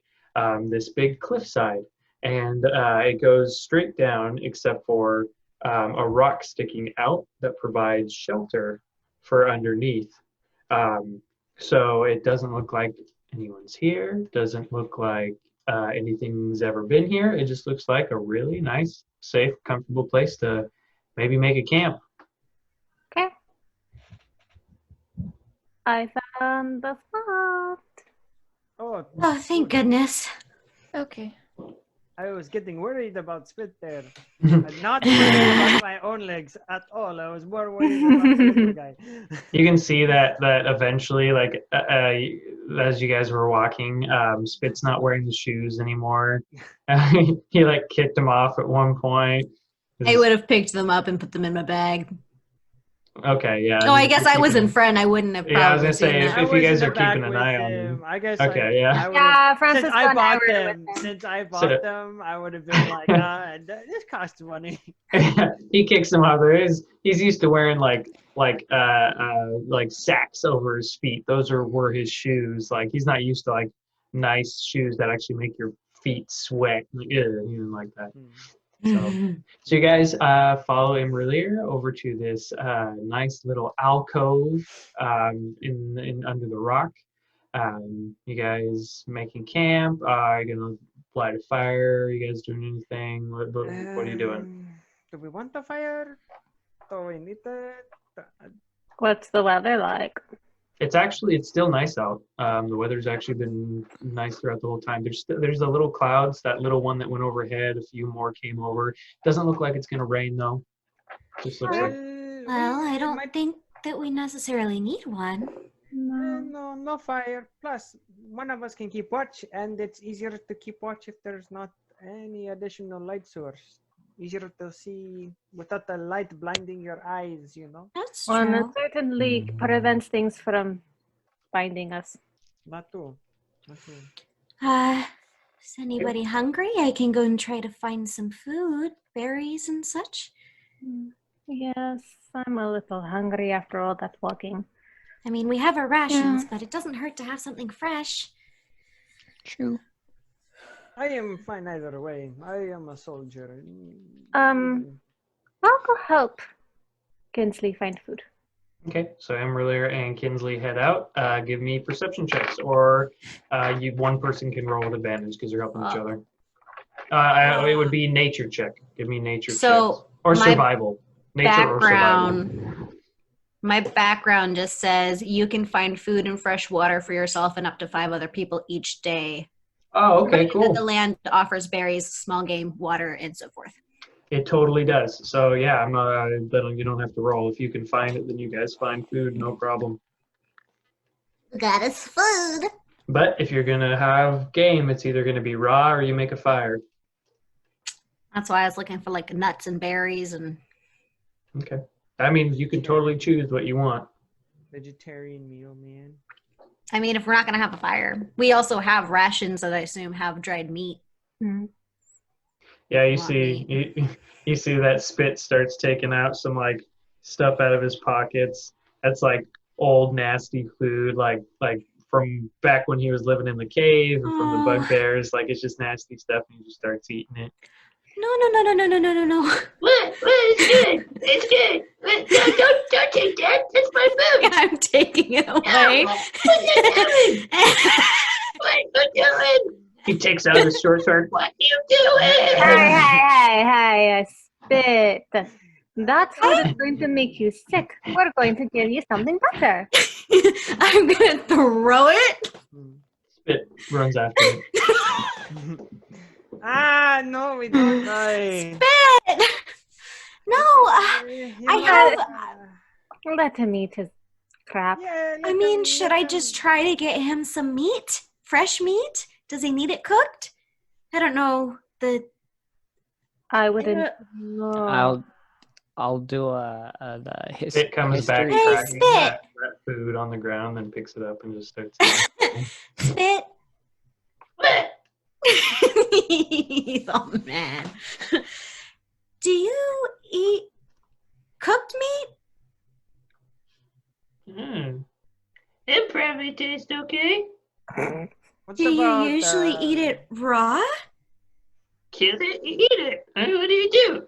this big cliffside. And it goes straight down except for a rock sticking out that provides shelter for underneath. So it doesn't look like anyone's here, doesn't look like anything's ever been here. It just looks like a really nice, safe, comfortable place to maybe make a camp. Okay. I found the spot. Oh, Oh, thank goodness. Okay. I was getting worried about Spit there. I'm not worried about my own legs at all. I was more worried about the other guy. You can see that eventually, like as you guys were walking, Spit's not wearing the shoes anymore. He like kicked them off at one point. I would have picked them up and put them in my bag. Okay, yeah. Oh, I guess I was in front. I wouldn't have probably Yeah, I was gonna say, seen if that. you was guys in are the back keeping an with eye on him. them. I guess. Okay, yeah. I would've- Yeah, Francis Since I and I bought were them, with him. since I bought So- them, I would have been like, this costs money. He kicks them off. He's used to wearing like sacks over his feet. Those were his shoes. Like he's not used to like nice shoes that actually make your feet sweat. Like, even like that. So you guys follow imra'lyr over to this nice little alcove in under the rock. You guys making camp? Are you gonna light a fire? Are you guys doing anything? What are you doing? Do we want the fire? Do we need it? What's the weather like? It's still nice out. The weather's actually been nice throughout the whole time. There's the little clouds, that little one that went overhead, a few more came over. Doesn't look like it's gonna rain though. Just looks like Well, I don't think that we necessarily need one. No fire. Plus, one of us can keep watch, and it's easier to keep watch if there's not any additional light source. Easier to see without the light blinding your eyes, you know? That's Well, and it true. certainly prevents things from finding us. Not too. Not too. Is anybody hungry? I can go and try to find some food, berries and such. Yes, I'm a little hungry after all that walking. I mean, we have our rations, Yeah. but it doesn't hurt to have something fresh. True. I am fine either way. I am a soldier. I'll go help Kinsley find food. okay. So imra'lyr and Kinsley head out. Give me perception checks, or one person can roll with advantage because they're helping each other. It would be nature check. Give me nature checks. So Or my survival. Nature or survival. My background just says you can find food and fresh water for yourself and up to 5 other people each day. Oh, okay, That cool. the land offers berries, small game, water, and so forth. It totally does. So yeah, then you don't have to roll. If you can find it, then you guys find food, no problem. Got us food. But if you're gonna have game, it's either gonna be raw or you make a fire. That's why I was looking for like nuts and berries and Okay. I mean, you can totally choose what you want. Vegetarian meal, man. I mean, if we're not going to have a fire. We also have rations that I assume have dried meat. Yeah, you Want see, you see that Spit starts taking out some like stuff out of his pockets. That's like old nasty food, like from back when he was living in the cave and from the bugbears. Like it's just nasty stuff, and he just starts eating it. No. What? It's good. It's good. Don't take that. That's my food. I'm taking it away. What you doing? What you doing? He takes out his short sword. What you doing? Hey, Spit. That food is going to make you sick. We're going to give you something better. I'm going to throw it. Spit runs after it. No, we don't die. No, I have. Let him eat his crap. Yeah, I mean, should I just try to get him some meat? Fresh meat? Does he need it cooked? I don't know. I wouldn't know. I'll do the Spit comes back, history. Hey, cracking Spit! that food on the ground, then picks it up and just starts eating. Spit. What? He's all mad. Do you eat cooked meat? It probably tastes okay. What's Do you about, usually eat it raw? Kill it, you eat it. I mean, what do? You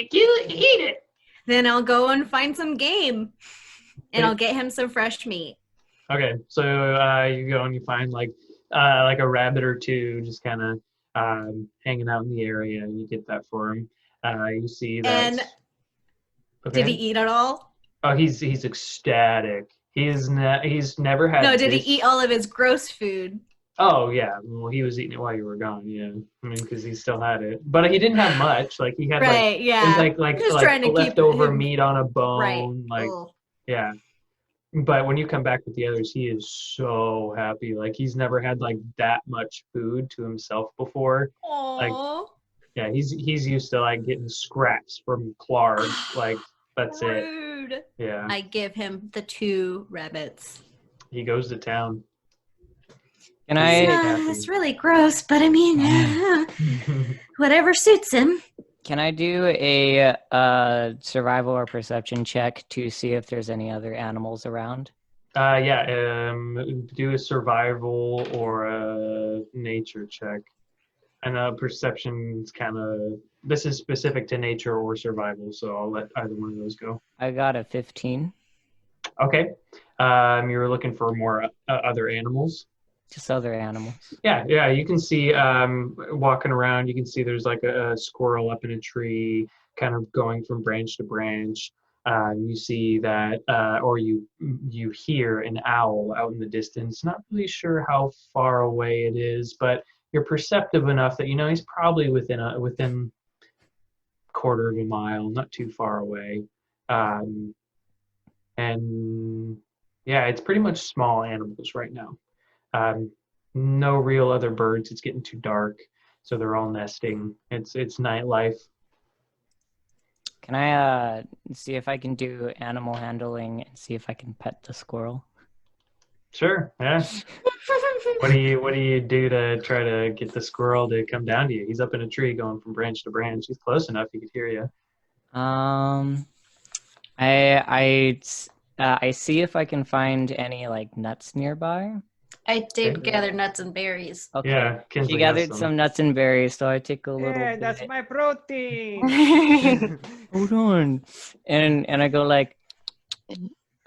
kill it, you eat it. Then I'll go and find some game, and I'll get him some fresh meat. Okay, so you go and you find like a rabbit or two just kind of hanging out in the area, and you get that for him. You see that. And Okay. did he eat at all? Oh, he's ecstatic. He's never had. No, did he this- eat all of his gross food? Oh yeah, well he was eating it while you were gone. Yeah, I mean because he still had it, but he didn't have much. Like he had Right, yeah. like Just trying to keep leftover him- meat on a bone. Right. Like Ugh. yeah. But when you come back with the others, he is so happy. Like he's never had like that much food to himself before. Aw. Yeah, he's used to like getting scraps from Clark. Like that's it. Rude. Yeah. I give him the 2 rabbits. He goes to town. Can I? It's really gross, but I mean, whatever suits him. Can I do a survival or perception check to see if there's any other animals around? Yeah. Do a survival or a nature check. And perception's kind of. This is specific to nature or survival, so I'll let either one of those go. I got a 15. Okay. You were looking for more other animals. Just other animals. Yeah. You can see walking around. You can see there's like a squirrel up in a tree, kind of going from branch to branch. You see that, or you hear an owl out in the distance. Not really sure how far away it is, but you're perceptive enough that you know he's probably within quarter of a mile, not too far away. And yeah, it's pretty much small animals right now. No real other birds. It's getting too dark, so they're all nesting. It's nightlife. Can I see if I can do animal handling and see if I can pet the squirrel? Sure. Yeah. What do you do to try to get the squirrel to come down to you? He's up in a tree going from branch to branch. He's close enough he could hear you. I see if I can find any like nuts nearby. I did Okay. gather nuts and berries. Okay. Yeah, Kinsley She has gathered some. some nuts and berries, so I take a little Yeah, bit. that's my protein. Hold on. And I go like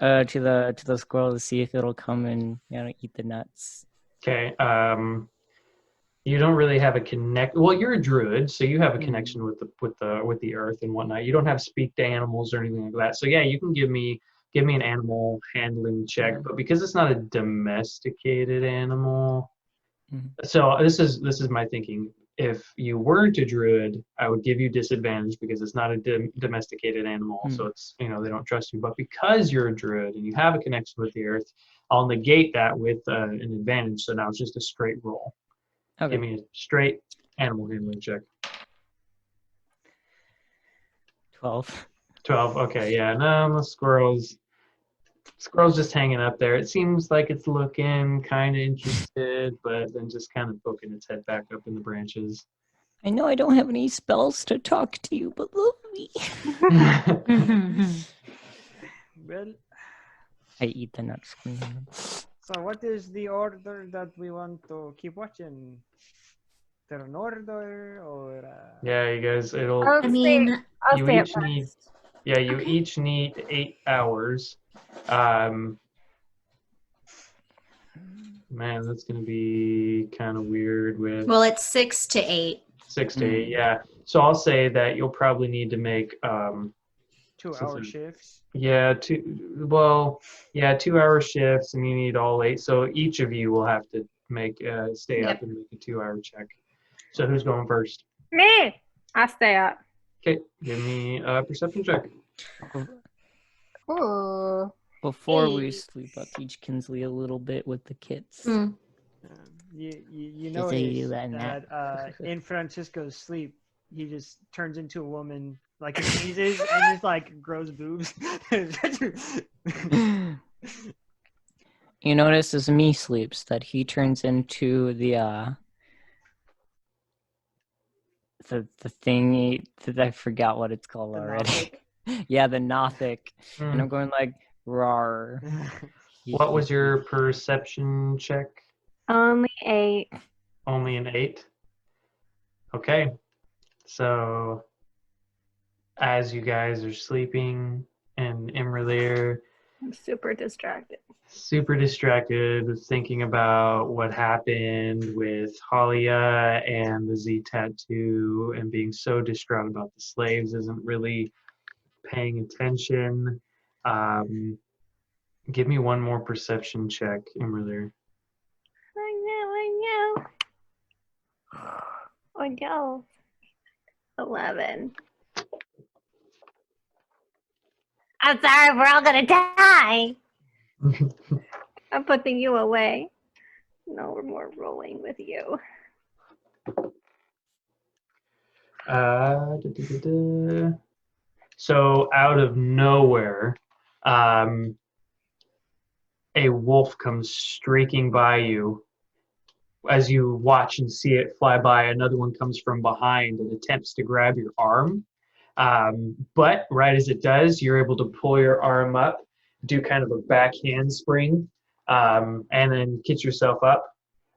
to the squirrel to see if it'll come and eat the nuts. Okay. You don't really have a connect. Well, you're a druid, so you have a connection with the earth and whatnot. You don't have speak to animals or anything like that. So yeah, you can give me an animal handling check, but because it's not a domesticated animal, so this is my thinking. If you weren't a druid, I would give you disadvantage because it's not a domesticated animal, so it's they don't trust you. But because you're a druid and you have a connection with the earth, I'll negate that with an advantage. So now it's just a straight roll. Okay. Give me a straight animal handling check. 12. 12. Okay, yeah. No, the squirrel's just hanging up there. It seems like it's looking kind of interested, but then just kind of poking its head back up in the branches. I know I don't have any spells to talk to you, but love me. Well, I eat the nuts. so what is the order that we want to keep watching? Turn order or? Yeah, you guys. I'll I mean, I'll You say it each need. Yeah, you each need 8 hours. Man, that's gonna be kind of weird with Well, it's 6 to 8. 6 to 8. Yeah. So I'll say that you'll probably need to make 2-hour shifts. Yeah, 2-hour shifts, and you need all 8. So each of you will have to stay up and make a 2-hour check. So who's going first? Me. I stay up. Okay, give me a perception check. Ooh. Before we Hey. sleep, I'll teach Kinsley a little bit with the kits. Mm. You Just so you notice learn that in Francisco's sleep, he just turns into a woman, like he sneezes and just like grows boobs. You notice as me sleeps that he turns into the thingy that I forgot what it's called The already. Yeah, the Nothic. And I'm Mm. going like rawr. What was your perception check? Only 8. Only an 8. Okay. So as you guys are sleeping and imra'lyr I'm super distracted. super distracted with thinking about what happened with Halia and the Z tattoo and being so distraught about the slaves, isn't really paying attention. Give me one more perception check, imra'lyr. I know. Oh no. 11. I'm sorry, we're all gonna die. I'm putting you away. No more rolling with you. So out of nowhere, a wolf comes streaking by you. As you watch and see it fly by, another one comes from behind and attempts to grab your arm. But right as it does, you're able to pull your arm up, do kind of a back handspring, and then get yourself up.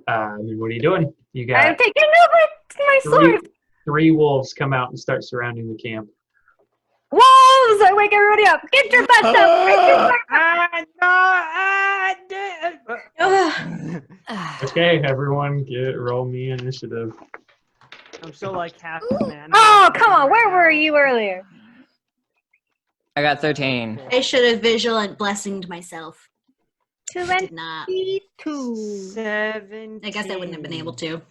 And what are you doing? You I'm got taking over my sword. three wolves come out and start surrounding the camp. Wolves! I wake everybody up. Get your butts up. Get your butts up. Okay, everyone, roll me initiative. I'm so like half man. Oh, come on. Where were you earlier? I got 13. I should have vigilant blessinged myself. Did not. 22. 17. I guess I wouldn't have been able to.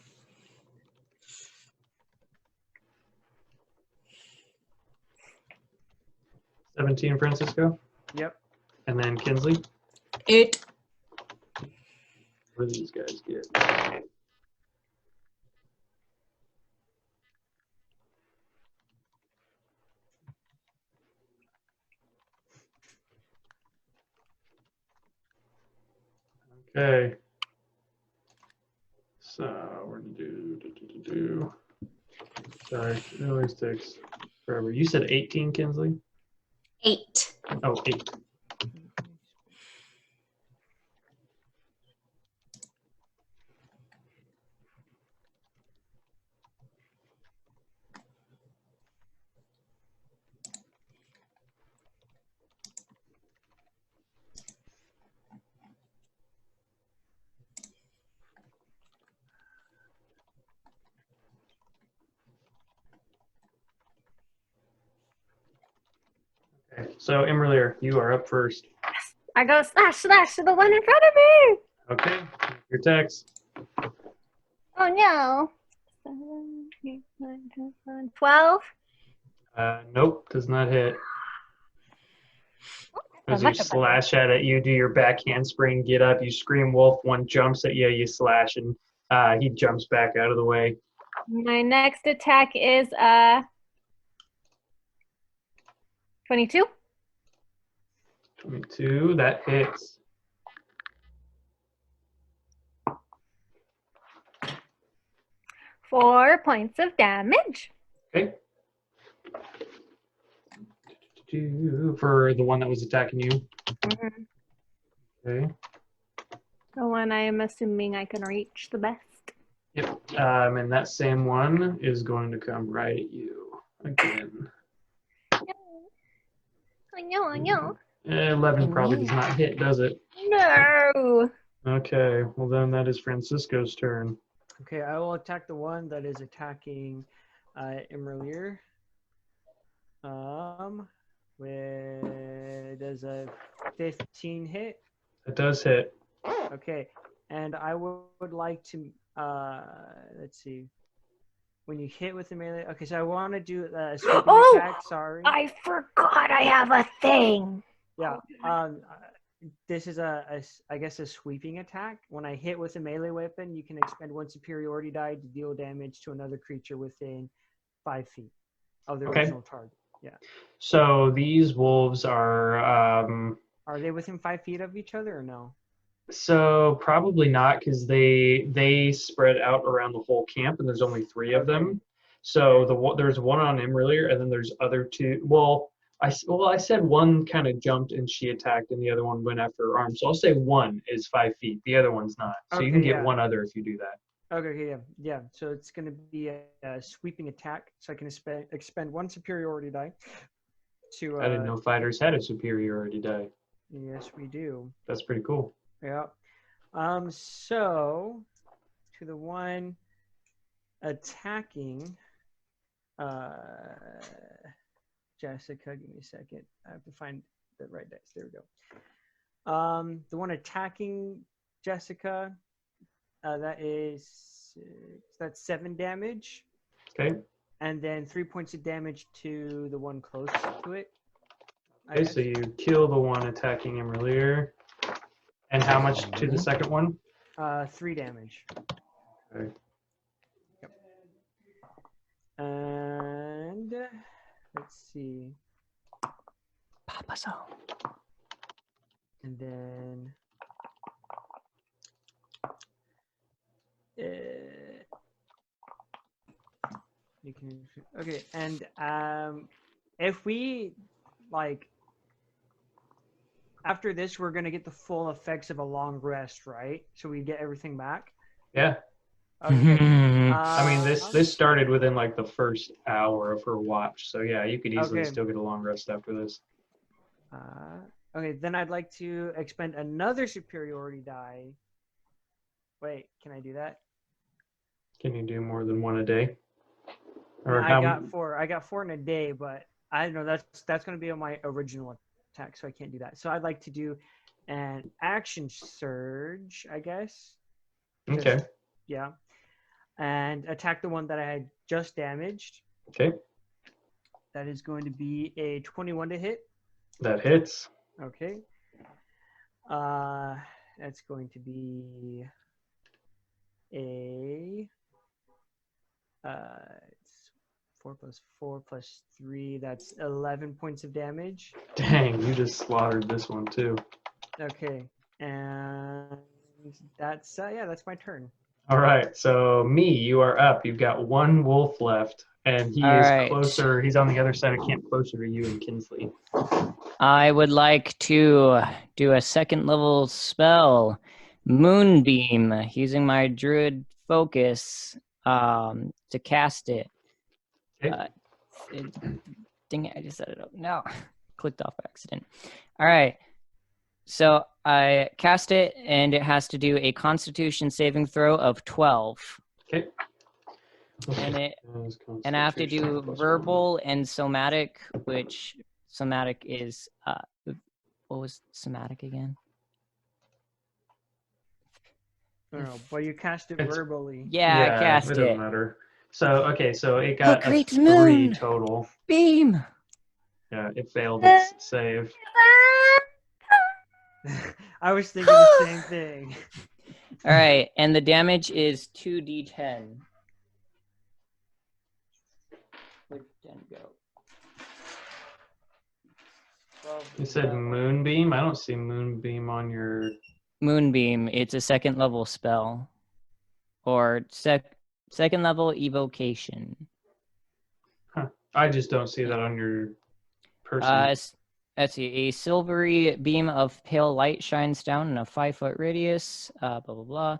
$17, Francisco, Yep. and then Kinsley. 8. What do these guys get? Okay. So we're gonna do. Sorry, it always takes forever. You said 18, Kinsley? 8. Oh, 8. Okay. So imra'lyr, you are up first. I go slash to the one in front of me. Okay. Your text. Oh no. 7, 8, 9, 10, 11, 12. Nope, does not hit. As you much of that. slash at it, you do your back handspring, get up, you scream wolf, one jumps at you, you slash, and he jumps back out of the way. My next attack is 22. 22, that hits. Four points of damage. Okay. For the one that was attacking you. Okay. The one I am assuming I can reach the best. Yep. And that same one is going to come right at you again. I know. 11 probably does not hit, does it? No. Okay. Well, then that is Francisco's turn. Okay, I will attack the one that is attacking imra'lyr. Does a 15 hit? It does hit. Okay, and I would like to let's see. When you hit with the melee, okay, so I want to do a sweeping attack. Sorry. I forgot I have a thing. Yeah. This is I guess a sweeping attack. When I hit with a melee weapon, you can expend 1 superiority die to deal damage to another creature within 5 feet of the original target. Yeah. So these wolves are Are they within 5 feet of each other or no? so probably not, because they spread out around the whole camp, and there's only 3 of them. So there's one on imra'lyr, and then there's other 2. Well, I said one kind of jumped and she attacked, and the other one went after her arm. So I'll say one is 5 feet. The other one's not. So you can get one other if you do that. Okay, yeah. So it's going to be a sweeping attack. So I can expend 1 superiority die to. I didn't know fighters had a superiority die. Yes, we do. That's pretty cool. Yeah. So to the one attacking, Jessica, give me a second. I have to find the right dice. There we go. The one attacking Jessica, that's 7 damage. Okay. And then 3 points of damage to the one closest to it. Okay, so you kill the one attacking imra'lyr. And how much to the second one? 3 damage. Okay. Yep. And let's see. Papa Zone. And then you can and if we like after this we're gonna get the full effects of a long rest, right? So we get everything back. Yeah. Okay. I mean, this started within like the first hour of her watch, so yeah, you could easily still get a long rest after this. Okay, then I'd like to expend another superiority die. Wait, can I do that? Can you do more than 1 a day? Or I got 4. I got 4 in a day, but I don't know. That's going to be on my original attack, so I can't do that. So I'd like to do an action surge, I guess. Okay. Yeah. And attack the one that I had just damaged. Okay. That is going to be a 21 to hit. That hits. Okay. That's going to be a it's 4 plus 4 plus 3. That's 11 points of damage. Dang, you just slaughtered this one too. Okay, and that's that's my turn. All right, so you are up. You've got 1 wolf left, and he is closer. He's on the other side of camp, closer to you and Kinsley. I would like to do a 2nd level spell, Moonbeam, using my druid focus to cast it. Okay. Dang it, I just set it up. No, clicked off by accident. All right. So I cast it, and it has to do a Constitution saving throw of 12. Okay. And I have to do verbal and somatic, which somatic is what was somatic again? I don't know, but you cast it verbally. Yeah, I cast it. It doesn't matter. So so it got a 3 moon. total. Beam. Yeah, it failed its save. I was thinking the same thing. All right, and the damage is 2d10. Where'd 10 go? You said Moonbeam? I don't see Moonbeam on your... Moonbeam, it's a 2nd level spell. Or 2nd level evocation. Huh. I just don't see that on your person. Let's see. A silvery beam of pale light shines down in a 5-foot radius. Blah, blah, blah.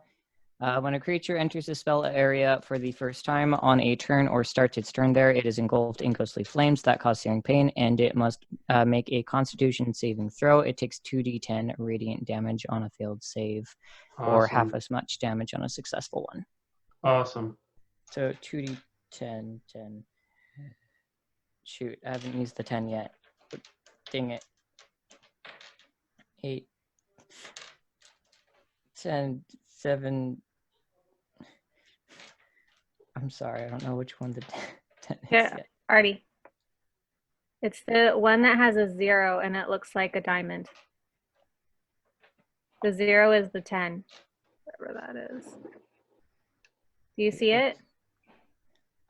When a creature enters the spell area for the first time on a turn or starts its turn there, it is engulfed in ghostly flames that cause searing pain, and it must make a Constitution saving throw. It takes 2d10 radiant damage on a failed save, or half as much damage on a successful one. Awesome. So 2d10, 10. Shoot, I haven't used the 10 yet. Dang it. 8, 10, 7. I'm sorry, I don't know which one the 10 is yet. Artie. It's the one that has a 0 and it looks like a diamond. The 0 is the 10, whatever that is. Do you see it?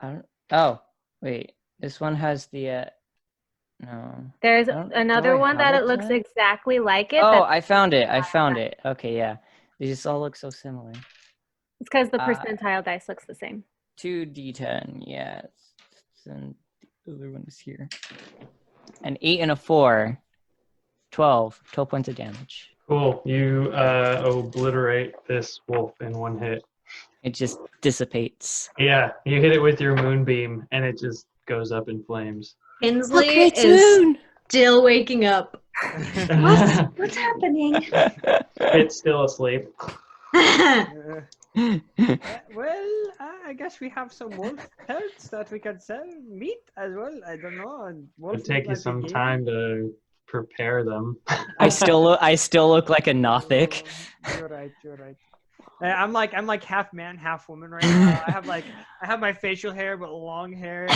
I don't. Oh, wait. This one has the. No. There's I don't- do another I one that have it a looks 10? exactly like it. Oh, that's- I found it. I found it. Okay, yeah. These all look so similar. It's because the Uh, percentile dice looks the same. 2d10, yes. And the other one is here. An 8 and a 4. 12 points of damage. Cool. You obliterate this wolf in one hit. It just dissipates. Yeah, you hit it with your moonbeam, and it just goes up in flames. Kinsley it's is moon. still waking up. What's happening? It's still asleep. Well, I guess we have some wolf pelts that we can sell. Meat as well. I don't know. And wolf It'll take you like a some game. time to prepare them. I still look like a Nothic. You're right. I'm like half man, half woman right now. I have my facial hair, but long hair,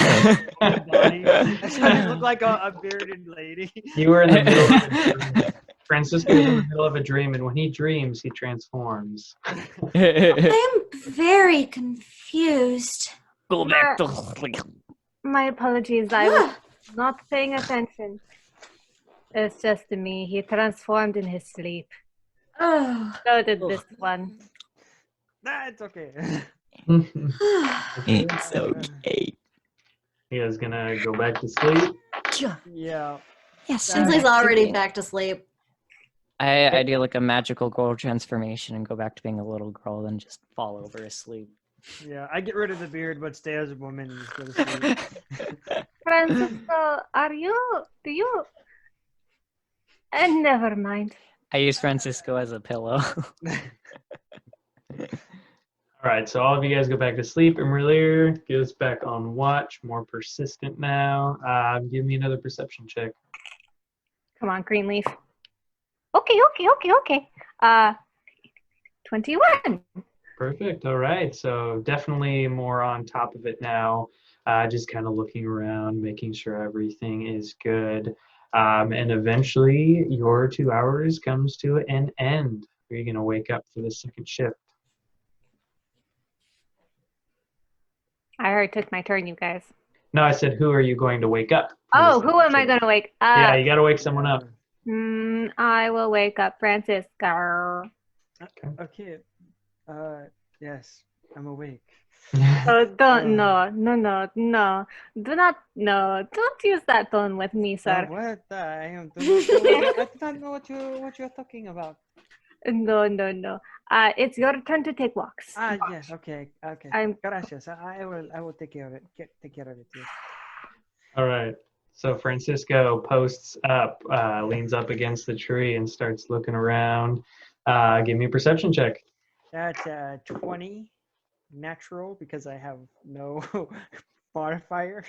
and body. So I look like a bearded lady. You were in the middle of a dream. Francisco is in the middle of a dream, and when he dreams, he transforms. I am very confused. Go back to My apologies, I was not paying attention. It's just me. He transformed in his sleep. Oh. So did this one. Nah, it's okay. It's okay. He is gonna go back to sleep. Yeah. Yes. Kinsley's already back to sleep. I do like a magical girl transformation and go back to being a little girl, then just fall over asleep. Yeah, I get rid of the beard, but stay as a woman and go to sleep. Francisco, do you? And never mind. I use Francisco as a pillow. All right, so all of you guys go back to sleep. imra'lyr, get us back on watch, more persistent now. Give me another perception check. Come on, Greenleaf. Okay. 21. Perfect. All right, so definitely more on top of it now. Just kind of looking around, making sure everything is good. And eventually your 2 hours comes to an end. You're going to wake up for the second shift. I already took my turn, you guys. No, I said, who are you going to wake up? for the Oh, second who am I shift? going to wake Yeah, up? you got to wake someone up. I will wake up Francisco. Okay. Yes, I'm awake. Oh, don't, no. Do not, no. Don't use that tone with me, sir. What? I am. I do not know what you're talking about. No. It's your turn to take walks. Yes. Okay. Gracias. I will take care of it. Take care of it. Yes. All right. So Francisco posts up, leans up against the tree and starts looking around. Give me a perception check. That's 20 natural because I have no modifier.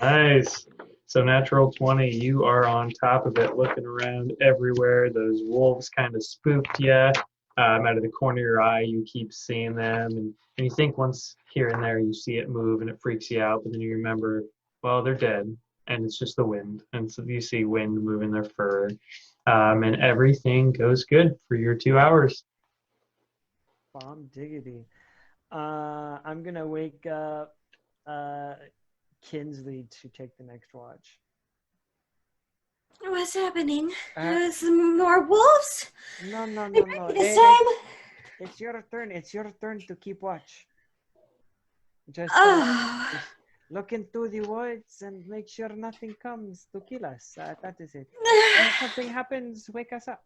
Nice. So natural 20, you are on top of it, looking around everywhere. Those wolves kind of spooked you. Out of the corner of your eye, you keep seeing them. And you think once here and there you see it move and it freaks you out. But then you remember, well, they're dead. And it's just the wind. And so you see wind moving their fur. And everything goes good for your 2 hours. Bomb diggity. I'm going to wake up Kinsley to take the next watch. What's happening? Some more wolves? No. This time? It's your turn. It's your turn to keep watch. Just look into the woods and make sure nothing comes to kill us. That is it. If something happens, wake us up.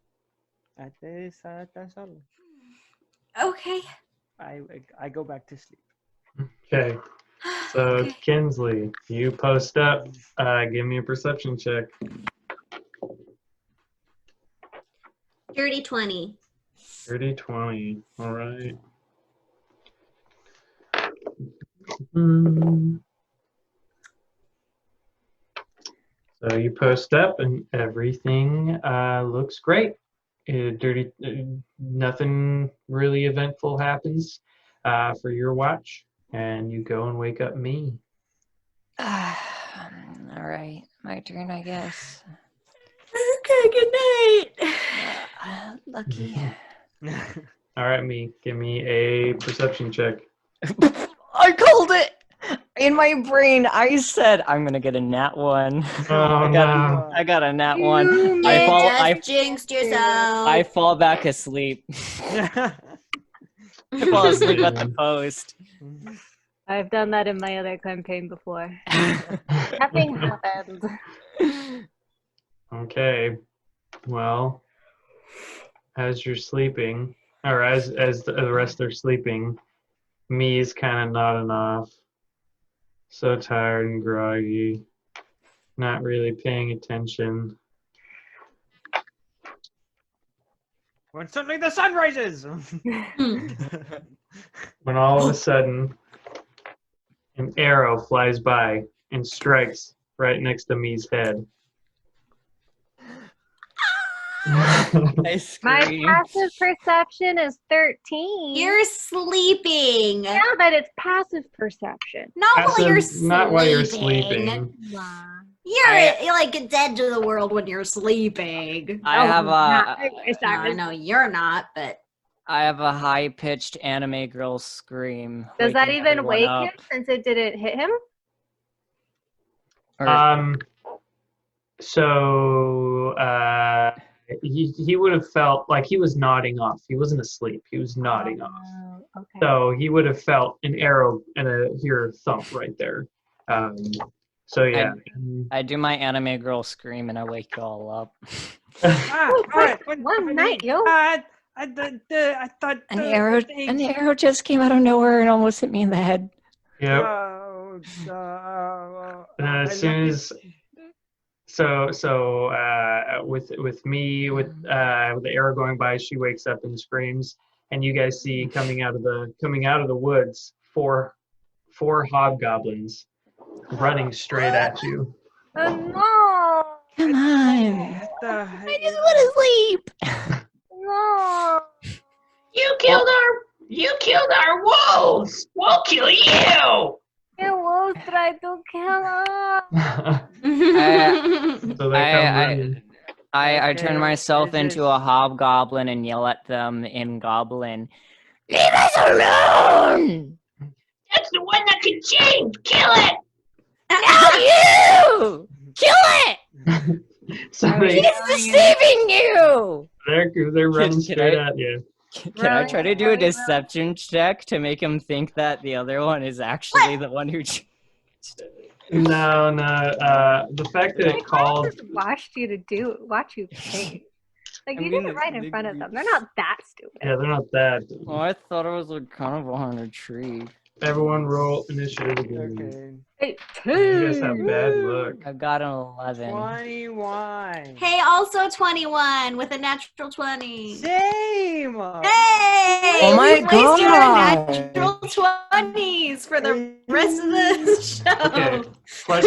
That's all. Okay. I go back to sleep. Okay. So Okay. Kinsley, you post up. Give me a perception check. Dirty 20. 30-20. All right. So you post up and everything looks great. Nothing really eventful happens for your watch, and you go and wake up me. All right. My turn, I guess. Okay, good night. Lucky. All right, give me a perception check. I called it! In my brain, I said I'm gonna get a nat 1. Oh, no. I got a nat 1. You just jinxed yourself. I fall back asleep. I fall asleep at the post. I've done that in my other campaign before. Nothing happened. Okay. Well, as you're sleeping, or as the rest are sleeping, me's kind of nodding off. So tired and groggy. Not really paying attention. When suddenly the sun rises. When all of a sudden, an arrow flies by and strikes right next to me's head. I My scream. passive perception is 13. You're sleeping. Yeah, but it's passive perception. Not while you're Passive- sleeping. not while you're sleeping. Wow. You're like dead to the world when you're sleeping. I have I know you're not, but I have a high-pitched anime girl scream. Does that waking even everyone wake up. him since it didn't hit him? Or- So he would have felt like he was nodding off. He wasn't asleep. He was nodding off. Oh, okay. So he would have felt an arrow and hear thump right there. So yeah. I do my anime girl scream and I wake you all up. All right. One night, yo. I thought An arrow just came out of nowhere and almost hit me in the head. Yep. And As soon as with me with the arrow going by, she wakes up and screams, and you guys see coming out of the woods four hobgoblins running straight at you. Oh no! Come on. I just want to sleep. No! You killed our wolves. We'll kill you. You wolves tried to kill us. So they come running. I turn Okay, myself this into is- a hobgoblin and yell at them in goblin. Leave us alone! That's the one that can change. Kill it. Not you! Kill it! So He's deceiving you! they're running Can straight I- at you. Can I try to do a deception check to make him think that the other one is actually the one who... No. The fact that it called. Just watch you think. Like I you mean, did it right in front of them. They're not that stupid. Yeah, they're not that. Oh, I thought it was like kind of behind a tree. Everyone roll initiative again. Okay. You guys have bad luck. I got an 11. 21. Hey, also 21 with a natural 20. Same. Hey! Oh my we placed your God. natural 20s for the rest of the show. Okay. Plus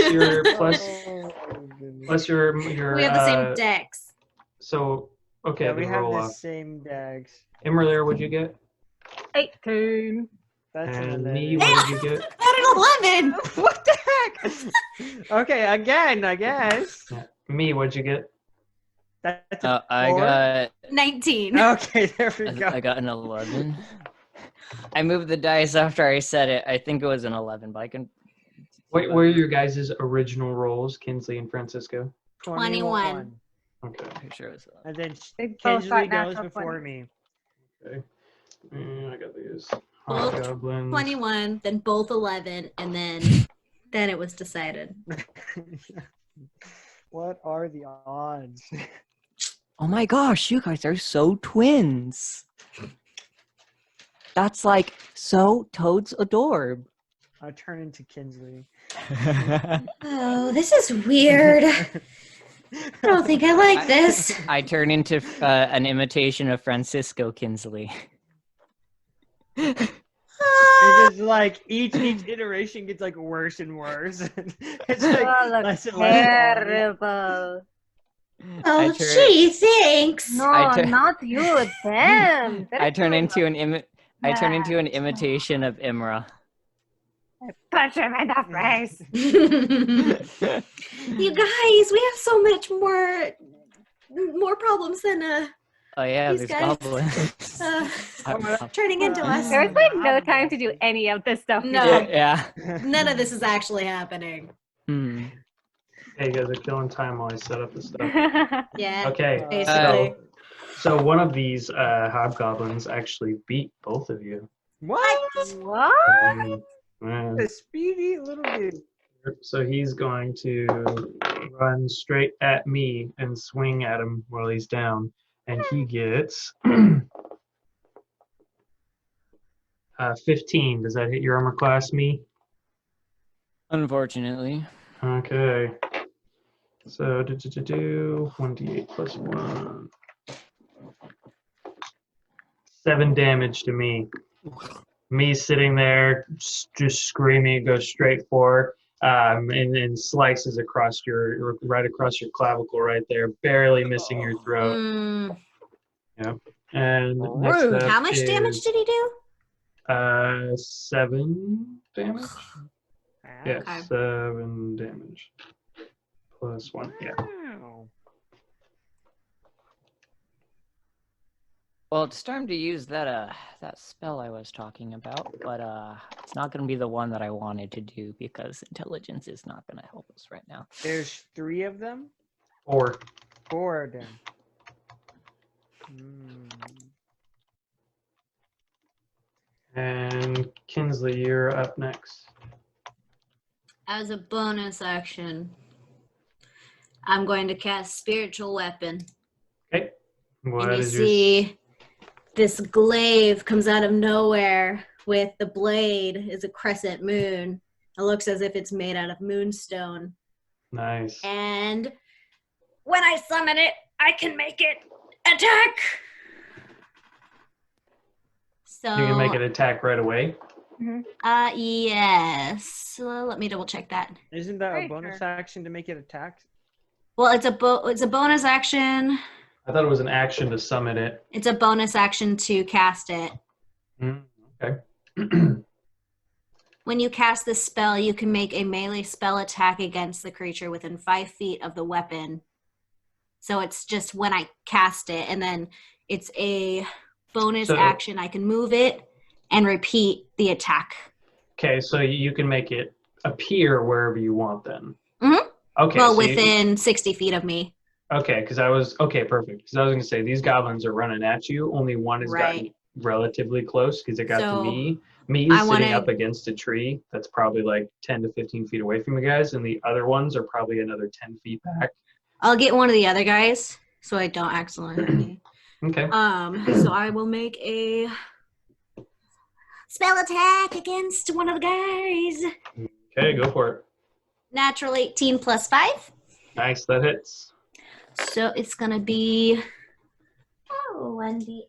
your We have the same decks. So okay, Yeah, we then have roll the off. same decks. imra'lyr, what'd you get? 18. That's an And 11. me, what did you get? Got an 11. What the heck? Okay, again, I guess. Me, what'd you get? That's a I 4? got 19. Okay, there we go. I got an 11. I moved the dice after I said it. I think it was an 11, but I can... What were your guys' original rolls, Kinsley and Francisco? 21. Okay. I'm sure it was 11. And then They both Kinsley got goes natural before 20. me. Okay. I got these. Both Hobgoblins. 21, then both 11, and then it was decided. What are the odds? Oh my gosh, you guys are so twins. That's like so Toad's adorb. I turn into Kinsley. Oh, this is weird. I don't think I like this. I turn into an imitation of Francisco Kinsley. It's just like each iteration gets like worse and worse. It's like Oh, look less and less quality. terrible. Oh, turn- gee, thanks. No, I turn- not you, them. I turn into an imitation of Imra. Punch him in the face. You guys, we have so much more problems than Oh yeah, These these guys, goblins. turning into us. There's like no time to do any of this stuff. No. Yeah. None of this is actually happening. Hmm. Hey, you guys are killing time while I set up the stuff. Yeah. Okay, Basically. so one of these hobgoblins actually beat both of you. What? What? Yeah. The speedy little dude. So he's going to run straight at me and swing at him while he's down. And he gets 15. Does that hit your armor class, me? Unfortunately. Okay. So 1d8 plus 1. 7 damage to me. Me sitting there just screaming, it goes straight for and slices right across your clavicle right there, barely missing your throat. Mm, Yep. And next Rude. up how much damage is, did he do? 7 damage. Yeah, Okay. 7 damage. Plus 1, yeah. Wow. Well, it's time to use that that spell I was talking about, but it's not going to be the one that I wanted to do because intelligence is not going to help us right now. There's 3 of them? 4. 4 of them. Hmm. And Kinsley, you're up next. As a bonus action, I'm going to cast Spiritual Weapon. Okay. What And you is your see this glaive comes out of nowhere with the blade is a crescent moon. It looks as if it's made out of moonstone. nice? And when I summon it, I can make it attack. So You can make an attack right away. yes. So let me double check that. Isn't that Very a bonus sure. action to make it attack? Well, it's a bonus action. I thought it was an action to summon it. It's a bonus action to cast it. Okay. When you cast this spell, you can make a melee spell attack against the creature within 5 feet of the weapon. So it's just when I cast it, and then it's a bonus So- action. I can move it and repeat the attack. Okay, so you can make it appear wherever you want then. Mhm. Okay. Well, so you- within 60 feet of me. okay, perfect. Because I was going to say these goblins are running at you. Only one has gotten Right. relatively close because it got So, to me. Me I is wanna- sitting up against a tree that's probably like 10 to 15 feet away from you guys, and the other ones are probably another 10 feet back. I'll get one of the other guys so I don't accidentally hit me. Okay. So I will make a spell attack against one of the guys. Okay, go for it. Natural 18 plus 5. Nice, that hits. So it's going to be 1d8.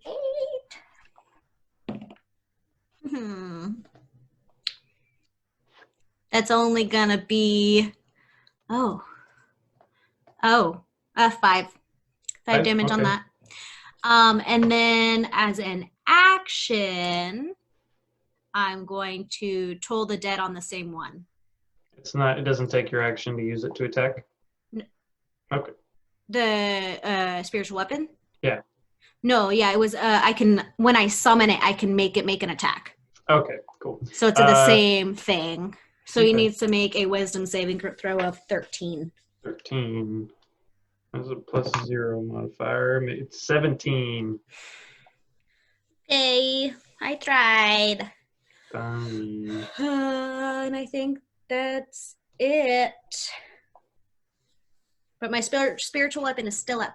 That's only going to be 5 5 damage on okay. that. And then as an action, I'm going to toll the dead on the same one. It doesn't take your action to use it to attack? No. Okay. The spiritual weapon? Yeah. No, yeah, it was when I summon it, I can make it make an attack. Okay, cool. So it's the same thing. So he okay. needs to make a wisdom saving throw of 13. 13. That's a plus 0 modifier. It's 17. Okay, I tried. Fine. And I think that's it. But my spiritual weapon is still up.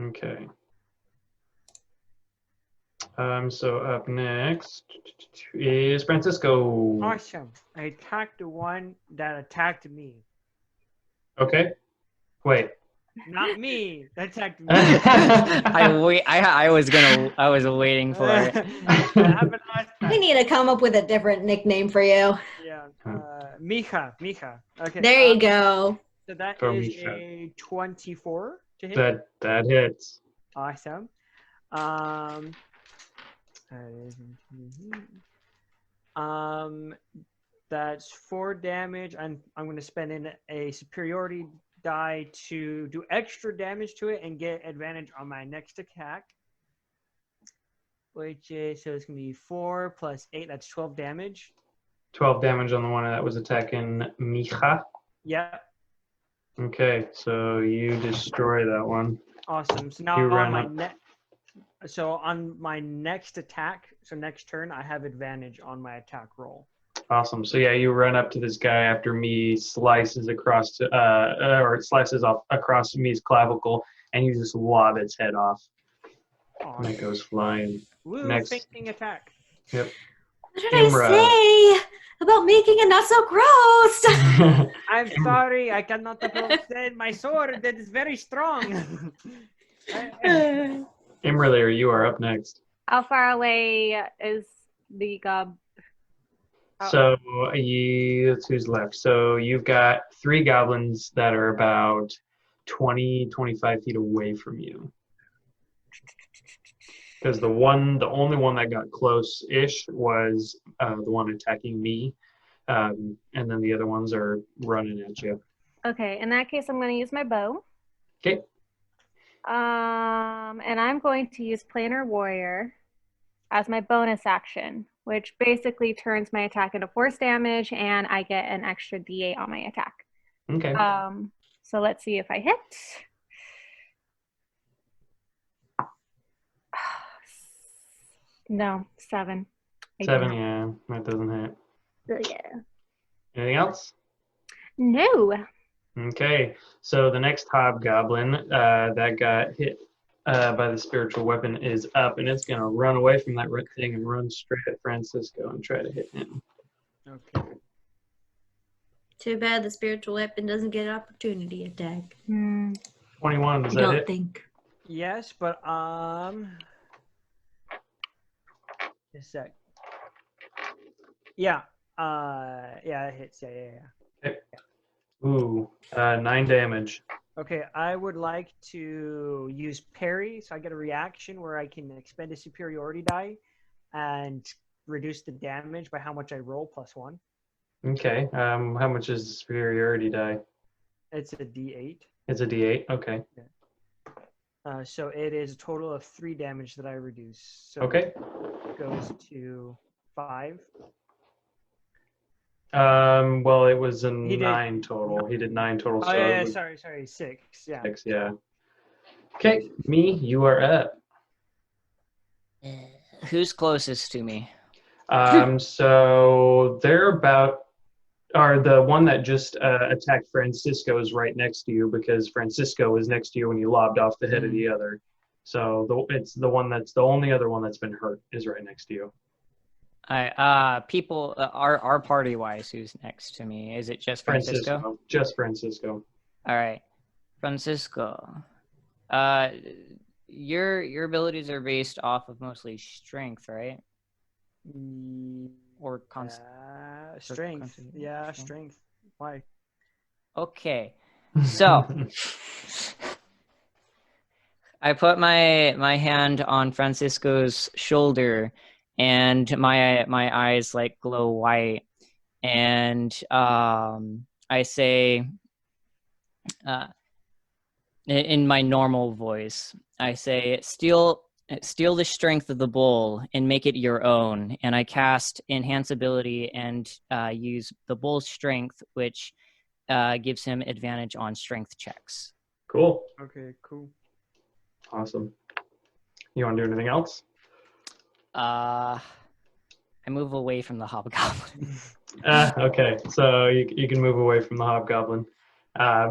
Okay. So up next is Francisco. Awesome. I attacked the one that attacked me. Okay. Wait. Not me. That attacked me. I was waiting for it. That happened last We time. need to come up with a different nickname for you. Yeah. Mija. Okay. There you go. So that Go is Misha. a 24 to hit. That hits. Awesome. That's 4 damage. I'm going to spend in a superiority die to do extra damage to it and get advantage on my next attack. Which is, so it's going to be 4 plus 8, that's 12 damage. 12 damage on the one that was attacking Micha. Yeah. Okay, so you destroy that one. Awesome. So now You on run my up. on my next attack, so next turn, I have advantage on my attack roll. Awesome. So yeah, you run up to this guy after me slices across, or it slices off across me's clavicle, and you just lob its head off. And it goes flying. Woo, Next. fainting attack. Yep. What did Imra. I say about making it not so gross? I'm sorry, I cannot upset my sword that is very strong. imra'lyr, you are up next. How far away is the gob? Oh. So let's see who's left. So you've got 3 goblins that are about 20, 25 feet away from you. Because the only one that got close-ish was the one attacking me, and then the other ones are running at you. Okay, in that case, I'm going to use my bow. Okay. And I'm going to use Planar Warrior as my bonus action, which basically turns my attack into force damage, and I get an extra D8 on my attack. Okay. So let's see if I hit. No, 7. 7, yeah, that doesn't hit. So, yeah. Anything else? No. Okay, so the next hobgoblin that got hit by the spiritual weapon is up, and it's going to run away from that red thing and run straight at Francisco and try to hit him. Okay. Too bad the spiritual weapon doesn't get an opportunity attack. 21, does I that don't hit? think. Yes, but a sec. Yeah. Yeah, it hits. Yeah. Okay. Ooh, 9 damage. Okay, I would like to use parry, so I get a reaction where I can expend a superiority die and reduce the damage by how much I roll +1. Okay, how much is the superiority die? It's a D8. It's a D8, okay. So it is a total of 3 damage that I reduce. So Okay. it goes to 5. Well, it was a He did- 9 total. He did 9 total. Oh, So yeah, it was sorry, 6. Yeah. 6, yeah. Okay, me, you are up. Who's closest to me? So they're about, or the one that just attacked Francisco is right next to you because Francisco was next to you when you lobbed off the head of the other. So it's the one that's the only other one that's been hurt is right next to you. People, our party wise, who's next to me? Is it just Francisco? Just Francisco. All right, Francisco. Your abilities are based off of mostly strength, right? Or Strength. Yeah, strength. Why? Okay, so I put my hand on Francisco's shoulder, and my eyes like glow white, and I say, in my normal voice, I say, steal the strength of the bull and make it your own. And I cast enhance ability and use the bull's strength, which gives him advantage on strength checks. Cool. Okay, cool. Awesome. You want to do anything else? I move away from the hobgoblin. Okay, so you can move away from the hobgoblin.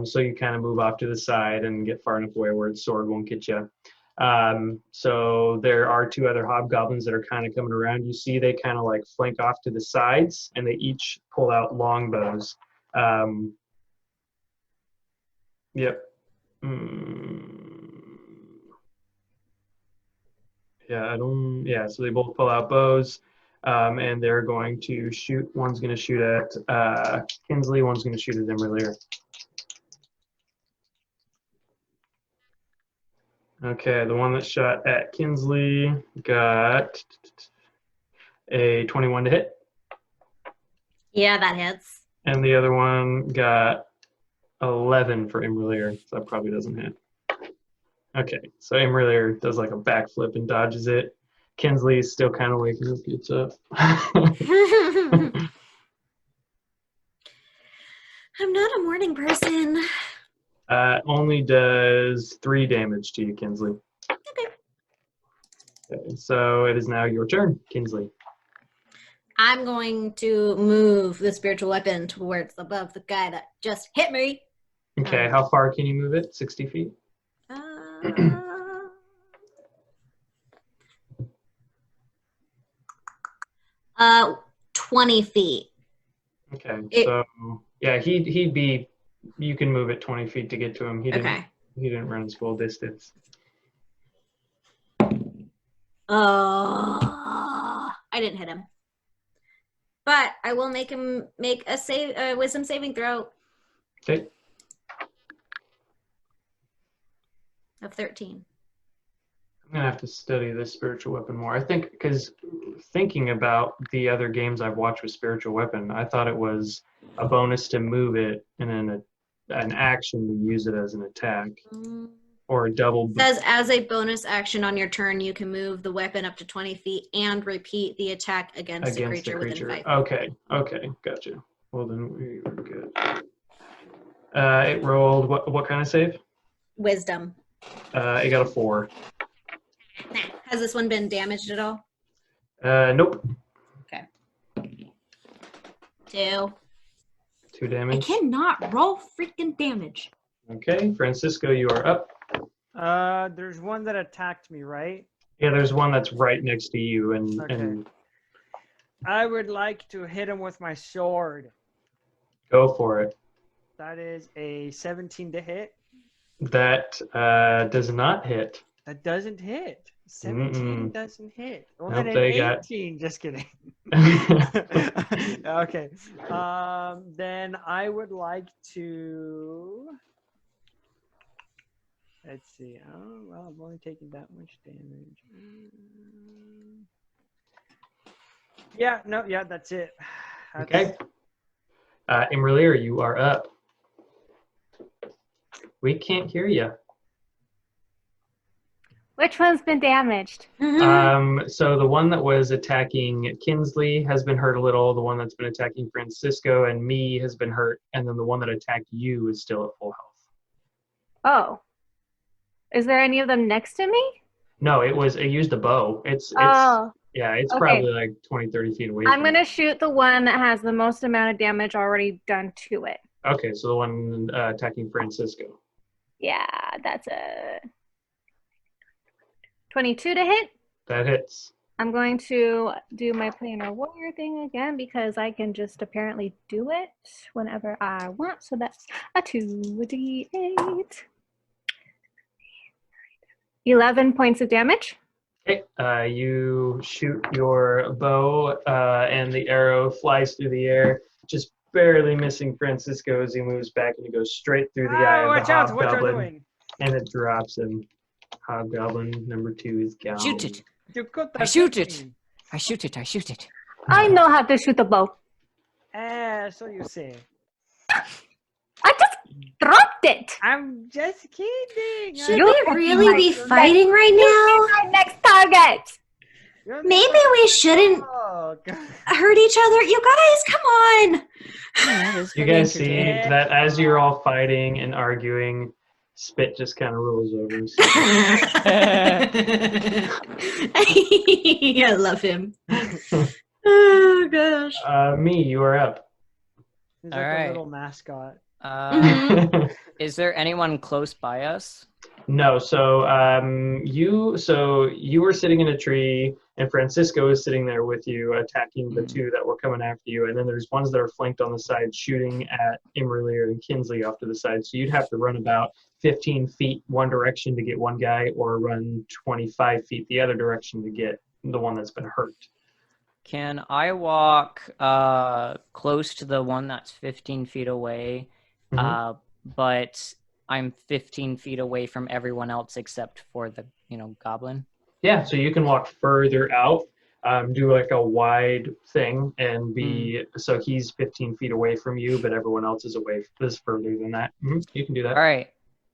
So you kind of move off to the side and get far enough away where its sword won't get you. So there are 2 other hobgoblins that are kind of coming around. You see they kind of like flank off to the sides, and they each pull out longbows. Yep. Yeah, so they both pull out bows, and they're going to shoot. One's going to shoot at Kinsley, one's going to shoot at imra'lyr. Okay, the one that shot at Kinsley got a 21 to hit. Yeah, that hits. And the other one got 11 for imra'lyr, so that probably doesn't hit. Okay, so imra'lyr does like a backflip and dodges it. Kinsley's still kind of waking up, gets up. I'm not a morning person. Only does 3 damage to you, Kinsley. Okay, so it is now your turn, Kinsley. I'm going to move the spiritual weapon to where it's above the guy that just hit me. Okay, how far can you move it? 60 feet? 20 feet. Okay, so yeah, he'd be. You can move it 20 feet to get to him. He didn't run his full distance. I didn't hit him, but I will make him make a wisdom saving throw. Okay. Of 13. I'm gonna have to study this spiritual weapon more. I think because thinking about the other games I've watched with spiritual weapon, I thought it was a bonus to move it and then an action to use it as an attack or a double. It says as a bonus action on your turn, you can move the weapon up to 20 feet and repeat the attack against the creature within 5 feet. Okay, gotcha. Well then we were good. It rolled what kind of save? Wisdom. It got a 4. Has this one been damaged at all? Nope. Okay. 2. 2 damage. I cannot roll freaking damage. Okay, Francisco, you are up. There's one that attacked me, right? Yeah, there's one that's right next to you, and I would like to hit him with my sword. Go for it. That is a 17 to hit. That does not hit. That doesn't hit. 17 doesn't hit. Only Nope, an they 18. Just kidding. Okay. Then I would like to. Let's see. Oh, well, I'm only taking that much damage. Yeah, that's it. Okay. imra'lyr, you are up. We can't hear you. Which one's been damaged? So the one that was attacking Kinsley has been hurt a little. The one that's been attacking Francisco and me has been hurt. And then the one that attacked you is still at full health. Oh. Is there any of them next to me? No, it used a bow. It's okay. Probably like 20, 30 feet away. I'm going to shoot the one that has the most amount of damage already done to it. Okay, so the one attacking Francisco. Yeah, that's a 22 to hit. That hits. I'm going to do my planar warrior thing again because I can just apparently do it whenever I want. So that's a 2d8. 11 points of damage. Okay, you shoot your bow and the arrow flies through the air, just barely missing Francisco as he moves back, and it goes straight through the eye of the hobgoblin, and it drops him. Hobgoblin number 2 is gone. Shoot it. I shoot it. I shoot it. I shoot it. I know how to shoot a bow. So you say. I just dropped it. I'm just kidding. Should we really be fighting right now? My next target. Maybe we shouldn't hurt each other. You guys, come on. You guys see that as you're all fighting and arguing, Spit just kind of rolls over. I love him. Oh gosh. Me, you are up. He's like a little mascot. Is there anyone close by us? No. So you were sitting in a tree, and Francisco is sitting there with you, attacking the 2 that were coming after you. And then there's ones that are flanked on the side, shooting at imra'lyr and Kinsley off to the side. So you'd have to run about 15 feet one direction to get one guy, or run 25 feet the other direction to get the one that's been hurt. Can I walk close to the one that's 15 feet away, but I'm 15 feet away from everyone else except for the, goblin? Yeah, so you can walk further out. do like a wide thing and be so he's 15 feet away from you, but everyone else is further than that. You can do that. All right.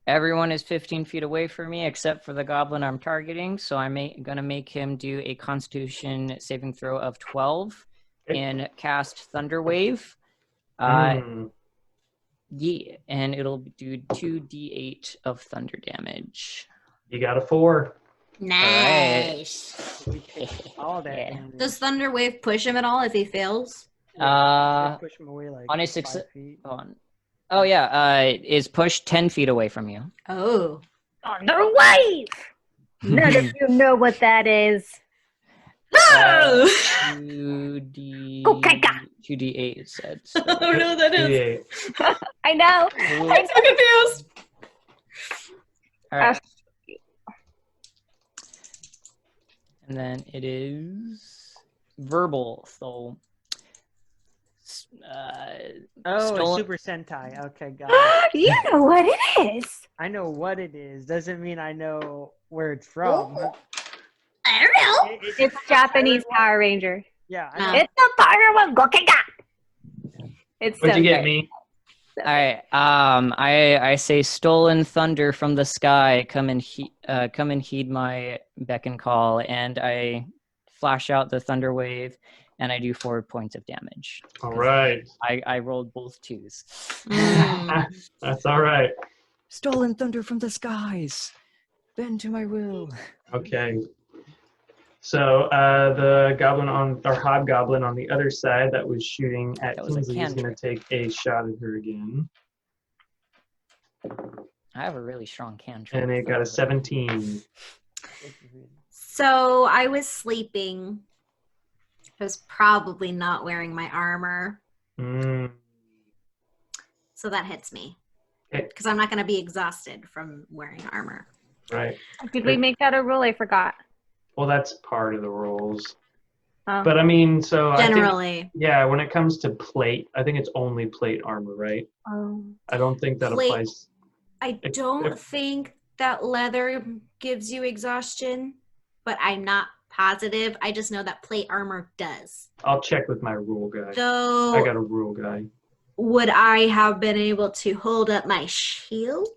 Everyone is 15 feet away from me except for the goblin I'm targeting, so I'm going to make him do a Constitution saving throw of 12 and cast Thunder Wave. And it'll do 2d8 of thunder damage. You got a 4. Nice. All that. Yeah. damage. Does Thunder Wave push him at all if he fails? Push him away like on a 5 feet. Oh yeah, is pushed 10 feet away from you. Oh. Thunder Wave! None of you know what that is. No! 2d8 it said. So. I don't know what that is. I know. I'm so confused. All right. And then it is verbal, so a Super Sentai. Okay, got it. You know what it is. I know what it is. Doesn't mean I know where it's from. I don't know. It's Japanese Power Ranger. Yeah. I know. It's the power of Gokega. It's What'd so you get good. me? all right. I say stolen thunder from the sky. Come and heed my beck and call, and I flash out the thunder wave, and I do 4 points of damage. All right. I rolled both 2s. That's all right. Stolen thunder from the skies. Bend to my will. Okay. So the hobgoblin on the other side that was shooting at That was a Kingsley is going cantrip. to take a shot at her again, I have a really strong cantrip. and it got a 17. So I was sleeping. I was probably not wearing my armor. So that hits me. Okay. Because I'm not going to be exhausted from wearing armor. Right. Did we make that a rule? I forgot. Well, that's part of the rules. Oh. But I mean, so Generally. when it comes to plate, I think it's only plate armor, right? Oh. I don't think that Plate. applies. I don't think that leather gives you exhaustion, but I'm not positive. I just know that plate armor does. I'll check with my rule guy. So I got a rule guy. would I have been able to hold up my shield?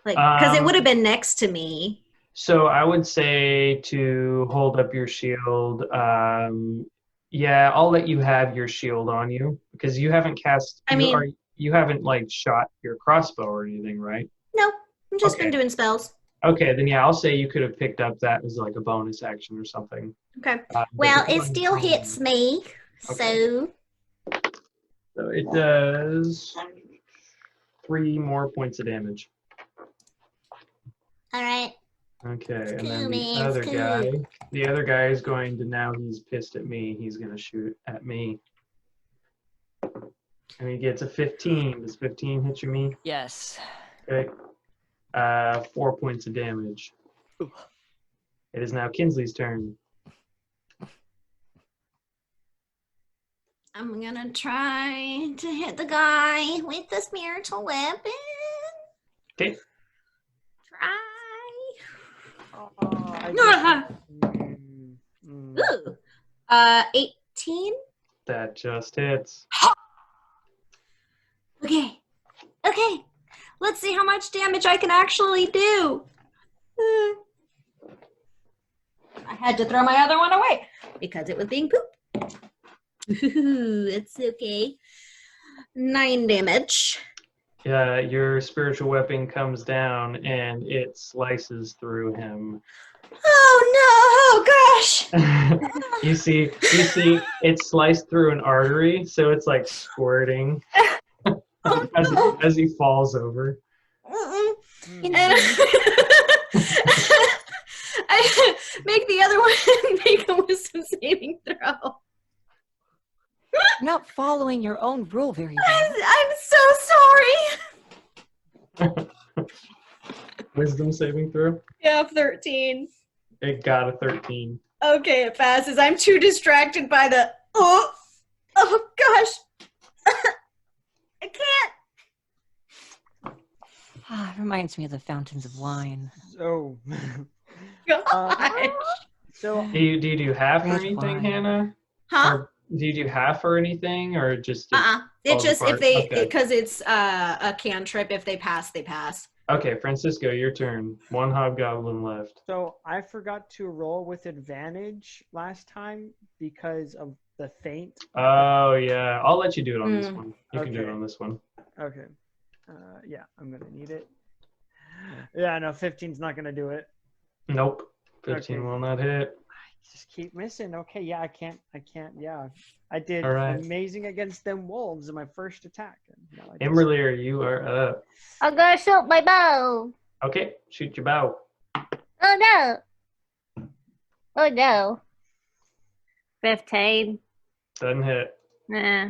Like, because it would have been next to me. So I would say to hold up your shield. Yeah, I'll let you have your shield on you because you haven't cast. You haven't like shot your crossbow or anything, right? No, I've just been Okay. doing spells. Okay, then yeah, I'll say you could have picked up that as like a bonus action or something. Okay. But Well, it's it on- still hits me. Okay. So it does 3 more points of damage. All right. Okay, and Cool, then man, the it's other guy is going to, now he's pissed at me. He's going to shoot at me. And he gets a 15. Does 15 hit you, me? Yes. Okay. 4 points of damage. It is now Kinsley's turn. I'm gonna try to hit the guy with the spiritual weapon. Okay. Try. Mm. Ooh. 18. That just hits. Okay. Okay. Let's see how much damage I can actually do. I had to throw my other one away because it was being pooped. It's okay. 9 damage. Yeah, your spiritual weapon comes down and it slices through him. Oh no! Oh gosh! you see it sliced through an artery, so it's like squirting as he falls over. And I make the other one make a wisdom saving throw. You're not following your own rule very well. I'm so sorry. Wisdom saving throw. Yeah, 13. It got a 13. Okay, it passes. I'm too distracted by the oh gosh. I can't. It reminds me of the fountains of wine. So, Gosh. So Do you do half or Red anything, wine. Hannah? Huh? Or do you do half or anything, or just It falls just if apart? they Okay. because it's a cantrip. If they pass, they pass. Okay, Francisco, your turn. One hobgoblin left. So I forgot to roll with advantage last time because of the feint. Oh yeah, I'll let you do it on this Mm. one. You can do it Okay. on this one. Okay. Yeah, I'm gonna need it. Yeah, no, 15's not gonna do it. Nope, 15 Okay. will not hit. Just keep missing. Okay, yeah, I can't. Yeah, I did All right. amazing against them wolves in my first attack. No, I just- Imra'lyr, you are up. I'll go shoot my bow. Okay, shoot your bow. Oh no. Oh no. 15. Doesn't hit. Nah.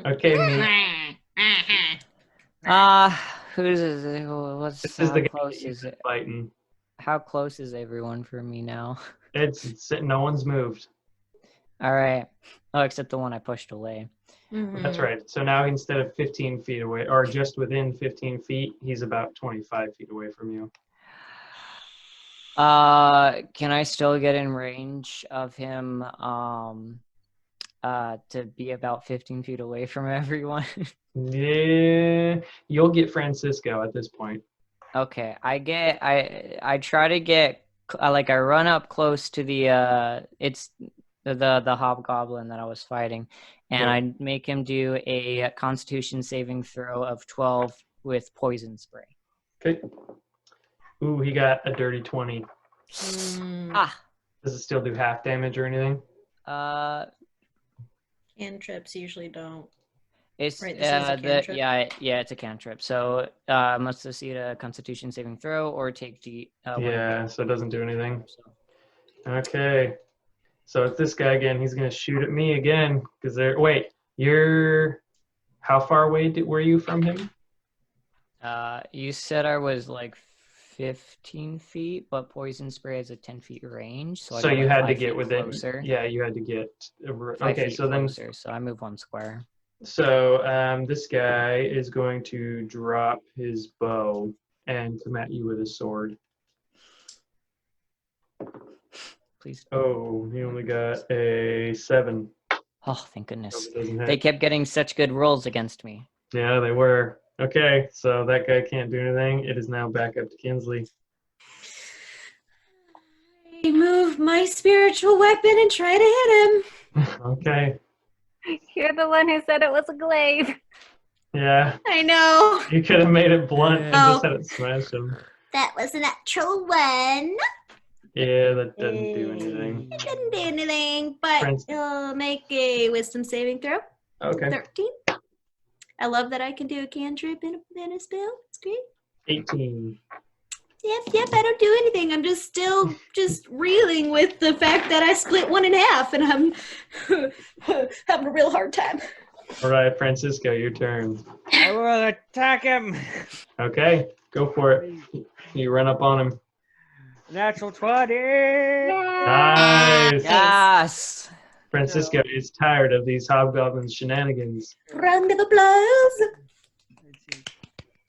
Okay, me. Who's is it? What's This is how the guy close that you've is been it? fighting. How close is everyone for me now? It's no one's moved. All right. Oh, except the one I pushed away. That's right. So now instead of 15 feet away, or just within 15 feet, he's about 25 feet away from you. Can I still get in range of him? To be about 15 feet away from everyone. Yeah, you'll get Francisco at this point. Okay, I try to get like I run up close to the it's the hobgoblin that I was fighting, and Yeah. I make him do a Constitution saving throw of 12 with poison spray. Okay. Ooh, he got a dirty 20. Ah, Does it still do half damage or anything? Cantrips usually don't. it's Right, this is a cantrip? yeah, it's a cantrip. So must succeed a Constitution saving throw or take Yeah, so it doesn't do anything. So. Okay. So it's this guy again. He's gonna shoot at me again because they're. Wait, you're. How far away were you from him? You said I was like 15 feet, but poison spray has a 10 feet range. So, I So got, you like, had to 5 get feet within. closer. Yeah, you had to get. 5 Okay, feet so then. closer, so I move 1 square. So this guy is going to drop his bow and come at you with his sword. Please. Oh, he only got a 7. Oh, thank goodness. So it doesn't hit. They kept getting such good rolls against me. Yeah, they were. Okay, so that guy can't do anything. It is now back up to Kinsley. I move my spiritual weapon and try to hit him. Okay. You're the one who said it was a glaive. Yeah, I know. you could have made it blunt and Oh. just had it smash him. That was a natural one. Yeah, that doesn't do anything. It didn't do anything, but Friends. it'll make a wisdom saving throw. Okay. 13. I love that I can do a cantrip in a spell. It's great. 18. Yep, I don't do anything. I'm just still just reeling with the fact that I split one in half and I'm having a real hard time. All right, Francisco, your turn. I will attack him. Okay, go for it. You run up on him. Natural 20. Nice. Yes! Francisco is tired of these hobgoblin shenanigans. Round of applause. Let's see.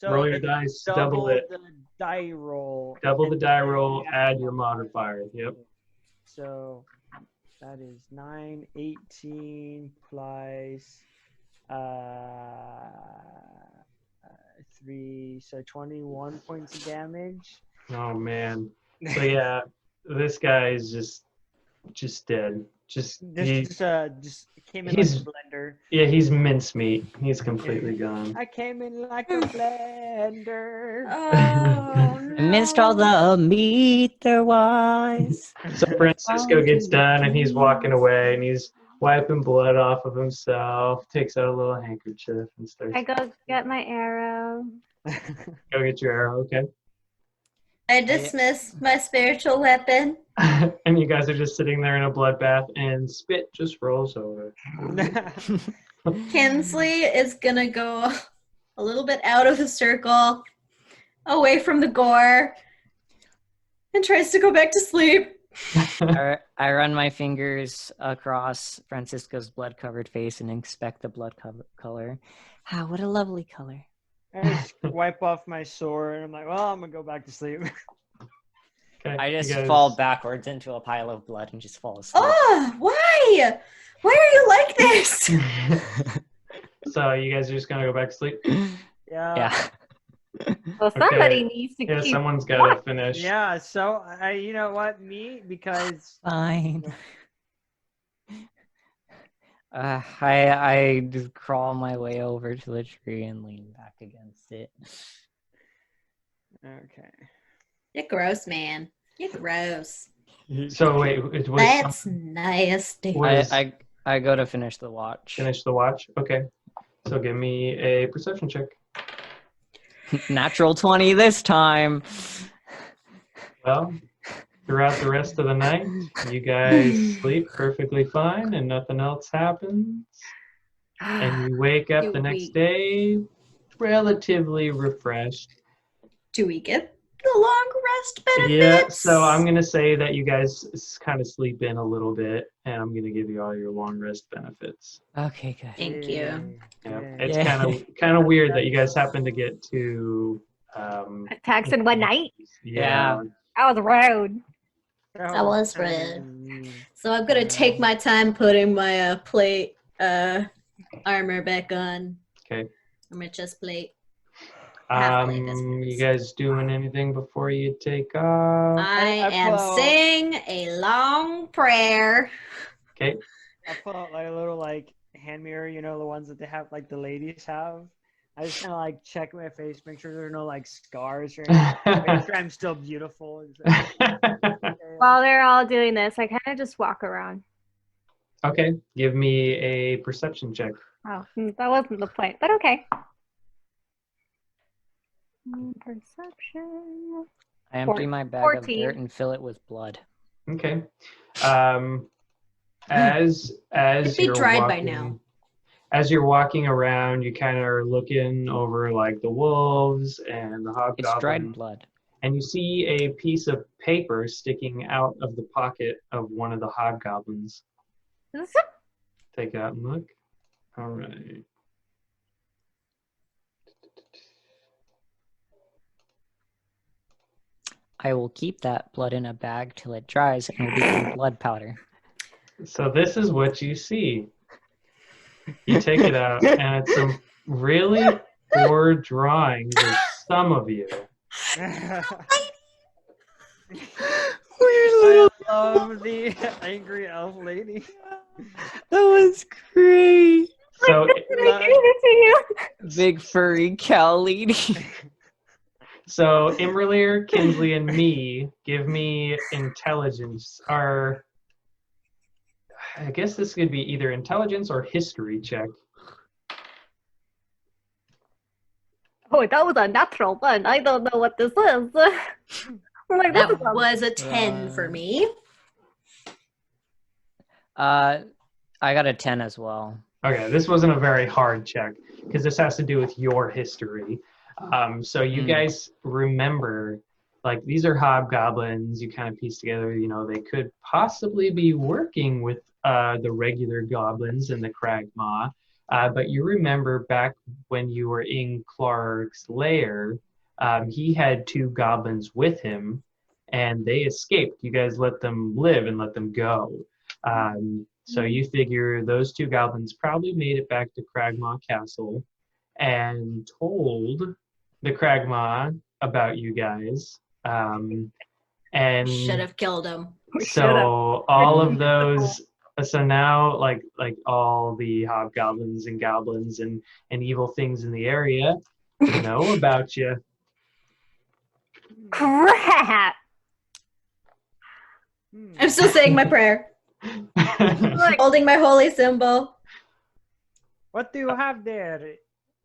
So Roll your it's dice, double it. The die roll. Double the die roll, add your modifier. Yep. So that is 9, 18 plus 3, so 21 points of damage. Oh man. So yeah, this guy is just dead. Just Just came in like he's- a blender. yeah, he's mincemeat. He's completely gone. I came in like a blender. Oh, I missed all the meat there was. So Francisco gets done and he's walking away and he's wiping blood off of himself, takes out a little handkerchief and starts. I go get my arrow. Go get your arrow, okay? I dismiss my spiritual weapon. And you guys are just sitting there in a bloodbath and spit just rolls over. Kinsley is gonna go a little bit out of the circle, away from the gore, and tries to go back to sleep. I run my fingers across Francisco's blood-covered face and inspect the blood color. Ah, what a lovely color. I just wipe off my sword and I'm like, well, I'm gonna go back to sleep. Okay. I just you guys- fall backwards into a pile of blood and just fall asleep. Oh, why? Why are you like this? So you guys are just gonna go back to sleep? Yeah. Well, somebody needs to Yeah, keep. someone's gotta finish. Yeah, so you know what, me, because Fine. I just crawl my way over to the tree and lean back against it. okay. You're gross, man. You're gross. So wait, it was That's nasty. was- I go to finish the watch. finish the watch. Okay. So give me a perception check. Natural 20 this time. Well, throughout the rest of the night, you guys sleep perfectly fine and nothing else happens. And you wake up the next day relatively refreshed. Do we get the long rest benefits? Yeah, so I'm going to say that you guys kind of sleep in a little bit, and I'm going to give you all your long rest benefits. Okay, good. Thank you. Yeah, Yeah. it's Yay. kind of weird that you guys happen to get to Attacks in one night. yeah. That was rude. That was red. So I'm gonna take my time putting my plate armor back on. Okay. Or my chest plate. Half-plate, that's what it You is. guys doing anything before you take off? I I am pull- saying a long prayer. Okay. I put out like a little like hand mirror, you know, the ones that they have, like the ladies have. I just kind of like check my face, make sure there are no like scars or anything. Make sure I'm still beautiful. While they're all doing this, I kind of just walk around. Okay, give me a perception check. Oh, that wasn't the point, but okay. Perception. I empty my bag 14. of dirt and fill it with blood. Okay. As It'd be you're dried by walking, now. as you're walking around, you kind of are looking over like the wolves and the It's dried hobgoblin, blood. and you see a piece of paper sticking out of the pocket of one of the hobgoblins. Take it out and look. All right. I will keep that blood in a bag till it dries and will become blood powder. So this is what you see. You take it out, and it's some really poor drawings of some of you. I love the angry elf lady. That was great. So I gave it to you. Big furry cow lady. So imra'lyr, Kinsley, and me give me intelligence. I guess this could be either intelligence or history check. Oh, that was a natural one. I don't know what this is. I'm like, this is That was a 10 for me. I got a 10 as well. Okay, this wasn't a very hard check because this has to do with your history. So you guys remember, like, these are hobgoblins. You kind of piece together, you know, they could possibly be working with the regular goblins in the Cragmaw. But you remember back when you were in Clark's lair, he had 2 goblins with him, and they escaped. You guys let them live and let them go. So you figure those 2 goblins probably made it back to Cragmaw Castle and told the Cragmaw about you guys. And Should have killed him. so all of those, so now like all the hobgoblins and goblins and evil things in the area know about you. crap. I'm still saying my prayer. Holding my holy symbol. What do you have there,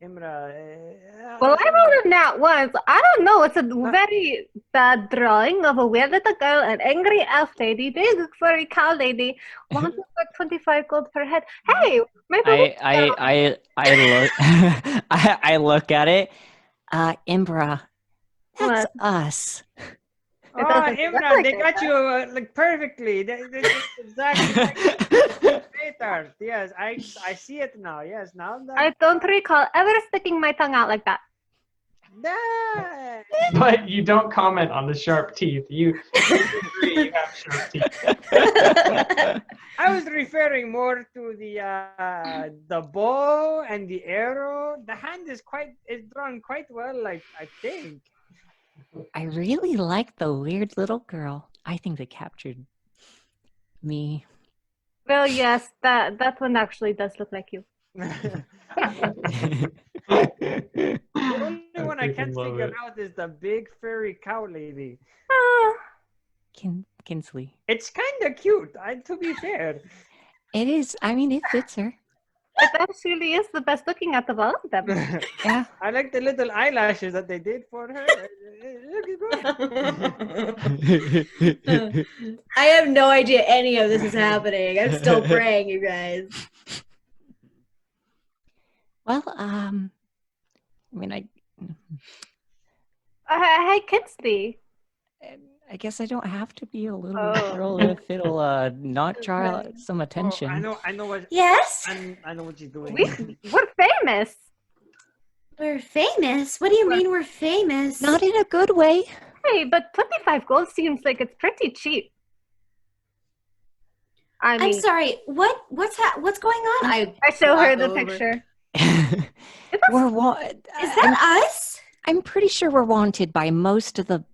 Imra? Well, I rolled a nat one, so I don't know. It's a very bad drawing of a weird little girl, an angry elf lady, big furry cow lady, wanting for 25 gold per head. Hey, maybe I look I look at it. Imbra, that's us. Oh, doesn't look Imra, like they it, got you like perfectly. They exactly like later. Yes, I see it now. Yes, now that I don't recall ever sticking my tongue out like that. Nah. But you don't comment on the sharp teeth. You agree you have sharp teeth. I was referring more to the bow and the arrow. The hand is drawn quite well, I think. I really like the weird little girl. I think they captured me. Well, yes, that one actually does look like you. The only one I can't figure out is the big furry cow lady. Ah, Kinsley. It's kind of cute, to be fair. It is. I mean, it fits her. it actually is the best looking out of all of them. Yeah. I like the little eyelashes that they did for her. I have no idea any of this is happening. I'm still praying, you guys. Well, I mean, Hey, Kinsley. I guess I don't have to be a little Oh. girl if it'll not draw some attention. I know what. Yes? I know what she's doing. We're famous. We're famous? What do you mean we're famous? Not in a good way. Hey, but 25 gold seems like it's pretty cheap. I mean, I'm sorry. What's going on? I show her walk the over. picture. Is that us? I'm pretty sure we're wanted by most of the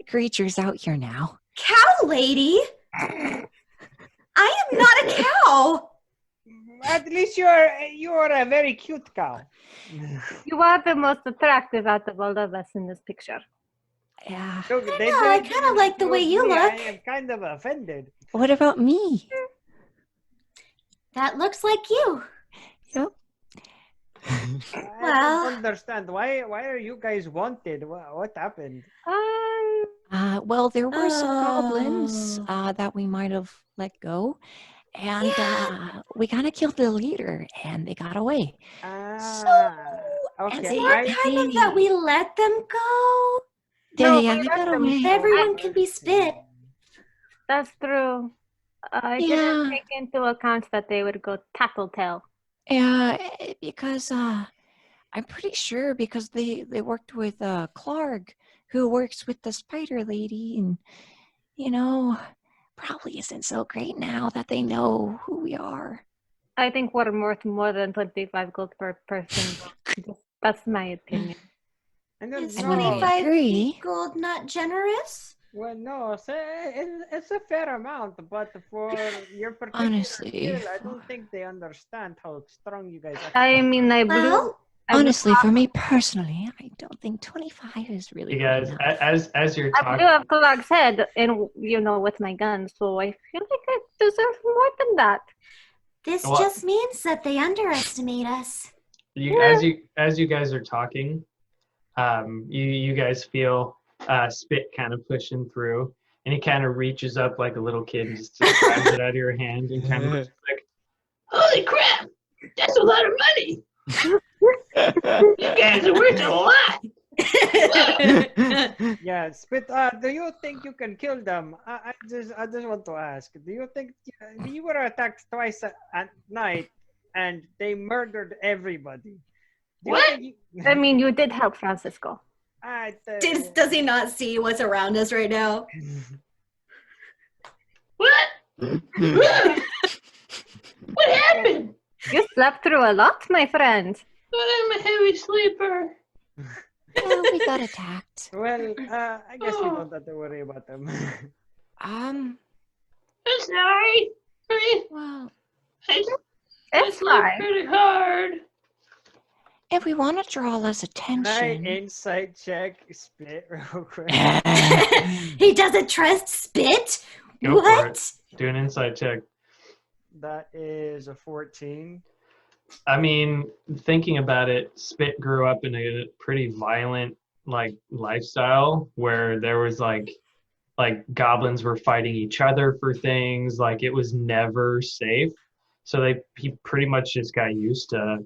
creatures out here now. Cow lady? I am not a cow. At least you're a very cute cow. You are the most attractive out of all of us in this picture. Yeah. Look, they know, I did kinda like the way you me. I look. am kind of offended. What about me? That looks like you. Yep. I Well- don't understand. Why are you guys wanted? What happened? Well, there were some goblins Oh. that we might have let go, and we kind of killed the leader, and they got away. Okay. they- Not kind of that we let them go. They got away. Everyone can be spit. That's true. I Yeah. didn't take into account that they would go tattletale. Yeah, because I'm pretty sure because they worked with Clark, who works with the spider lady, and probably isn't so great now that they know who we are. I think we're worth more than 25 gold per person. That's my opinion. I don't Is know. 25 agree. gold not generous? Well, no, it's a fair amount, but for your particular Honestly, skill, I don't think they understand how strong you guys are. I mean, I blew. Well, I blew Honestly, up- for me personally, I don't think 25 is really You good guys, enough. as you're I talking, blew up Clark's head, and with my gun. So I feel like I deserve more than that. this Well- just means that they underestimate us. as you guys are talking, you guys feel spit kind of pushing through, and he kind of reaches up like a little kid and just grabs it out of your hand and kind of looks like, Holy crap! That's a lot of money. You guys are worth a lot. Yeah, Spit. Do you think you can kill them? I just want to ask. Do you think you were attacked twice at night and they murdered everybody? Do you What? think I mean, you did help Francisco. Does he not see what's around us right now? What? What happened? You slept through a lot, my friend. I'm a heavy sleeper. Well, we got attacked. Well, I guess we don't have to worry about them. I'm sorry. Well, It's slept fine. pretty hard. if we want to draw less Can I attention. insight check Spit real quick? He doesn't trust spit? Go for it. What? do an insight check. That is a 14. I mean, thinking about it, Spit grew up in a pretty violent lifestyle where there was like goblins were fighting each other for things. Like it was never safe. So he pretty much just got used to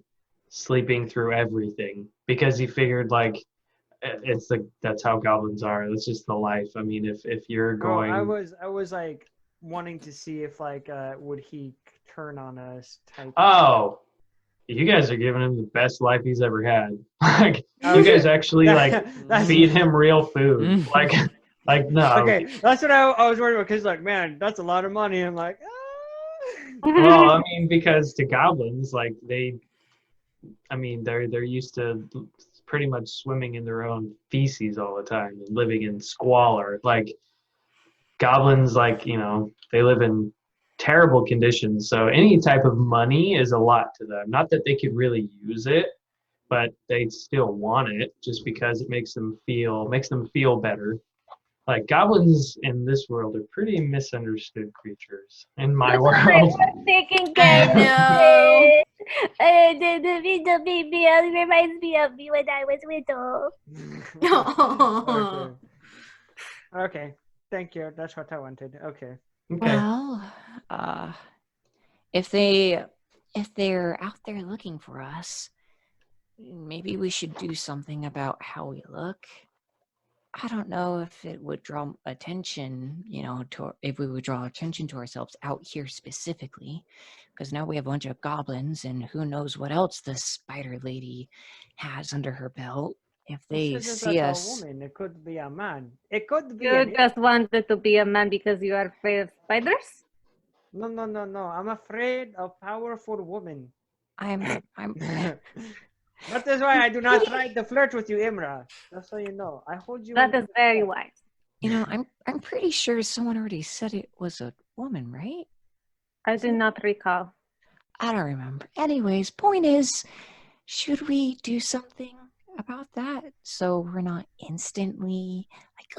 sleeping through everything because he figured that's how goblins are. That's just the life. I mean, if you're going, I was like wanting to see if would he turn on us type. oh, You guys are giving him the best life he's ever had. Like, you guys actually like feed him real food. Like no. Okay, that's what I was worried about. Cause like, man, that's a lot of money. I'm like, Well, I mean, because to goblins, like they're used to pretty much swimming in their own feces all the time and living in squalor. Like goblins, like they live in terrible conditions. So any type of money is a lot to them. Not that they could really use it, but they still want it just because it makes them feel better. Like goblins in this world are pretty misunderstood creatures in my world. Taking I care know. the baby reminds me of me when I was little. okay. Okay. Thank you. That's what I wanted. Okay. Okay. Well, if they're out there looking for us, maybe we should do something about how we look. I don't know if it would draw attention, if we would draw attention to ourselves out here specifically, because now we have a bunch of goblins, and who knows what else the spider lady has under her belt. If they This isn't see a us, woman. It could be a man. It could be. You just wanted to be a man because you are afraid of spiders? No. I'm afraid of powerful women. I'm That is why I do not try to flirt with you, Imra. Just so you know, I hold you. That is very wise. I'm pretty sure someone already said it was a woman, right? I do not recall. I don't remember. Anyways, point is, should we do something about that so we're not instantly like,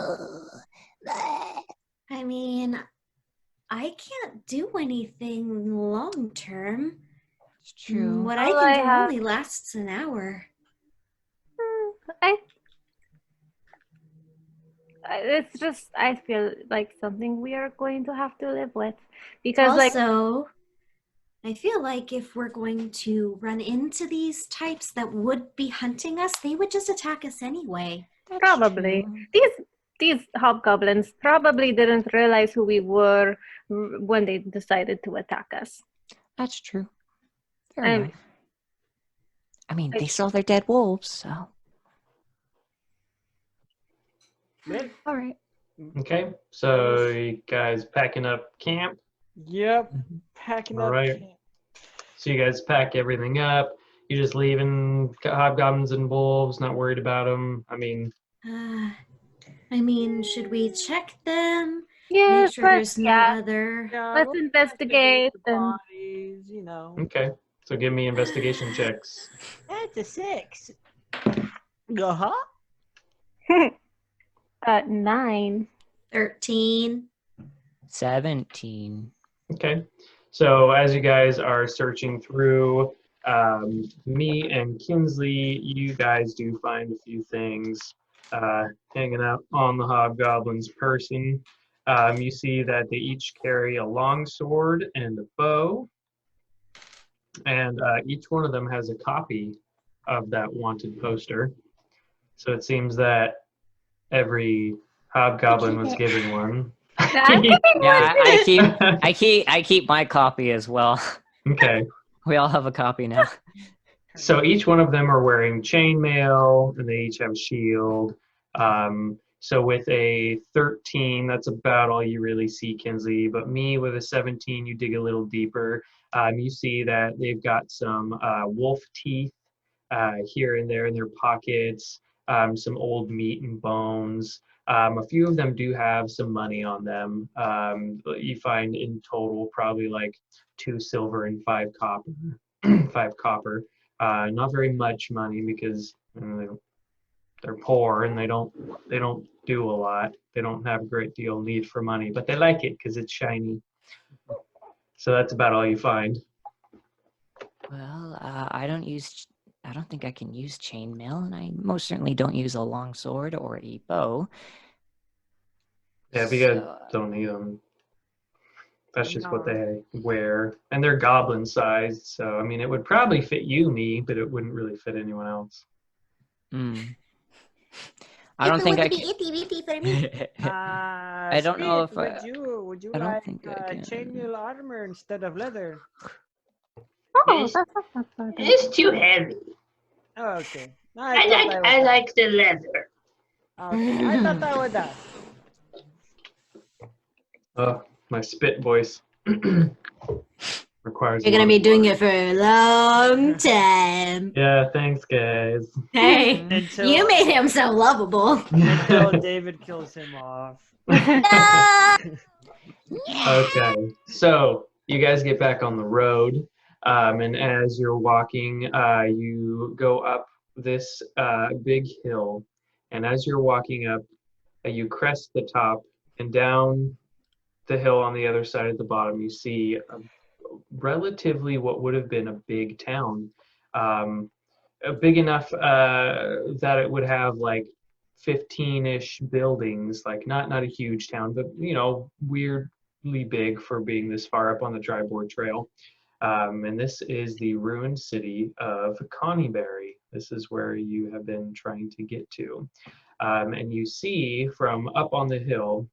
bleh? I mean, I can't do anything long term. It's true. What All I I can do have- only lasts an hour. It's just, I feel like something we are going to have to live with. Because, Also, I feel like if we're going to run into these types that would be hunting us, they would just attack us anyway. That's probably. true. These hobgoblins probably didn't realize who we were when they decided to attack us. That's true. Fair Um, enough. I mean, they saw their dead wolves, so. All right. Okay. So you guys packing up camp? Yep. Packing All up. right. So you guys pack everything up. You're just leaving hobgoblins and wolves, not worried about them. I mean, should we check them? Yeah, Make sure there's no other. Let's investigate. The And bodies, Okay. So give me investigation checks. That's a 6. Uh-huh. 9. 13. 17. Okay. So as you guys are searching through, me and Kinsley, you guys do find a few things hanging out on the hobgoblin's person. You see that they each carry a long sword and a bow, and each one of them has a copy of that wanted poster. So it seems that every hobgoblin was given one. Yeah, I keep my copy as well. Okay. We all have a copy now. So each one of them are wearing chainmail, and they each have a shield. So with a 13, that's about all you really see, Kinsley. But me with a 17, you dig a little deeper. You see that they've got some wolf teeth here and there in their pockets, some old meat and bones. A few of them do have some money on them. You find in total probably like 2 silver and 5 copper. 5 copper. Not very much money because they're poor and they don't do a lot. They don't have a great deal of need for money, but they like it because it's shiny. So that's about all you find. Well, I don't think I can use chainmail, and I most certainly don't use a long sword or a bow. Yeah, if you guys don't need them, that's just what they wear, and they're goblin sized. So I mean, it would probably fit you, me, but it wouldn't really fit anyone else. I don't think I can. I don't know if would you I don't like think I can. chainmail armor instead of leather? Oh, that's not bad. It's too heavy. Oh, okay. I like the leather. Okay, I thought I would ask. Oh, my spit voice requires. You're a gonna lot be of doing water. it for a long time. Yeah, thanks, guys. Hey, Until, you made him so lovable. until David kills him off. Ah! Okay, so you guys get back on the road, and as you're walking, you go up this big hill, and as you're walking up, you crest the top, and down the hill on the other side at the bottom, you see relatively what would have been a big town, big enough that it would have like 15-ish buildings, like not a huge town, but weirdly big for being this far up on the Triboard Trail. And this is the ruined city of Connieberry. This is where you have been trying to get to. And you see from up on the hill,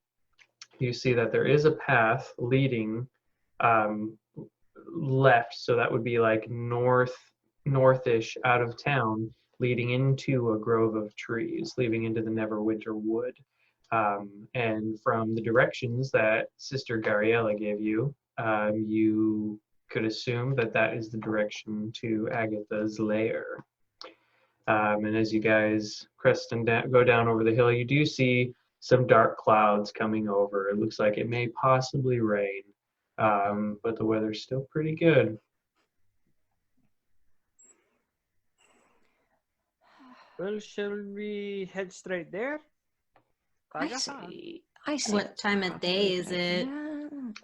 you see that there is a path leading left, so that would be like northish out of town, leading into a grove of trees, leading into the Neverwinter Wood. And from the directions that Sister Gariella gave you, you could assume that that is the direction to Agatha's lair. And as you guys crest and go down over the hill, you do see some dark clouds coming over. It looks like it may possibly rain, but the weather's still pretty good. Well, shall we head straight there? I see. What time of day is it?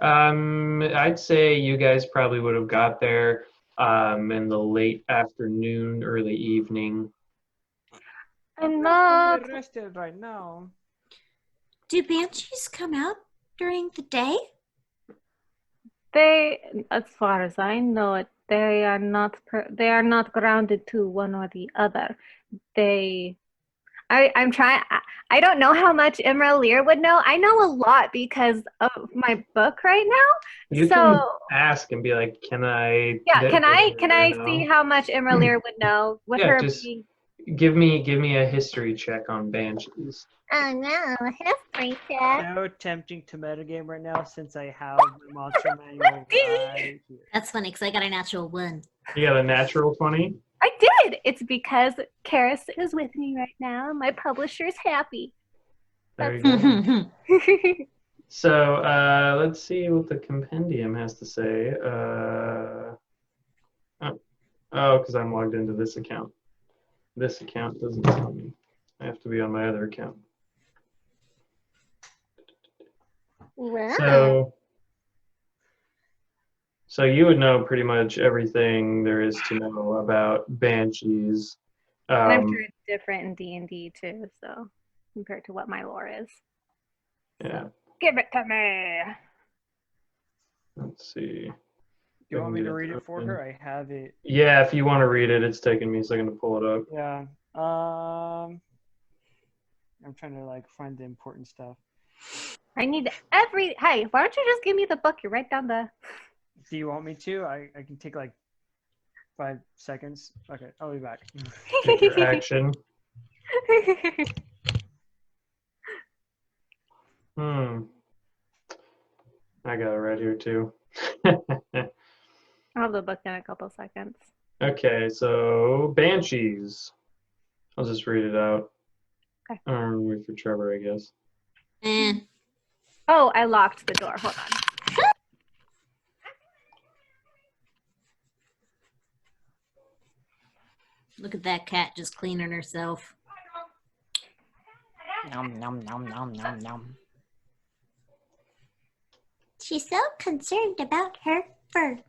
I'd say you guys probably would have got there in the late afternoon, early evening. I'm not. We're rested right now. Do banshees come out during the day? They, as far as I know it, they are not. They are not grounded to one or the other. I'm trying. I don't know how much imra'lyr would know. I know a lot because of my book right now. You so can ask and be like, "Can I?" yeah, can I know? see how much imra'lyr would know with Yeah, her just being? give me a history check on banshees. Oh no, history check. So tempting to metagame right now since I have the monster manual right here. That's funny because I got a natural 1. You got a natural 20. I did. It's because Karis is with me right now. And my publisher's happy. There you go. So let's see what the compendium has to say. Because I'm logged into this account. This account doesn't tell me. I have to be on my other account. Wow. So you would know pretty much everything there is to know about banshees. And I'm sure it's different in D&D too, so compared to what my lore is. Yeah. Give it to me. Let's see. Do you want me to read it for her? I have it. Yeah, if you want to read it, it's taking me a second to pull it up. Yeah. I'm trying to like find the important stuff. I need every. Hey, why don't you just give me the book? You write down the. Do you want me to? I can take like 5 seconds. Okay, I'll be back. Take your action. I got it right here too. I'll have the book in a couple seconds. Okay, so banshees. I'll just read it out. Okay. Wait for Trevor, I guess. Oh, I locked the door. Hold on. Look at that cat just cleaning herself. Nom nom nom nom nom nom. She's so concerned about her fur.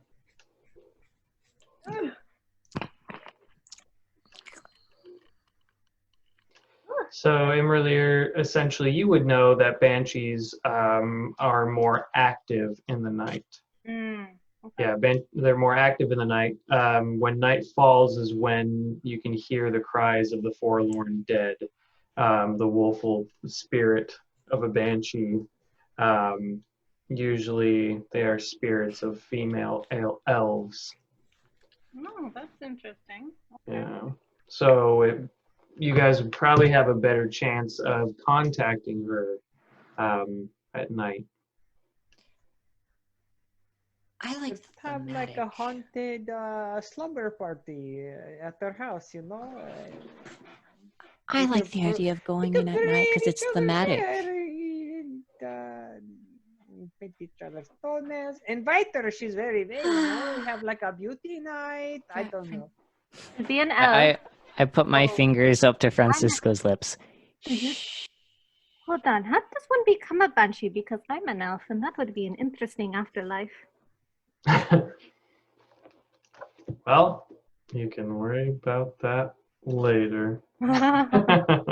So imra'lyr, essentially, you would know that banshees are more active in the night. Yeah, they're more active in the night. When night falls is when you can hear the cries of the forlorn dead, the woeful spirit of a banshee. Usually they are spirits of female elves. No, that's interesting. Yeah. So you guys would probably have a better chance of contacting her at night. I like Let's have like a haunted slumber party at their house, you know? I We like could the br- idea of we going could in at night because braid it's each other's thematic. hair and paint each other's toenails. Invite her. She's very vain, you know? We have like a beauty night. I don't know. Be an elf. I put my fingers up to Francisco's lips. Hold on. How does one become a banshee? Because I'm an elf, and that would be an interesting afterlife. Well, you can worry about that later. Well,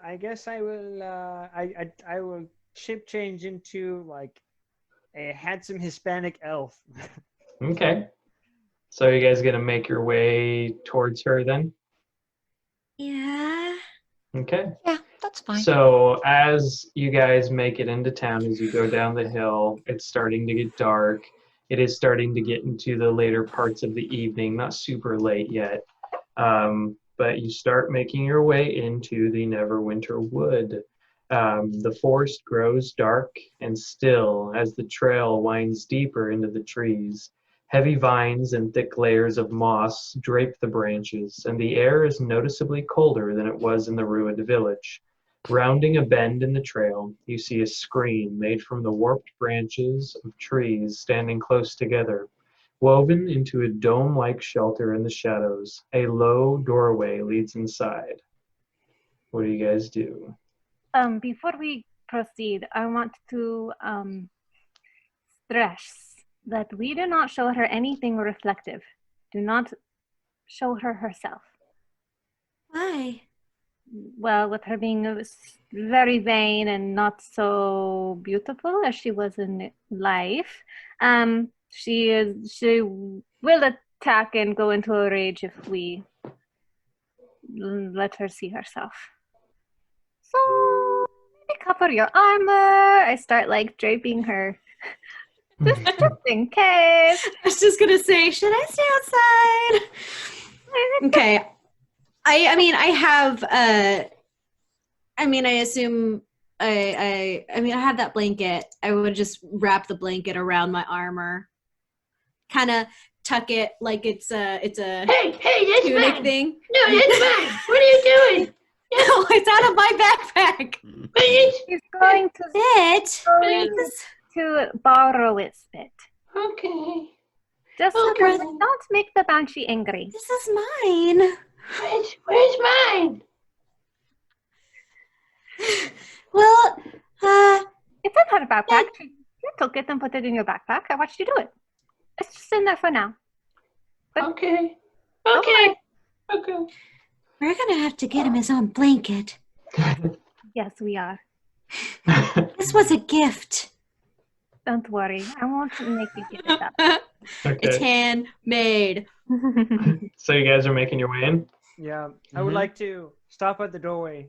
I guess I will. I will ship change into like a handsome Hispanic elf. Okay. So you guys gonna make your way towards her then? Yeah. Okay. Yeah, that's fine. So as you guys make it into town, as you go down the hill, it's starting to get dark. It is starting to get into the later parts of the evening, not super late yet. But you start making your way into the Neverwinter Wood. The forest grows dark and still as the trail winds deeper into the trees. Heavy vines and thick layers of moss drape the branches, and the air is noticeably colder than it was in the ruined village. Rounding a bend in the trail, you see a screen made from the warped branches of trees standing close together. Woven into a dome-like shelter in the shadows, a low doorway leads inside. What do you guys do? Before we proceed, I want to stress that we do not show her anything reflective. Do not show her herself. Why? Well, with her being very vain and not so beautiful as she was in life, she will attack and go into a rage if we let her see herself. So maybe cover your armor. I start like draping her, just in case. I was just gonna say, should I stay outside? Okay. I mean, I have. I mean, I assume. I mean, I have that blanket. I would just wrap the blanket around my armor, kind of tuck it like it's a Hey, that's tunic mine. thing. No, that's mine. What are you doing? No, it's out of my backpack. She's going to It. borrow it, Spit. Okay. Just so Okay. that we don't make the banshee angry. This is mine. Where's mine? Well, It's in her backpack. You took it and put it in your backpack. I watched you do it. It's just in there for now. But Okay. we're gonna have to get him his own blanket. yes, we are. This was a gift. Don't worry. I won't make you give it up. It's handmade. So you guys are making your way in? Yeah, I would like to stop at the doorway,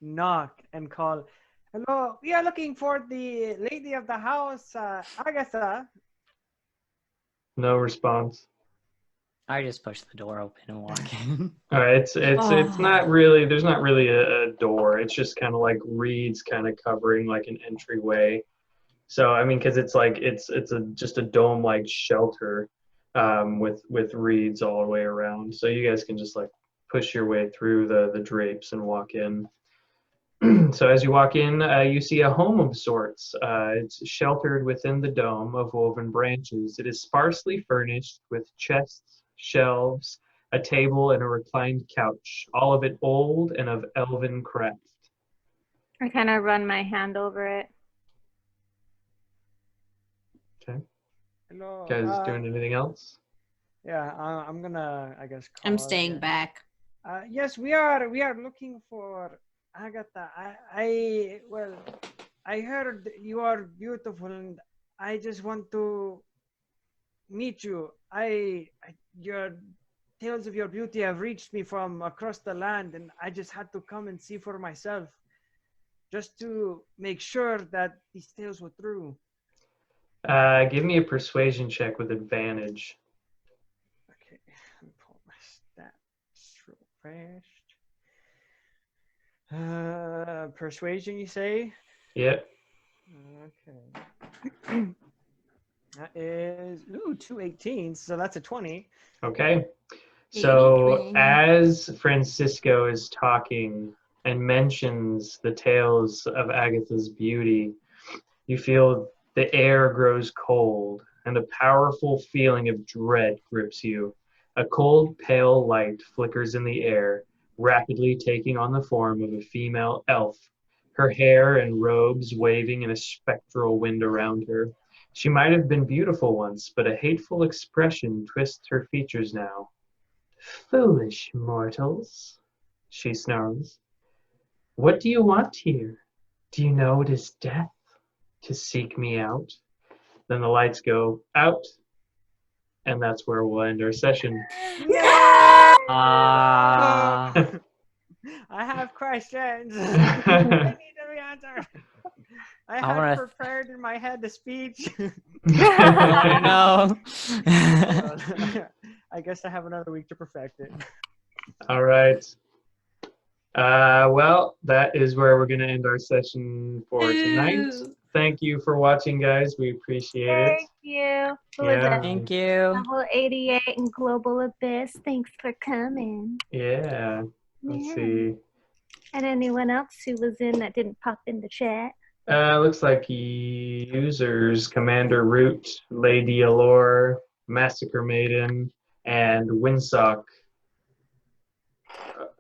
knock, and call, "Hello, we are looking for the lady of the house, Agatha." No response. I just push the door open and walk in. All right, it's not really, there's not really a door. It's just kind of like reeds kind of covering like an entryway. So I mean, because it's like it's just a dome-like shelter with reeds all the way around. So you guys can just like push your way through the drapes and walk in. So as you walk in, you see a home of sorts. It's sheltered within the dome of woven branches. It is sparsely furnished with chests, shelves, a table, and a reclined couch, all of it old and of elven craft. I kind of run my hand over it. Okay. Hello. Guys doing anything else? Yeah, I'm gonna, I guess. I'm call staying again. back. Yes, we are looking for Agatha. I heard you are beautiful, and I just want to meet you. Your tales of your beauty have reached me from across the land, and I just had to come and see for myself, just to make sure that these tales were true. Give me a persuasion check with advantage. refreshed. Persuasion, you say? Yep. Okay. That is 2 18s, so that's a 20. Okay. So 20. as Francisco is talking and mentions the tales of Agatha's beauty, you feel the air grows cold and a powerful feeling of dread grips you. A cold, pale light flickers in the air, rapidly taking on the form of a female elf, her hair and robes waving in a spectral wind around her. She might have been beautiful once, but a hateful expression twists her features now. Foolish mortals, she snarls. What do you want here? Do you know it is death to seek me out? Then the lights go out, and that's where we'll end our session. Ah. I have questions. I need an answer. I had wanna- prepared in my head the speech. Oh, no. I guess I have another week to perfect it. All right. Well, that is where we're going to end our session for tonight. Thank you for watching, guys. We appreciate it. Thank you. Who is Yeah. it? Thank you. Level 88 and Global Abyss. Thanks for coming. Yeah. Let's Yeah. see. And anyone else who was in that didn't pop in the chat? Looks like users Commander Root, Lady Allure, Massacre Maiden, and Windsock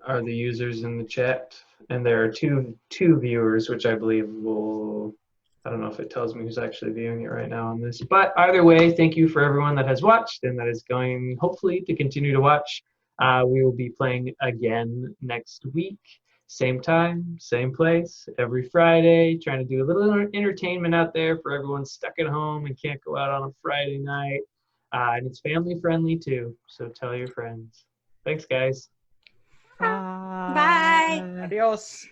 are the users in the chat. And there are two viewers, which I believe will. I don't know if it tells me who's actually viewing it right now on this. But either way, thank you for everyone that has watched and that is going, hopefully, to continue to watch. We will be playing again next week. Same time, same place, every Friday, trying to do a little entertainment out there for everyone stuck at home and can't go out on a Friday night. And it's family friendly too, so tell your friends. Thanks, guys. Bye. Adios.